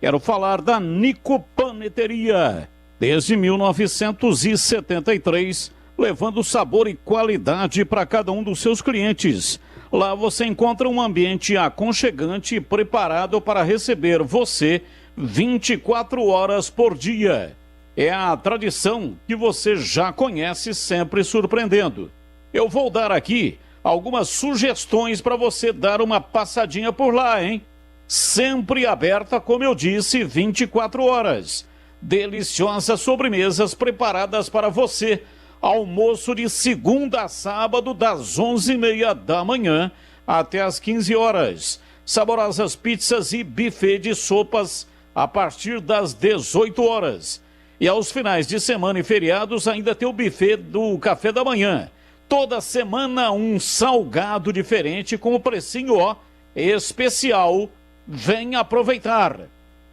Quero falar da Nico Paneteria. Desde 1973, levando sabor e qualidade para cada um dos seus clientes. Lá você encontra um ambiente aconchegante e preparado para receber você 24 horas por dia. É a tradição que você já conhece, sempre surpreendendo. Eu vou dar aqui algumas sugestões para você dar uma passadinha por lá, hein? Sempre aberta, como eu disse, 24 horas. deliciosas sobremesas preparadas para você. Almoço de segunda a sábado, das 11h30 da manhã até as 15 horas. Saborosas pizzas e buffet de sopas a partir das 18 horas. E aos finais de semana e feriados ainda tem o buffet do café da manhã. Toda semana um salgado diferente com o precinho especial. Vem aproveitar.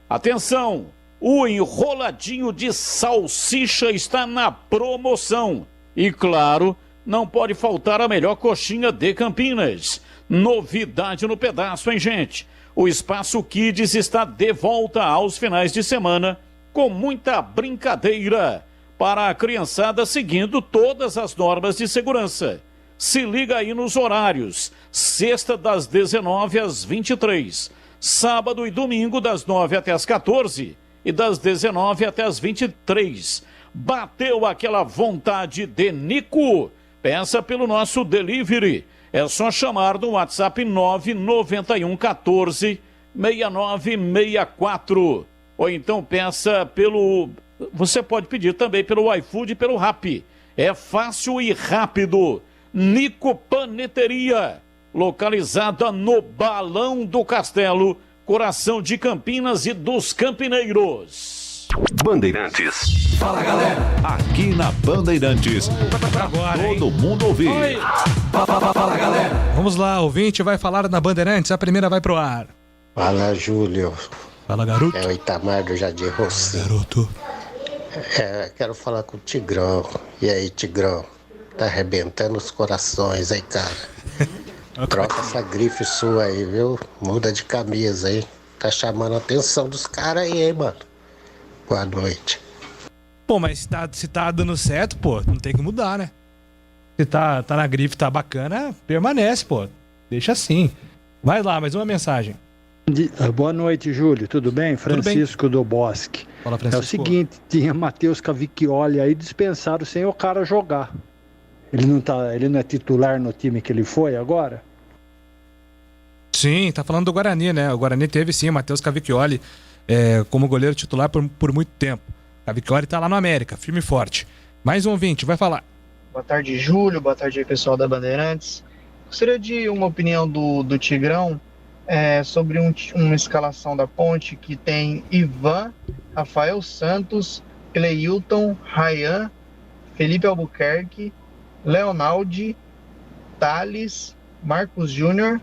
Atenção, o enroladinho de salsicha está na promoção. E claro, não pode faltar a melhor coxinha de Campinas. Novidade no pedaço, hein, gente? O Espaço Kids está de volta aos finais de semana com muita brincadeira para a criançada, seguindo todas as normas de segurança. Se liga aí nos horários. Sexta das 19 às 23. Sábado e domingo das 9 até as 14 e das 19 até as 23. Bateu aquela vontade de Nico? Peça pelo nosso delivery. É só chamar no WhatsApp 991 14 6964. Ou então peça pelo... Você pode pedir também pelo iFood e pelo Rappi. É fácil e rápido. Nico Paneteria, localizada no Balão do Castelo, coração de Campinas e dos campineiros. Bandeirantes. Fala, galera. Aqui na Bandeirantes. Agora, todo mundo ouvir. Fala, galera. Vamos lá, ouvinte vai falar na Bandeirantes, a primeira vai pro ar. Fala, Júlio. Fala, garoto. É o Itamar do Jardim Rossi. Garoto. Quero falar com o Tigrão. E aí, Tigrão? Tá arrebentando os corações aí, cara. Troca essa grife sua aí, viu? Muda de camisa aí. Tá chamando a atenção dos caras aí, hein, mano? Boa noite. Pô, mas se tá dando certo, pô, não tem que mudar, né? Se tá na grife, tá bacana, permanece, pô. Deixa assim. Vai lá, mais uma mensagem. Boa noite, Júlio. Tudo bem? Francisco do Bosque. Fala, Francisco. É o seguinte, tinha Matheus Cavicchioli aí, dispensaram sem o cara jogar. Ele não é titular no time que ele foi agora? Sim, tá falando do Guarani, né? O Guarani teve sim o Matheus Cavicchioli como goleiro titular por muito tempo. Cavicchioli tá lá no América, firme e forte. Mais um ouvinte, vai falar. Boa tarde, Júlio. Boa tarde aí, pessoal da Bandeirantes. Gostaria de uma opinião do Tigrão sobre uma escalação da Ponte que tem Ivan, Rafael Santos, Cleilton, Ryan, Felipe Albuquerque, Leonaldi, Thales, Marcos Júnior,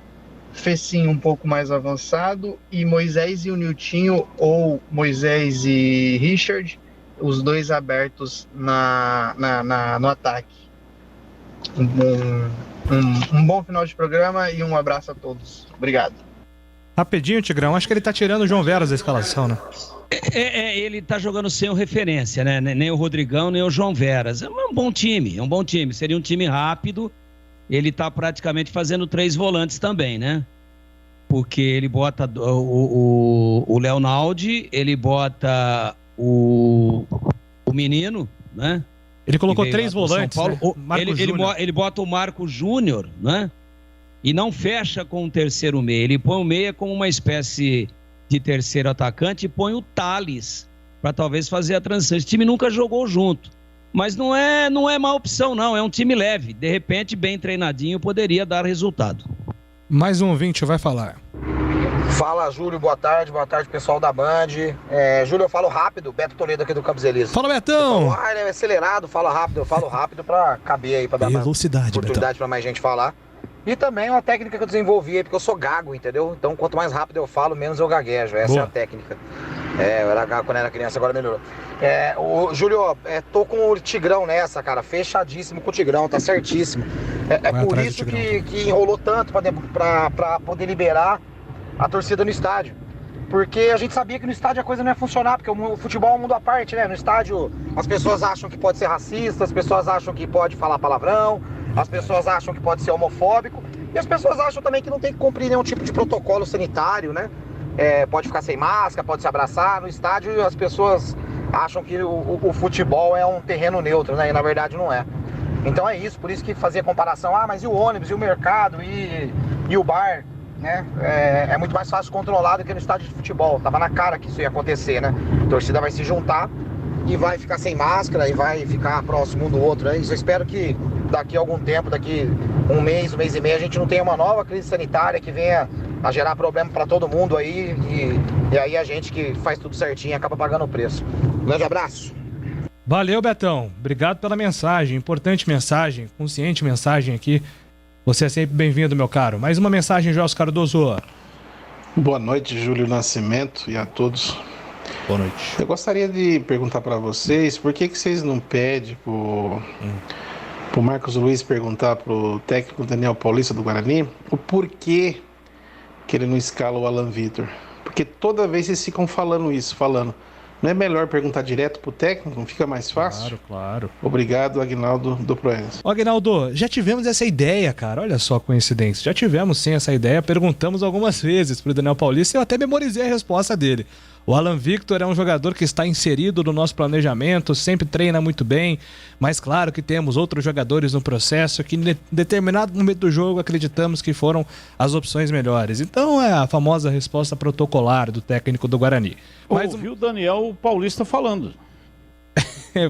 Fecinho um pouco mais avançado e Moisés e o Niltinho, ou Moisés e Richard, os dois abertos no ataque. Um bom final de programa e um abraço a todos. Obrigado. Rapidinho, Tigrão, acho que ele tá tirando o João Veras da escalação, né? Ele tá jogando sem o referência, né? Nem o Rodrigão, nem o João Veras. É um bom time. Seria um time rápido. Ele tá praticamente fazendo 3 volantes também, né? Porque ele bota o Leonaldi, ele bota o menino, né? Ele colocou 3 volantes, né? Ele bota o Marco Júnior, né? E não fecha com o terceiro meia. Ele põe o meia como uma espécie de terceiro atacante e põe o Thales para talvez fazer a transição. Esse time nunca jogou junto. Mas não é má opção, não. É um time leve. De repente, bem treinadinho, poderia dar resultado. Mais um ouvinte vai falar. Fala, Júlio. Boa tarde, pessoal da Band. Júlio, eu falo rápido. Beto Toledo aqui do Campos Elíseos. Fala, Betão! Ele é acelerado, fala rápido. Eu falo rápido pra caber aí, pra dar velocidade, oportunidade pra mais gente falar. E também uma técnica que eu desenvolvi aí, porque eu sou gago, entendeu? Então, quanto mais rápido eu falo, menos eu gaguejo. Essa é a técnica. Eu era gago quando era criança, agora melhorou. Júlio, tô com o Tigrão nessa, cara. Fechadíssimo com o Tigrão, tá certíssimo. Por isso que enrolou tanto pra poder liberar a torcida no estádio. Porque a gente sabia que no estádio a coisa não ia funcionar, porque o futebol é um mundo à parte, né? No estádio as pessoas acham que pode ser racista, as pessoas acham que pode falar palavrão, as pessoas acham que pode ser homofóbico, e as pessoas acham também que não tem que cumprir nenhum tipo de protocolo sanitário, né? Pode ficar sem máscara, pode se abraçar. No estádio as pessoas acham que o futebol é um terreno neutro, né? E na verdade não é. Então é isso, por isso que fazia comparação, mas e o ônibus, e o mercado, e o bar? né? É muito mais fácil controlar do que no estádio de futebol. Tava na cara que isso ia acontecer, né? A torcida vai se juntar e vai ficar sem máscara e vai ficar próximo um do outro. Eu espero que daqui a algum tempo, daqui um mês e meio, a gente não tenha uma nova crise sanitária que venha a gerar problema para todo mundo aí e aí a gente que faz tudo certinho acaba pagando o preço. Um grande abraço. Valeu, Betão. Obrigado pela mensagem. Importante mensagem, consciente mensagem aqui. Você é sempre bem-vindo, meu caro. Mais uma mensagem, João Cardoso. Boa noite, Júlio Nascimento, e a todos. Boa noite. Eu gostaria de perguntar para vocês, por que vocês não pedem pro Marcos Luiz perguntar pro técnico Daniel Paulista do Guarani o porquê que ele não escala o Alan Vitor? Porque toda vez vocês ficam falando isso, Não é melhor perguntar direto pro técnico? Não fica mais fácil? Claro. Obrigado, Aguinaldo do Proença. Ô, Aguinaldo, já tivemos essa ideia, cara. Olha só a coincidência. Já tivemos sim essa ideia. Perguntamos algumas vezes pro Daniel Paulista e eu até memorizei a resposta dele. O Alan Victor é um jogador que está inserido no nosso planejamento, sempre treina muito bem, mas claro que temos outros jogadores no processo que em determinado momento do jogo acreditamos que foram as opções melhores. Então é a famosa resposta protocolar do técnico do Guarani. Mas ouviu o Daniel Paulista falando.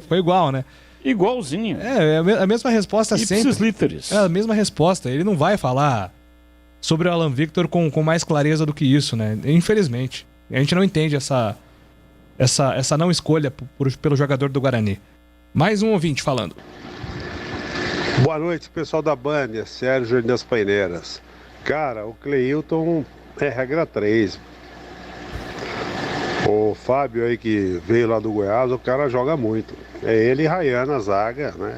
Foi igual, né? Igualzinho. É a mesma resposta sempre. Literis. É a mesma resposta. Ele não vai falar sobre o Alan Victor com mais clareza do que isso, né? Infelizmente. A gente não entende essa não escolha pelo jogador do Guarani. Mais um ouvinte falando. Boa noite, pessoal da Band, Sérgio das Paineiras. Cara, o Cleilton é regra 3. O Fábio aí que veio lá do Goiás, o cara joga muito. É ele e Ryan na zaga, né?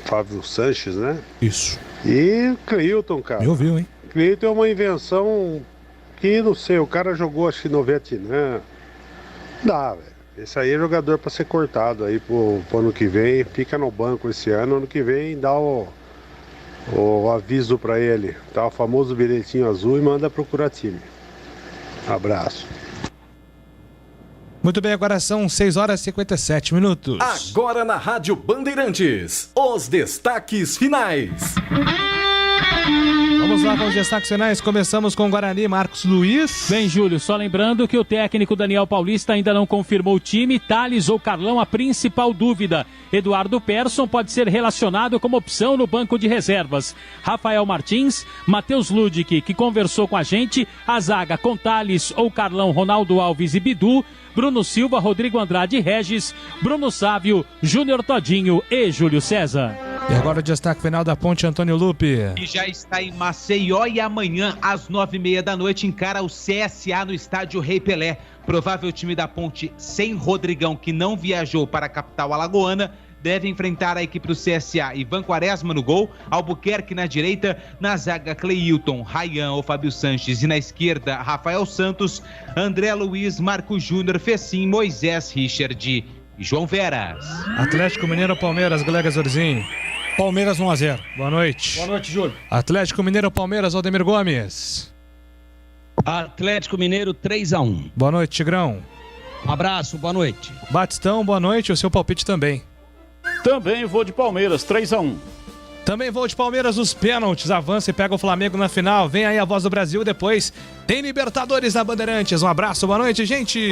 Fábio Sanches, né? Isso. E Cleilton, cara. Me ouviu, hein? Cleilton é uma invenção que, não sei, o cara jogou acho que no Vietnã. Dá, velho. Esse aí é jogador pra ser cortado aí pro ano que vem. Fica no banco esse ano que vem dá o aviso pra ele. Tá o famoso bilhetinho azul e manda procurar time. Abraço. Muito bem, agora são 6 horas e 57 minutos. Agora na Rádio Bandeirantes, os destaques finais. Vamos lá com os destaques finais. Começamos com o Guarani, Marcos Luiz. Bem, Júlio, só lembrando que o técnico Daniel Paulista ainda não confirmou o time. Thales ou Carlão, a principal dúvida. Eduardo Persson pode ser relacionado como opção no banco de reservas. Rafael Martins, Matheus Ludic, que conversou com a gente. A zaga com Thales ou Carlão, Ronaldo Alves e Bidu. Bruno Silva, Rodrigo Andrade e Regis. Bruno Sávio, Júnior Todinho e Júlio César. E agora o destaque final da Ponte, Antônio Lupe. E já está em Maceió e amanhã, às 9h30 da noite, encara o CSA no estádio Rei Pelé. Provável time da Ponte sem Rodrigão, que não viajou para a capital alagoana, deve enfrentar a equipe do CSA. Ivan Quaresma no gol, Albuquerque na direita, na zaga Cleilton, Ryan ou Fábio Sanches e na esquerda Rafael Santos, André Luiz, Marco Júnior, Fecim, Moisés, Richard e João Veras. Atlético Mineiro, Palmeiras, Glega Zorzinho. Palmeiras 1-0. Boa noite. Boa noite, Júlio. Atlético Mineiro, Palmeiras, Aldemir Gomes. Atlético Mineiro 3-1. Boa noite, Tigrão. Um abraço, boa noite. Batistão, boa noite. O seu palpite também. Também vou de Palmeiras, 3-1. Também vou de Palmeiras, os pênaltis. Avança e pega o Flamengo na final. Vem aí a Voz do Brasil depois. Tem Libertadores na Bandeirantes. Um abraço, boa noite, gente.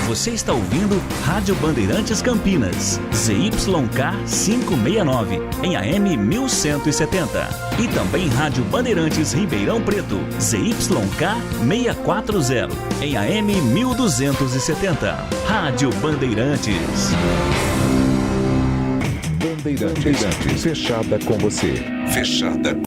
Você está ouvindo Rádio Bandeirantes Campinas, ZYK 569, em AM 1170. E também Rádio Bandeirantes Ribeirão Preto, ZYK 640, em AM 1270. Rádio Bandeirantes. Bandeirantes, fechada com você. Fechada